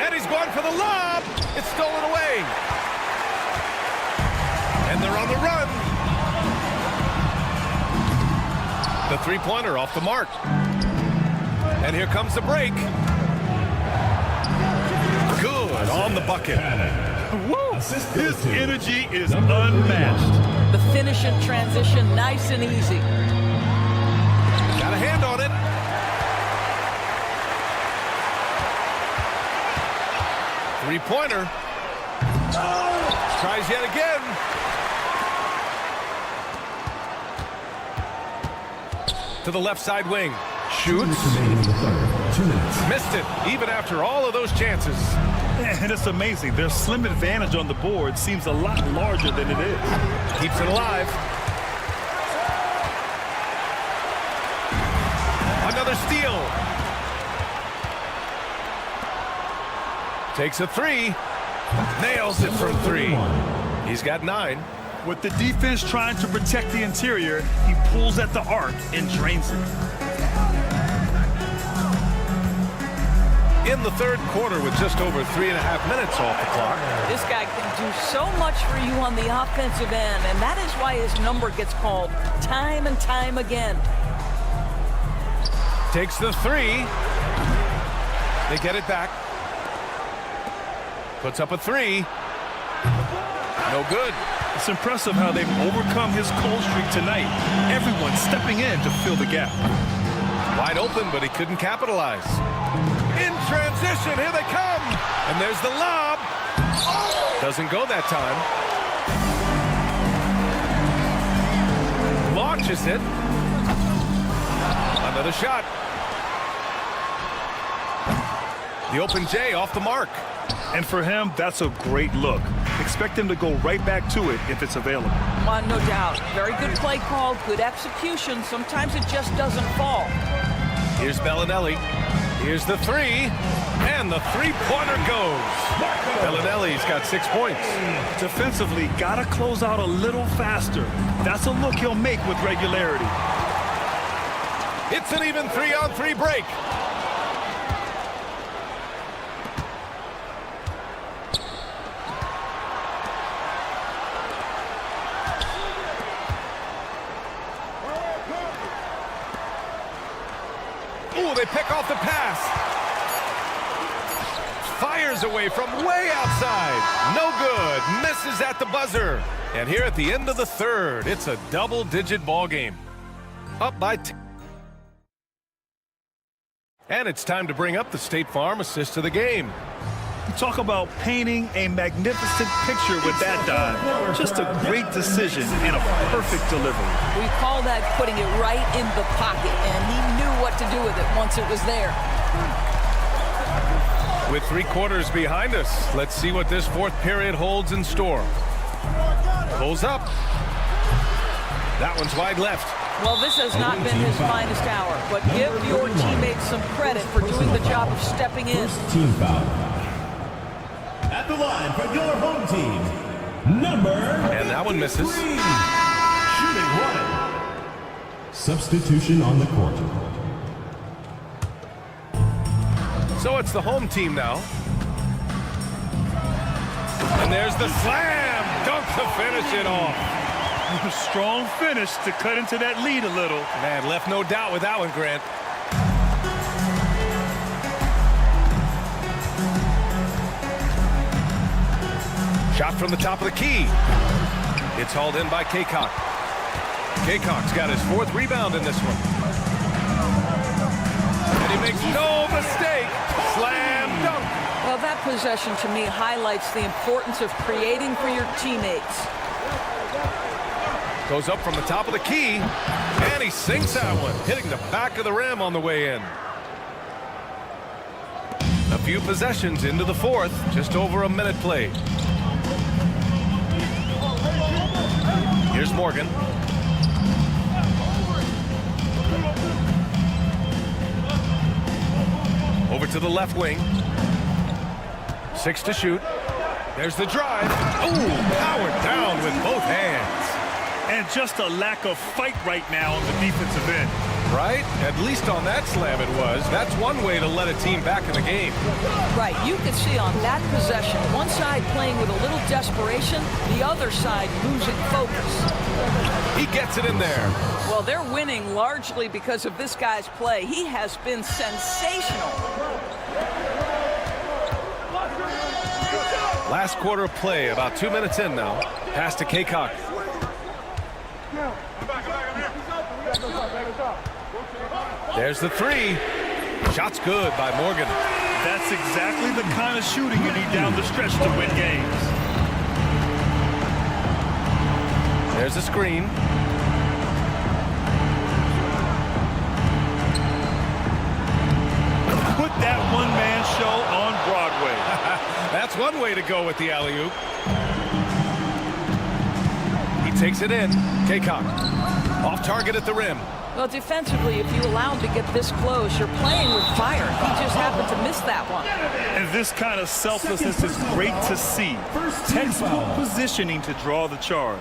And he's going for the lob. It's stolen away. And they're on the run. The three-pointer off the mark. And here comes the break. Good on the bucket. Woo! His energy is unmatched. The finish in transition, nice and easy. Got a hand on it. Three-pointer. Tries yet again. To the left side wing. Shoots. Missed it, even after all of those chances. And it's amazing. Their slim advantage on the board seems a lot larger than it is. Keeps it alive. Another steal. Takes a 3. Nails it from 3. He's got 9. With the defense trying to protect the interior, he pulls at the arc and drains it. In the third quarter with just over 3.5 minutes off the clock. This guy can do so much for you on the offensive end, and that is why his number gets called time and time again. Takes the 3. They get it back. Puts up a 3. No good. It's impressive how they've overcome his cold streak tonight. Everyone stepping in to fill the gap. Wide open, but he couldn't capitalize. In transition, here they come. And there's the lob. Doesn't go that time. Launches it. Another shot. The open J off the mark. And for him, that's a great look. Expect him to go right back to it if it's available. No doubt. Very good play call, good execution. Sometimes it just doesn't fall. Here's Bellinelli. Here's the 3. And the three-pointer goes. Bellinelli's got 6 points. Defensively, gotta close out a little faster. That's a look he'll make with regularity. It's an even 3-on-3 break. Ooh, they pick off the pass. Fires away from way outside. No good. Misses at the buzzer. And here at the end of the third, it's a double-digit ball game. Up by 10. And it's time to bring up the State Farm assist of the game. You talk about painting a magnificent picture with that dive. Just a great decision and a perfect delivery. We call that putting it right in the pocket, and he knew what to do with it once it was there. With 3 quarters behind us, let's see what this fourth period holds in store. Pulls up. That one's wide left. Well, this has not been his finest hour, but give your teammates some credit for doing the job of stepping in. Team foul. At the line for your home team, number and that one misses. Shooting 1. Substitution on the court. So it's the home team now. And there's the slam. Dunk to finish it off. Strong finish to cut into that lead a little. Man, left no doubt with that one, Grant. Shot from the top of the key. It's hauled in by Kaycock. Kaycock's got his 4th rebound in this one. And he makes no mistake. Slam dunk. Well, that possession to me highlights the importance of creating for your teammates. Goes up from the top of the key, and he sinks that one, hitting the back of the rim on the way in. A few possessions into the 4th, just over a minute played. Here's Morgan. Over to the left wing. 6 to shoot. There's the drive. Ooh, powered down with both hands. And just a lack of fight right now on the defensive end. Right? At least on that slam it was. That's one way to let a team back in the game. Right. You can see on that possession, one side playing with a little desperation, the other side losing focus. He gets it in there. Well, they're winning largely because of this guy's play. He has been sensational. Last quarter of play, about 2 minutes in now. Pass to Kaycock. There's the 3. Shot's good by Morgan. That's exactly the kind of shooting you need down the stretch to win games. There's a screen. Put that one-man show on Broadway. That's one way to go with the alley-oop. He takes it in. Kaycock. Off target at the rim. Well, defensively, if you allow him to get this close, you're playing with fire. He just happened to miss that one. And this kind of selflessness is great to see. Textbook positioning to draw the charge.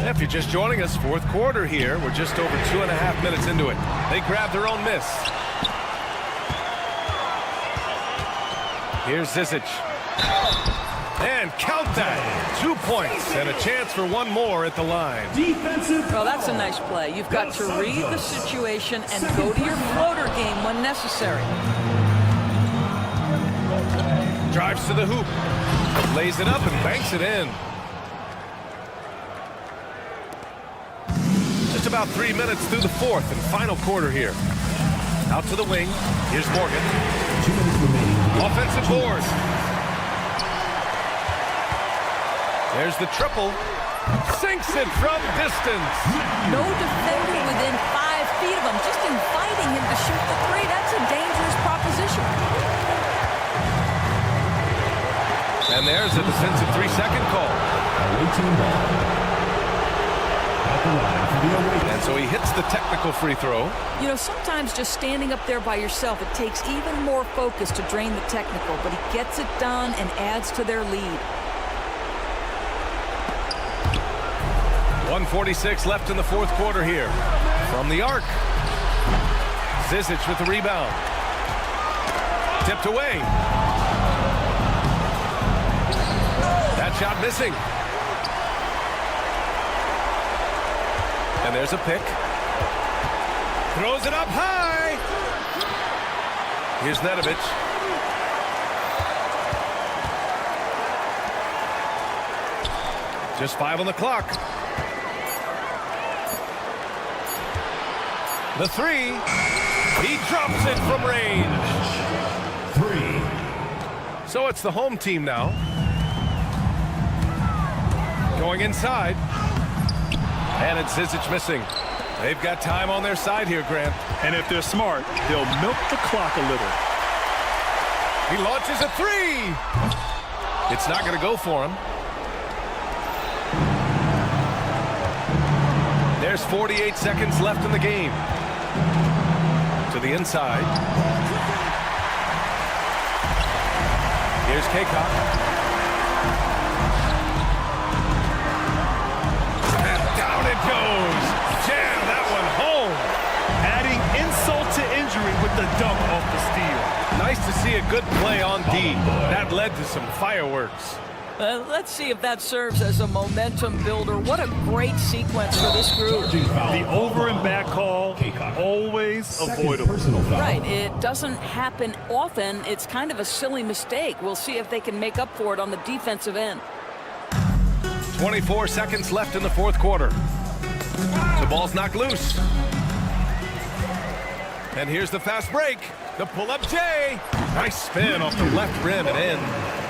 If you're just joining us, 4th quarter here. We're just over 2.5 minutes into it. They grab their own miss. Here's Zizic. And count that. 2 points and a chance for one more at the line. Well, that's a nice play. You've got to read the situation and go to your floater game when necessary. Drives to the hoop. Lays it up and banks it in. Just about 3 minutes through the 4th and final quarter here. Out to the wing. Here's Morgan. 2 minutes remaining. Offensive board. There's the triple. Sinks it from distance. No defender within 5 feet of him. Just inviting him to shoot the 3. That's a dangerous proposition. And there's a defensive 3-second call. And so he hits the technical free throw. You know, sometimes just standing up there by yourself, it takes even more focus to drain the technical, but he gets it done and adds to their lead. 1:46 left in the 4th quarter here. From the arc. Zizic with the rebound. Tipped away. That shot missing. And there's a pick. Throws it up high. Here's Nedovic. Just 5 on the clock. The 3. He drops it from range. 3. So it's the home team now. Going inside. And it's Zizic missing. They've got time on their side here, Grant. And if they're smart, they'll milk the clock a little. He launches a 3. It's not going to go for him. There's 48 seconds left in the game. To the inside. Here's Kaycock. And down it goes. Jam that one home. Adding insult to injury with the dunk off the steal. Nice to see a good play on D. That led to some fireworks. Let's see if that serves as a momentum builder. What a great sequence for this group. The over and back call, always avoidable. Right, it doesn't happen often. It's kind of a silly mistake. We'll see if they can make up for it on the defensive end. 24 seconds left in the fourth quarter. The ball's knocked loose. And here's the fast break. The pull-up J. Nice spin off the left rim and in.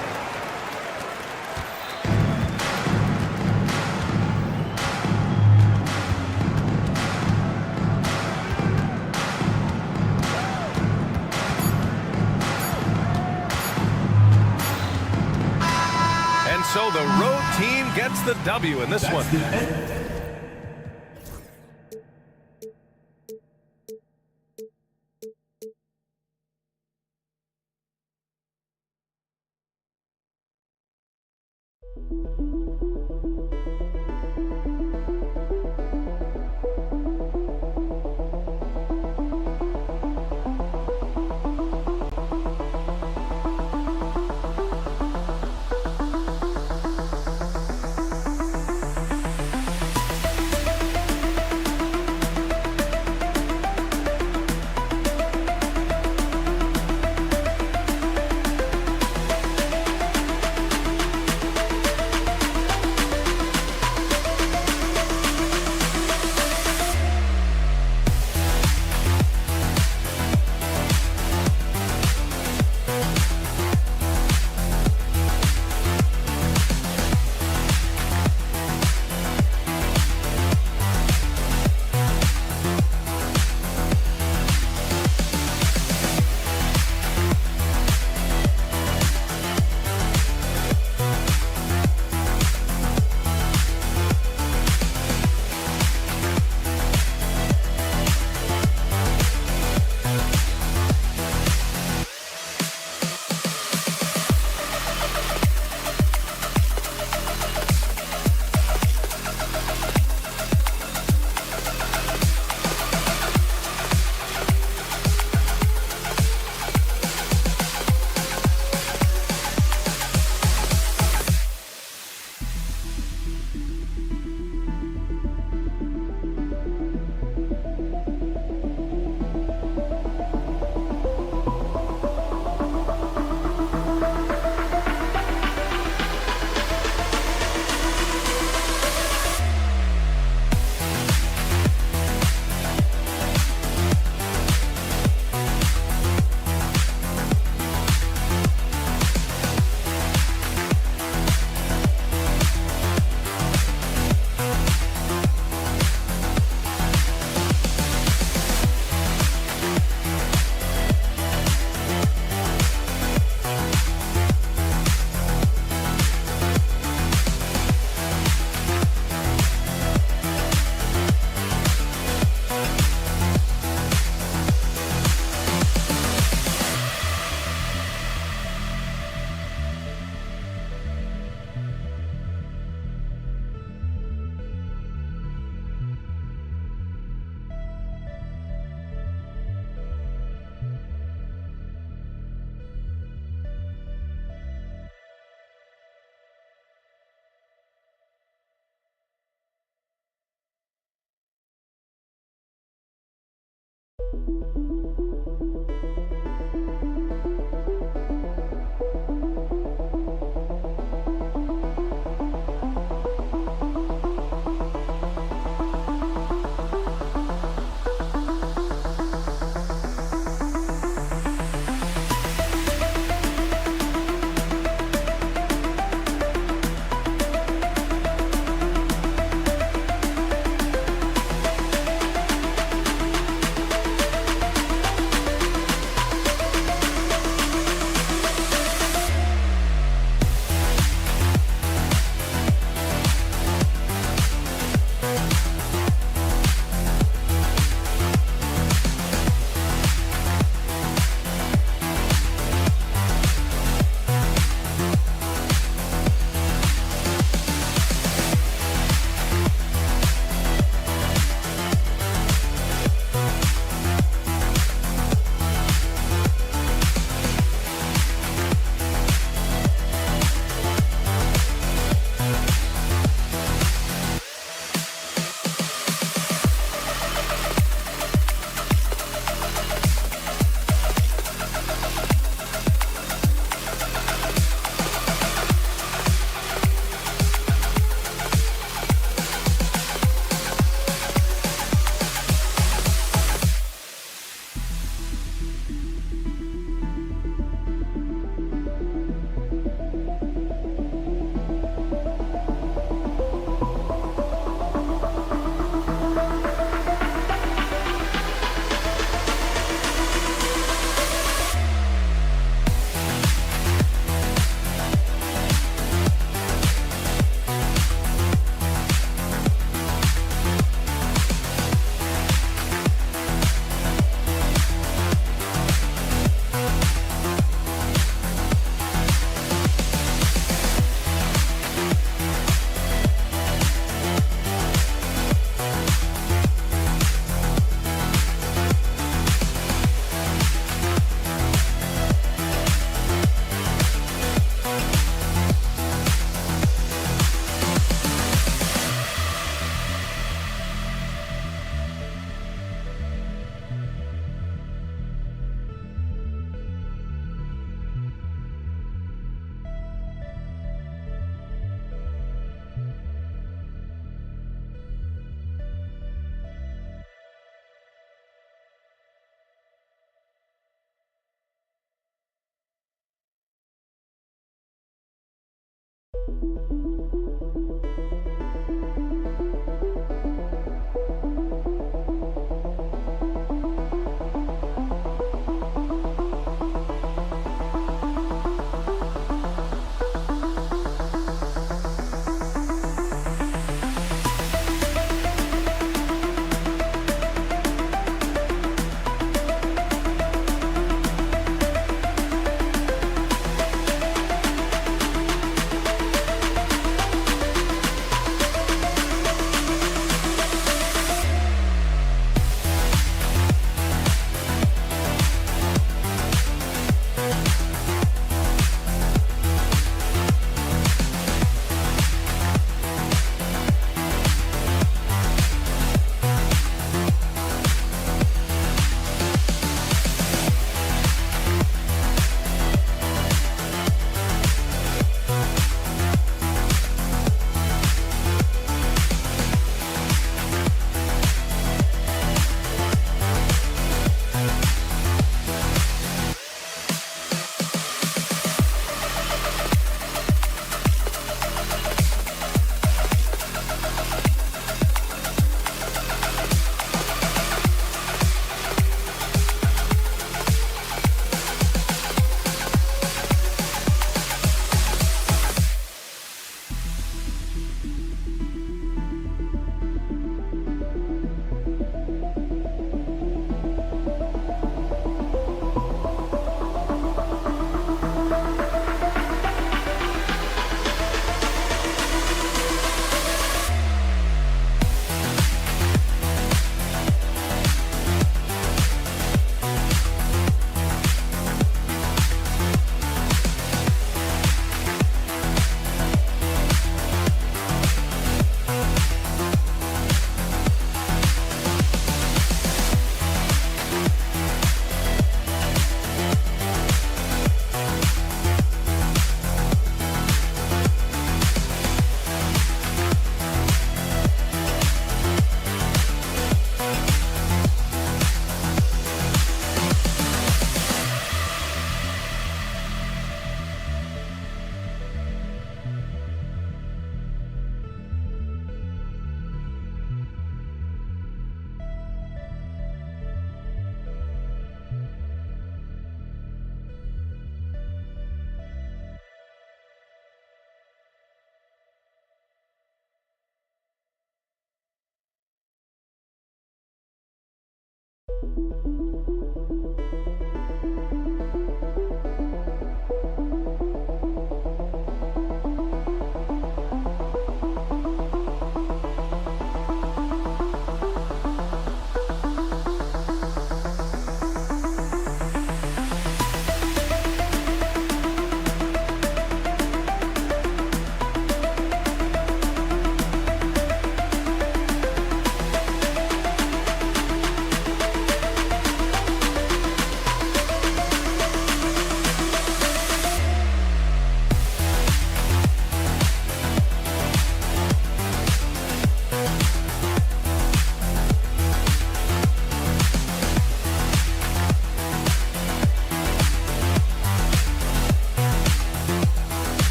And so the road team gets the W in this one.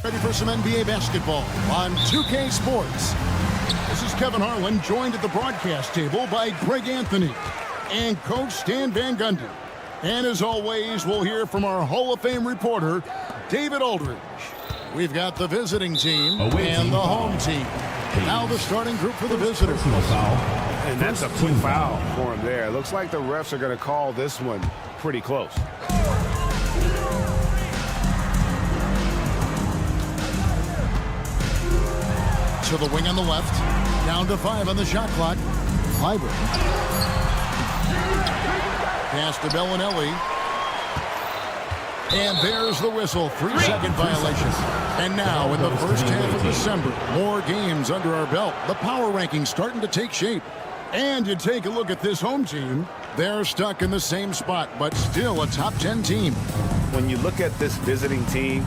Ready for some NBA basketball on 2K Sports. This is Kevin Harlan, joined at the broadcast table by Greg Anthony and Coach Stan Van Gundy. And as always, we'll hear from our Hall of Fame reporter, David Aldridge. We've got the visiting team and the home team. Now the starting group for the visitors. And that's a quick foul for him there. Looks like the refs are going to call this one pretty close. To the wing on the left. Down to 5 on the shot clock. Fiber. Pass to Bellinelli. And there's the whistle. 3-second violation. And now in the first half of December, more games under our belt. The power rankings starting to take shape. And you take a look at this home team. They're stuck in the same spot, but still a top 10 team. When you look at this visiting team,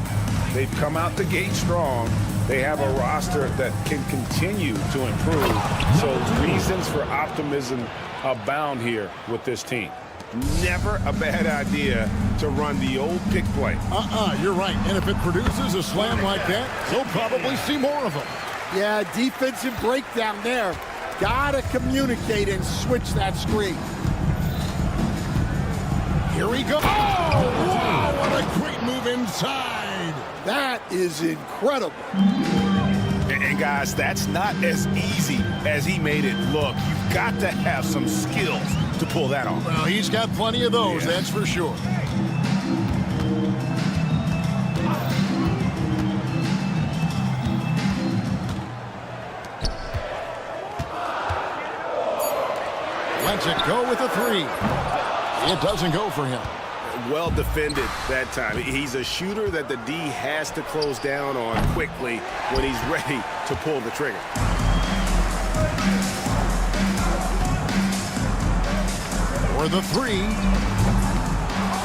they've come out the gate strong. They have a roster that can continue to improve. So reasons for optimism abound here with this team. Never a bad idea to run the old pick play. You're right. And if it produces a slam like that, you'll probably see more of them. Yeah, defensive breakdown there. Gotta communicate and switch that screen. Here we go. Oh, wow, what a great move inside. That is incredible. And guys, that's not as easy as he made it look. You've got to have some skills to pull that off. Well, he's got plenty of those, that's for sure. Lets it go with a three. It doesn't go for him. Well defended that time. He's a shooter that the D has to close down on quickly when he's ready to pull the trigger. For the three.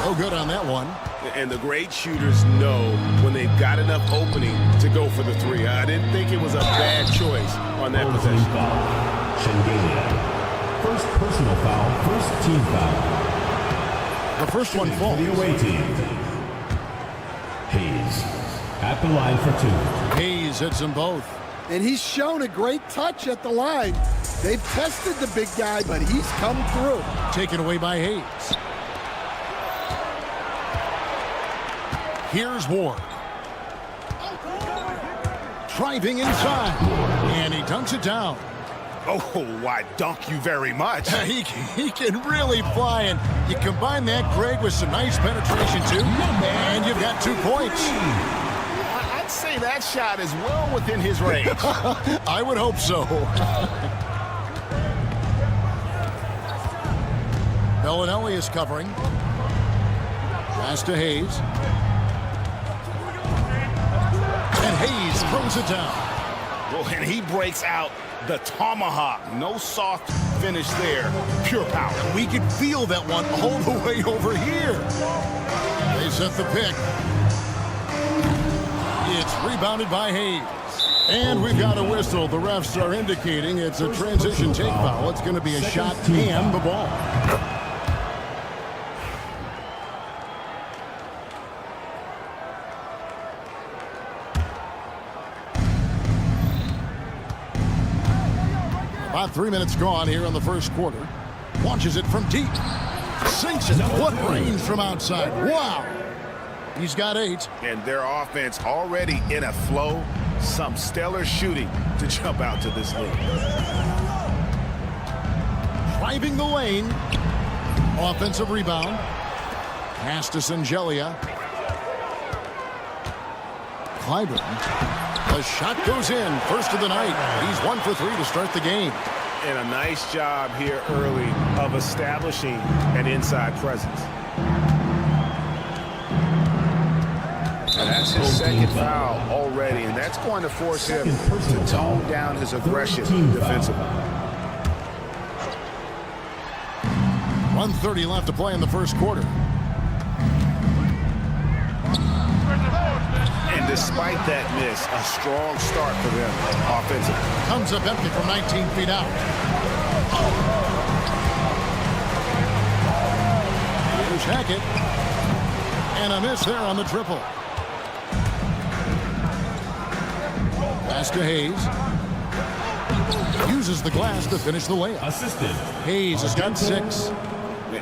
No good on that one. And the great shooters know when they've got enough opening to go for the three. I didn't think it was a bad choice on that possession. First personal foul, first team foul. The first one falls. The away team. Hayes at the line for two. Hayes hits them both. And he's shown a great touch at the line. They've tested the big guy, but he's come through. Taken away by Hayes. Here's Ward. Driving inside. And he dunks it down. Oh, why dunk you very much. He can really fly, and you combine that, Greg, with some nice penetration, too, and you've got 2 points. I'd say that shot is well within his range. I would hope so. Bellinelli is covering. Pass to Hayes. And Hayes throws it down. Well, and he breaks out the tomahawk. No soft finish there. Pure power. We could feel that one all the way over here. They set the pick. It's rebounded by Hayes. And we've got a whistle. The refs are indicating it's a transition take foul. It's going to be a shot and the ball. About 3 minutes gone here in the first quarter. Launches it from deep. Sinks it. What range from outside. Wow. He's got 8. And their offense already in a flow. Some stellar shooting to jump out to this lead. Driving the lane. Offensive rebound. Pass to Sangelia. Clyburn. The shot goes in. First of the night. He's 1 for 3 to start the game. And a nice job here early of establishing an inside presence. And that's his second foul already, and that's going to force him to tone down his aggression defensively. 1:30 left to play in the first quarter. And despite that miss, a strong start for them offensively. Comes up empty from 19 feet out. Here's Hackett. And a miss there on the triple. Pass to Hayes. Uses the glass to finish the layup. Assisted. Hayes has got 6.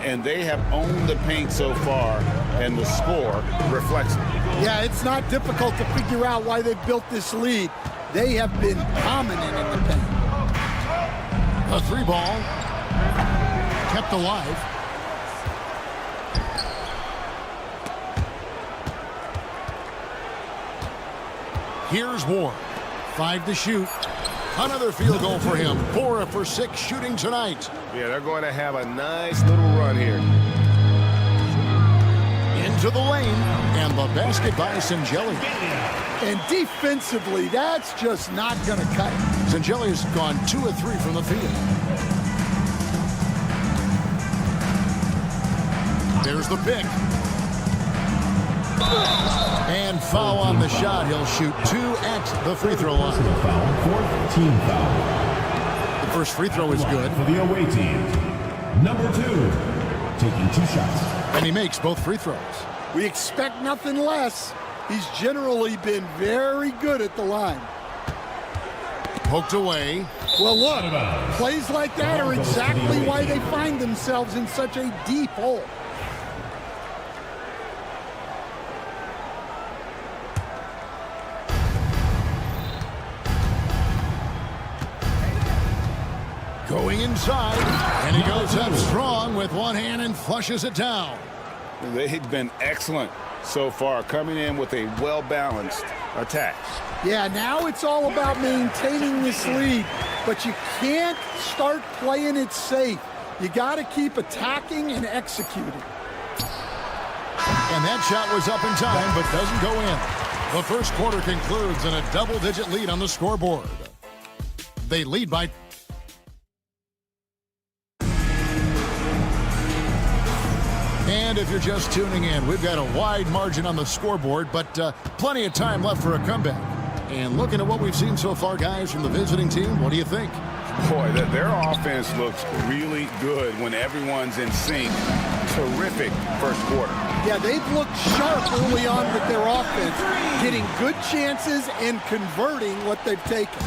And they have owned the paint so far, and the score reflects it. Yeah, it's not difficult to figure out why they've built this lead. They have been dominant in the paint. A 3 ball. Kept alive. Here's Ward. 5 to shoot. Another field goal for him. 4 for 6 shooting tonight. Yeah, they're going to have a nice little run here. Into the lane. And the basket by Sangelia. And defensively, that's just not going to cut it. Sangelia's gone 2 of 3 from the field. Here's the pick. And foul on the shot. He'll shoot 2 at the free throw line. Fourth team foul. The first free throw is good. For the away team, number 2, taking 2 shots. And he makes both free throws. We expect nothing less. He's generally been very good at the line. Poked away. Well, look, plays like that are exactly why they find themselves in such a deep hole. Going inside, and he goes up strong with one hand and flushes it down. They've been excellent so far, coming in with a well-balanced attack. Yeah, now it's all about maintaining this lead, but you can't start playing it safe. You got to keep attacking and executing. And that shot was up in time, but doesn't go in. The first quarter concludes in a double-digit lead on the scoreboard. They lead by... And if you're just tuning in, we've got a wide margin on the scoreboard, but plenty of time left for a comeback. And looking at what we've seen so far, guys, from the visiting team, what do you think? Boy, their offense looks really good when everyone's in sync. Terrific first quarter. Yeah, they've looked sharp early on with their offense, getting good chances and converting what they've taken.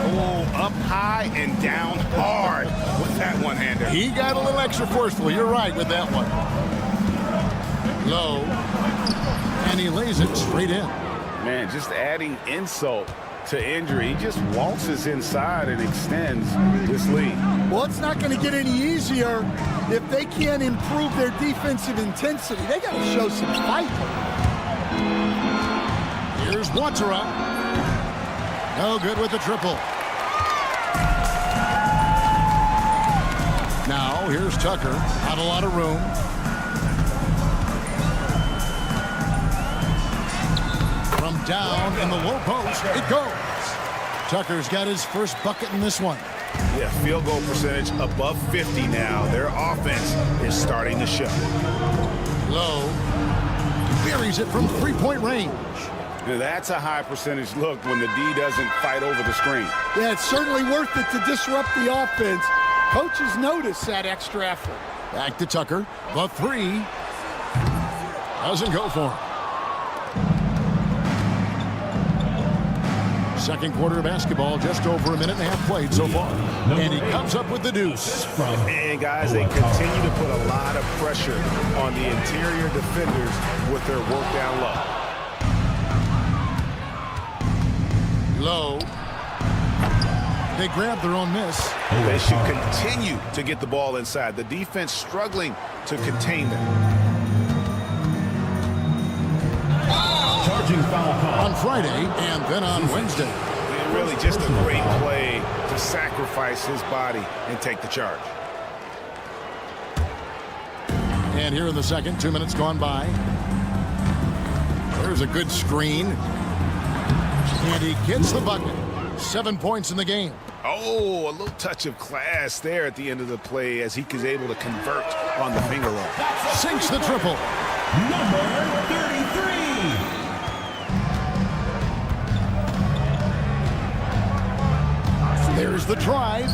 Oh, up high and down hard with that one-hander. He got a little extra forceful. You're right with that one. Low. And he lays it straight in. Man, just adding insult to injury. He just waltzes inside and extends this lead. Well, it's not going to get any easier if they can't improve their defensive intensity. They got to show some fight. Here's Watera. No good with the triple. Now, here's Tucker. Not a lot of room. From down in the low post, it goes. Tucker's got his first bucket in this one. Yeah, field goal percentage above 50 now. Their offense is starting to show. Low. Buries it from three-point range. Now, that's a high percentage look when the D doesn't fight over the screen. Yeah, it's certainly worth it to disrupt the offense. Coaches notice that extra effort. Back to Tucker. The three doesn't go for him. Second quarter of basketball, just over a minute and a half played so far. And he comes up with the deuce. And guys, they continue to put a lot of pressure on the interior defenders with their work down low. Low. They grab their own miss. They should continue to get the ball inside. The defense struggling to contain them. Charging foul call. On Friday and then on Wednesday. And really just a great play to sacrifice his body and take the charge. And here in the second, 2 minutes gone by. There's a good screen. And he gets the bucket. 7 points in the game. Oh, a little touch of class there at the end of the play as he was able to convert on the finger roll. Sinks the triple. Number 33. There's the drive.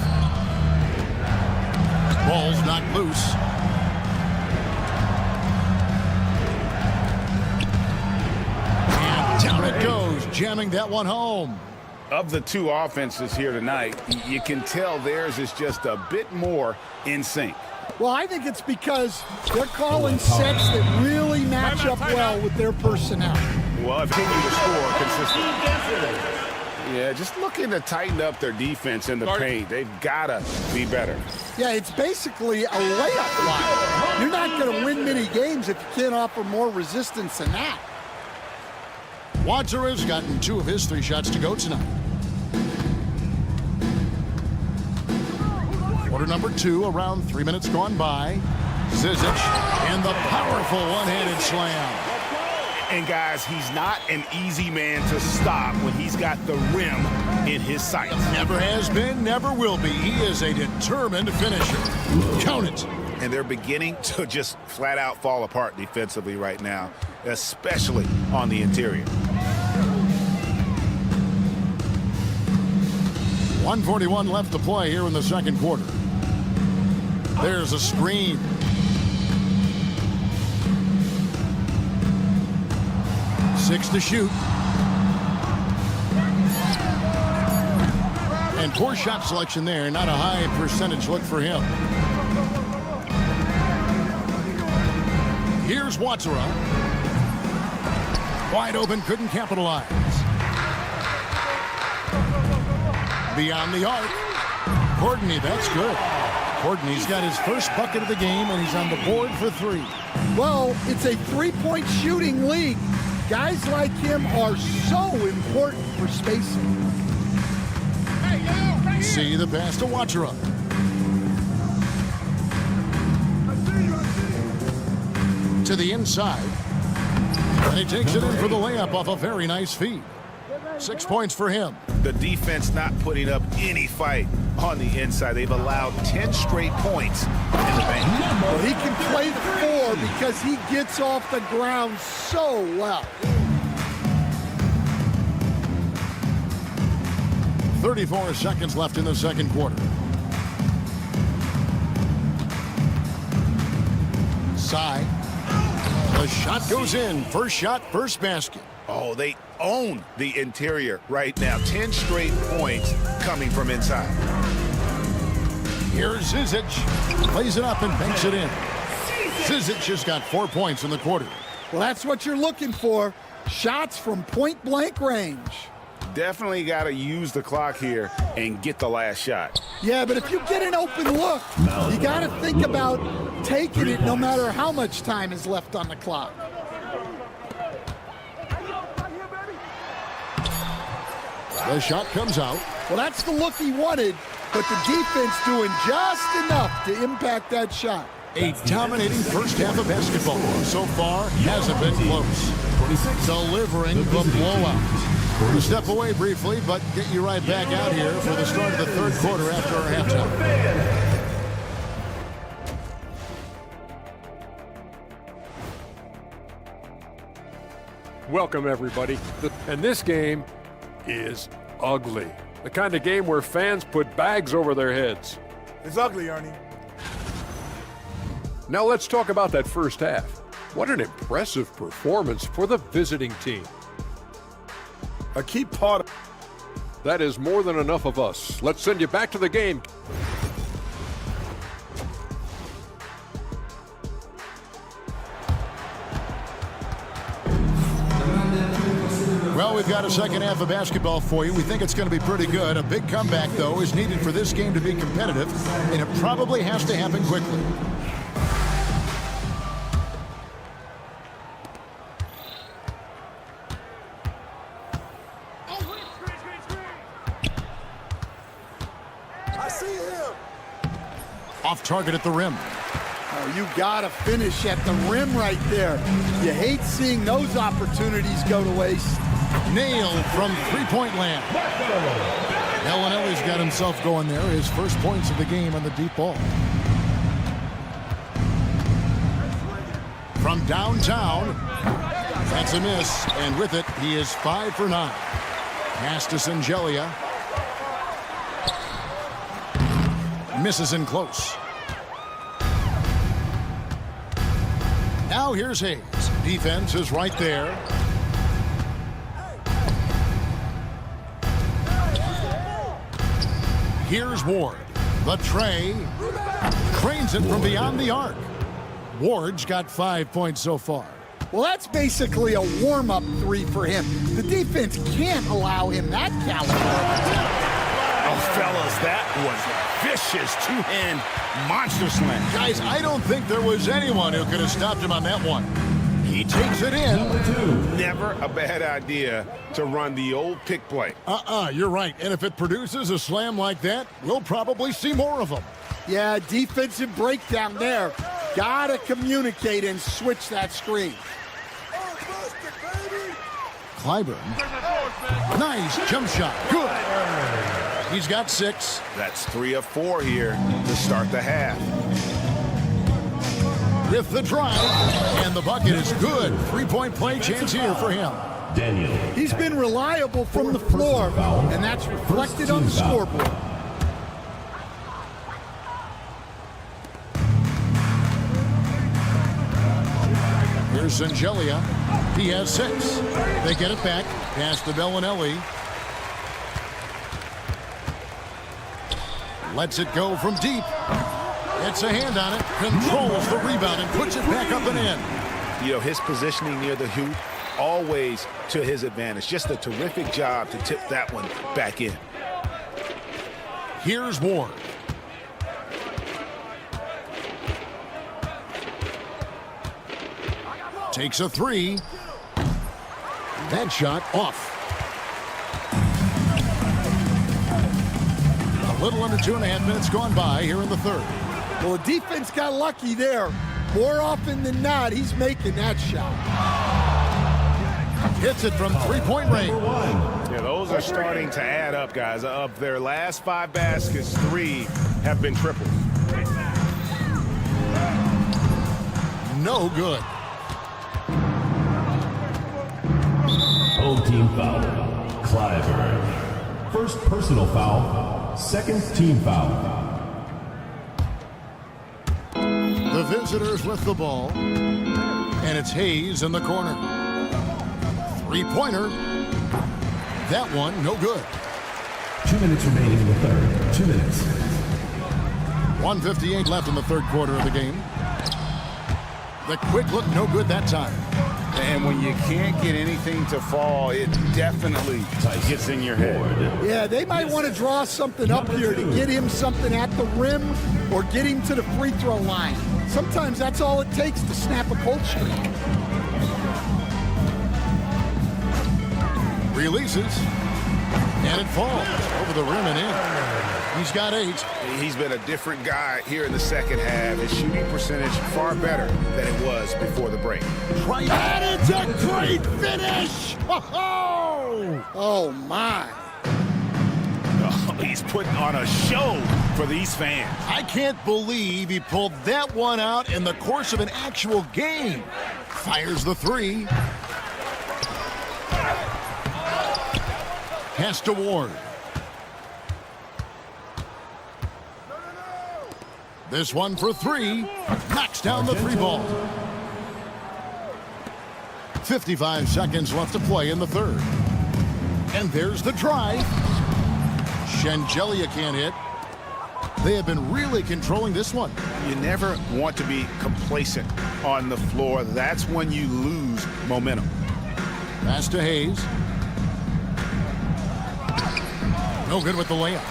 Ball's knocked loose. And down it goes, jamming that one home. Of the two offenses here tonight, you can tell theirs is just a bit more in sync. Well, I think it's because they're calling sets that really match up well with their personnel. Well, if continue to score consistently. Yeah, just looking to tighten up their defense in the paint. They've got to be better. Yeah, it's basically a layup line. You're not going to win many games if you can't offer more resistance than that. Watera has gotten 2 of his 3 shots to go tonight. Quarter number 2, around 3 minutes gone by. Zizic, and the powerful one-handed slam. And guys, he's not an easy man to stop when he's got the rim in his sights. Never has been, never will be. He is a determined finisher. Count it. and they're beginning to just flat out fall apart defensively right now, especially on the interior. 1:41 left to play here in the second quarter. There's a screen. Six to shoot. And poor shot selection there. Not a high percentage look for him. Here's Watsura. Wide open, couldn't capitalize. Beyond the arc. Courtney, that's good. Courtney's got his first bucket of the game, and he's on the board for 3. Well, it's a three-point shooting league. Guys like him are so important for spacing. See the pass to Watsura. To the inside. And he takes it in for the layup off a very nice feed. 6 points for him. The defense not putting up any fight on the inside. They've allowed 10 straight points in the paint. Well, he can play the 4 because he gets off the ground so well. 34 seconds left in the second quarter. Sai. The shot goes in. First shot, first basket. Oh, they own the interior right now. 10 straight points coming from inside. Here's Zizic. Plays it up and banks it in. Zizic just got 4 points in the quarter. Well, that's what you're looking for. Shots from point-blank range. Definitely got to use the clock here and get the last shot. Yeah, but if you get an open look, you got to think about taking it no matter how much time is left on the clock. The shot comes out. Well, that's the look he wanted, but the defense doing just enough to impact that shot. A dominating first half of basketball. So far, hasn't been close. Delivering the blowout. We'll step away briefly, but get you right back out here for the start of the third quarter after our halftime. Welcome, everybody. And this game is ugly. The kind of game where fans put bags over their heads. It's ugly, Ernie. Now let's talk about that first half. What an impressive performance for the visiting team. A key part of that is more than enough of us. Let's send you back to the game. Well, we've got a second half of basketball for you. We think it's going to be pretty good. A big comeback, though, is needed for this game to be competitive, and it probably has to happen quickly. I see him. Off target at the rim. Oh, you got to finish at the rim right there. You hate seeing those opportunities go to waste. Nailed from three-point land. Ellenelli's got himself going there. His first points of the game on the deep ball. From downtown, that's a miss, and with it, he is 5 for 9. Pass to Singelia. Misses in close. Now here's Hayes. Defense is right there. Here's Ward. The tray. Cranes it from beyond the arc. Ward's got 5 points so far. Well, that's basically a warm-up 3 for him. The defense can't allow him that caliber. Oh, fellas, that was vicious two-hand monster slam. Guys, I don't think there was anyone who could have stopped him on that one. He takes it in. Never a bad idea to run the old pick play. You're right. And if it produces a slam like that, we'll probably see more of them. Yeah, defensive breakdown there. Gotta communicate and switch that screen. Clyburn. Nice jump shot. Good. He's got 6. That's 3 of 4 here to start the half. with the drive, and the bucket is good. Three-point play chance here for him. Daniel. He's been reliable from the floor, and that's reflected on the scoreboard. Here's Zangelia. He has 6. They get it back past the Bellinelli. Lets it go from deep. It's a hand on it. Controls the rebound and puts it back up and in. You know, his positioning near the hoop, always to his advantage. Just a terrific job to tip that one back in. Here's Ward. Takes a 3. That shot off. A little under 2.5 minutes gone by here in the third. Well, the defense got lucky there. More often than not, he's making that shot. Hits it from three-point range. Yeah, those are starting to add up, guys. Of their last 5 baskets, 3 have been triples. No good. Home team foul. Clyburn. First personal foul. Second team foul. The visitors with the ball. And it's Hayes in the corner. Three-pointer. That one, no good. 2 minutes remaining in the third. 2 minutes. 1:58 left in the third quarter of the game. The quick look, no good that time. And when you can't get anything to fall, it definitely gets in your head. Yeah, they might want to draw something up here to get him something at the rim or get him to the free throw line. Sometimes that's all it takes to snap a cold streak. Releases. And it falls over the rim and in. He's got 8. He's been a different guy here in the second half. His shooting percentage far better than it was before the break. And it's a great finish! Oh my. Oh, he's putting on a show for these fans. I can't believe he pulled that one out in the course of an actual game. Fires the 3. Pass to Ward. This one for 3. Knocks down the 3 ball. 55 seconds left to play in the third. And there's the drive. Shengelia can't hit. They have been really controlling this one. You never want to be complacent on the floor. That's when you lose momentum. Pass to Hayes. No good with the layup.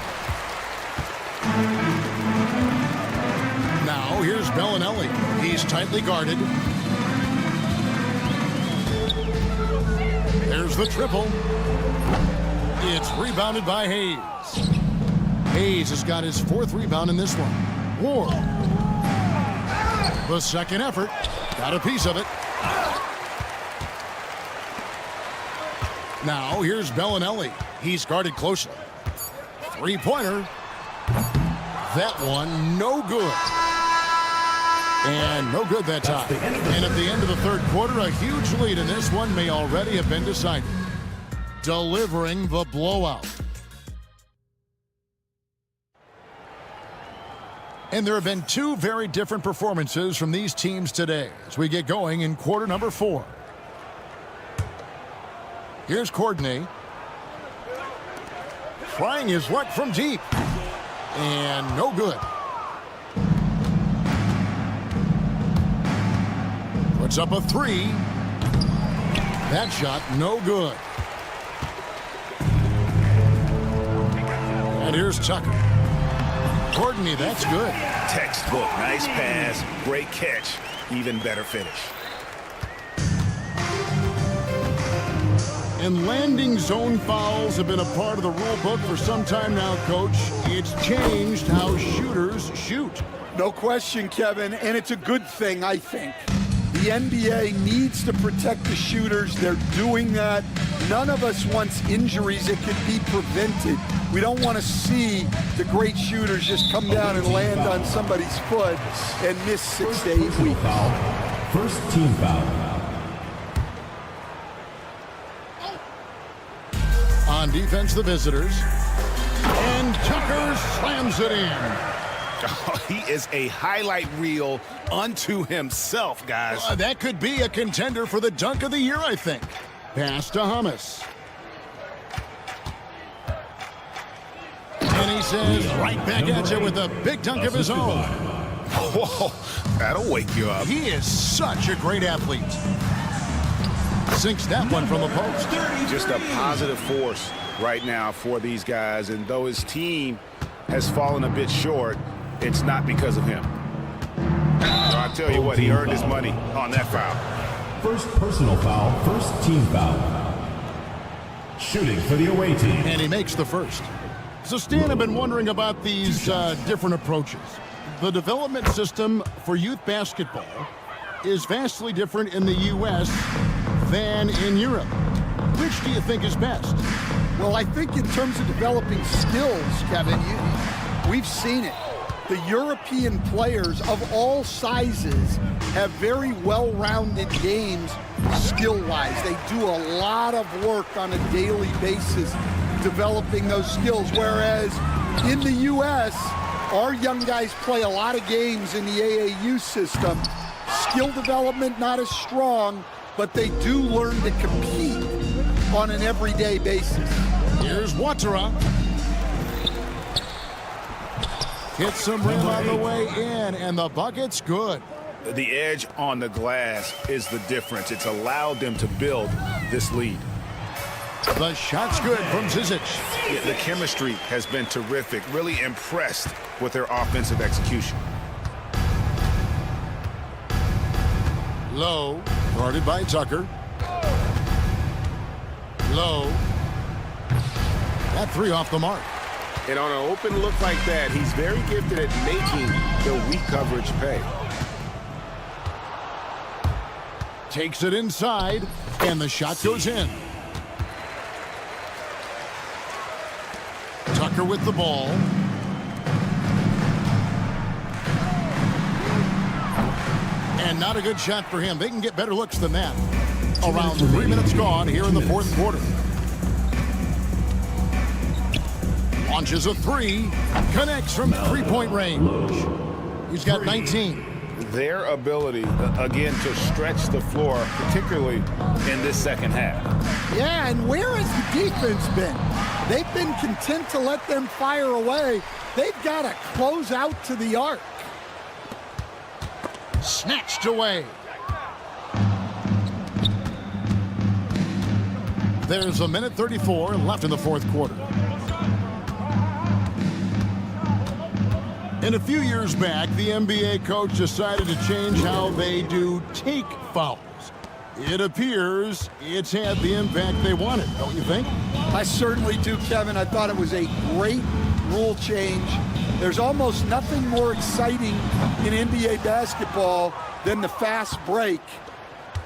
Now here's Bellinelli. He's tightly guarded. There's the triple. It's rebounded by Hayes. Hayes has got his 4th rebound in this one. Ward. The second effort. Got a piece of it. Now here's Bellinelli. He's guarded closely. Three-pointer. That one, no good. And no good that time. And at the end of the third quarter, a huge lead in this one may already have been decided. Delivering the blowout. And there have been 2 very different performances from these teams today as we get going in quarter number 4. Here's Courtney. Trying his luck from deep. And no good. Puts up a 3. That shot, no good. And here's Tucker. Courtney, that's good. Textbook, nice pass, great catch, even better finish. And landing zone fouls have been a part of the rule book for some time now, Coach. It's changed how shooters shoot. No question, Kevin, and it's a good thing, I think. The NBA needs to protect the shooters. They're doing that. None of us wants injuries that could be prevented We don't want to see the great shooters just come down and land on somebody's foot and miss 6 to 8 weeks. First team foul. On defense, the visitors. And Tucker slams it in. Oh, he is a highlight reel unto himself, guys. That could be a contender for the dunk of the year, I think. Pass to Hummus. And he says right back at you with a big dunk of his own. Whoa, that'll wake you up. He is such a great athlete. Sinks that one from the post. Just a positive force right now for these guys. And though his team has fallen a bit short, it's not because of him. So I tell you what, he earned his money on that foul. First personal foul, first team foul. Shooting for the away team. And he makes the first. So, Stan, I've been wondering about these different approaches. The development system for youth basketball is vastly different in the U.S. than in Europe. Which do you think is best? Well, I think in terms of developing skills, Kevin, we've seen it. The European players of all sizes have very well-rounded games skill-wise. They do a lot of work on a daily basis developing those skills, whereas in the U.S., our young guys play a lot of games in the AAU system. Skill development not as strong, but they do learn to compete on an everyday basis. Here's Watera. Hits some rim on the way in, and the bucket's good. The edge on the glass is the difference. It's allowed them to build this lead. The shot's good from Zizic. Yeah, the chemistry has been terrific. Really impressed with their offensive execution. Low, guarded by Tucker. Low. That three off the mark. And on an open look like that, he's very gifted at making the weak coverage pay. Takes it inside, and the shot goes in. Tucker with the ball. And not a good shot for him. They can get better looks than that. Around 3 minutes gone here in the fourth quarter. Launches a three. Connects from three-point range. He's got 19. Their ability, again, to stretch the floor, particularly in this second half. Yeah, and where has the defense been? They've been content to let them fire away. They've got to close out to the arc. Snatched away. There's a minute 34 left in the fourth quarter. And a few years back, the NBA coach decided to change how they do take fouls. It appears it's had the impact they wanted, don't you think? I certainly do, Kevin. I thought it was a great rule change. There's almost nothing more exciting in NBA basketball than the fast break.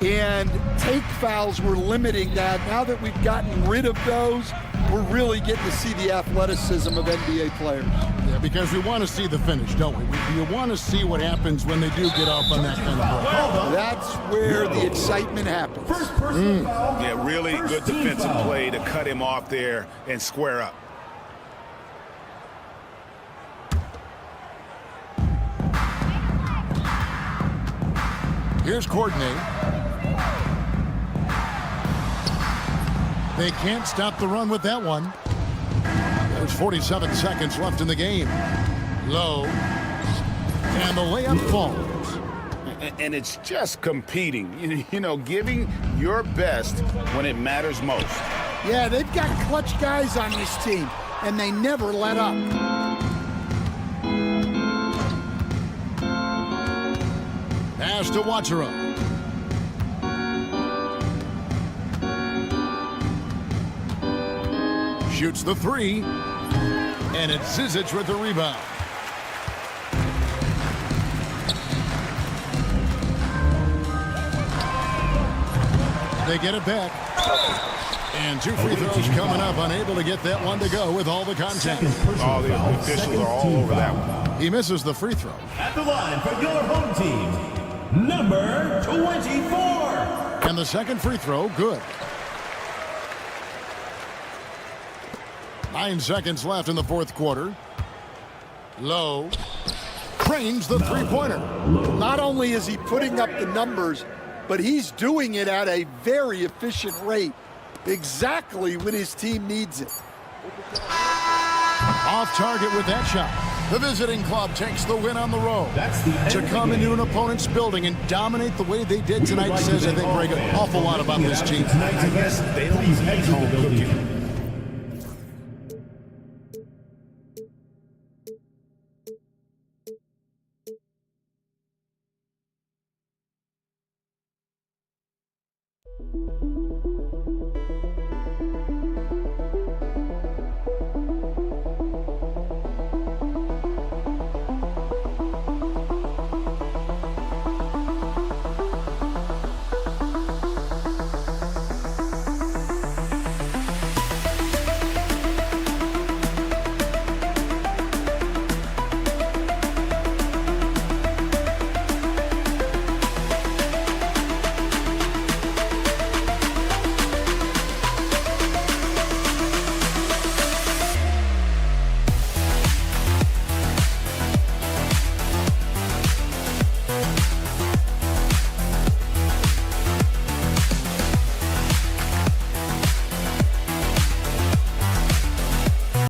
And take fouls were limiting that. Now that we've gotten rid of those, we're really getting to see the athleticism of NBA players. Yeah, because we want to see the finish, don't we? You want to see what happens when they do get off on that kind of break. That's where the excitement happens. Yeah, really good defensive play to cut him off there and square up. Here's Courtney. They can't stop the run with that one. There's 47 seconds left in the game. Low. And the layup falls. And it's just competing, you know, giving your best when it matters most. Yeah, they've got clutch guys on this team, and they never let up. Pass to Watera. Shoots the three. And it's Zizic with the rebound. They get it back. And 2 free throws coming up, unable to get that one to go with all the contact. Oh, the officials are all over that one. He misses the free throw. At the line for your home team, number 24. And the second free throw, good. 9 seconds left in the fourth quarter. Low trains the three-pointer. Not only is he putting up the numbers, but he's doing it at a very efficient rate. Exactly when his team needs it. Off target with that shot. The visiting club takes the win on the road. To come into an opponent's building and dominate the way they did tonight says, I think, Greg, an awful lot about this team. I guess they don't take home cooking.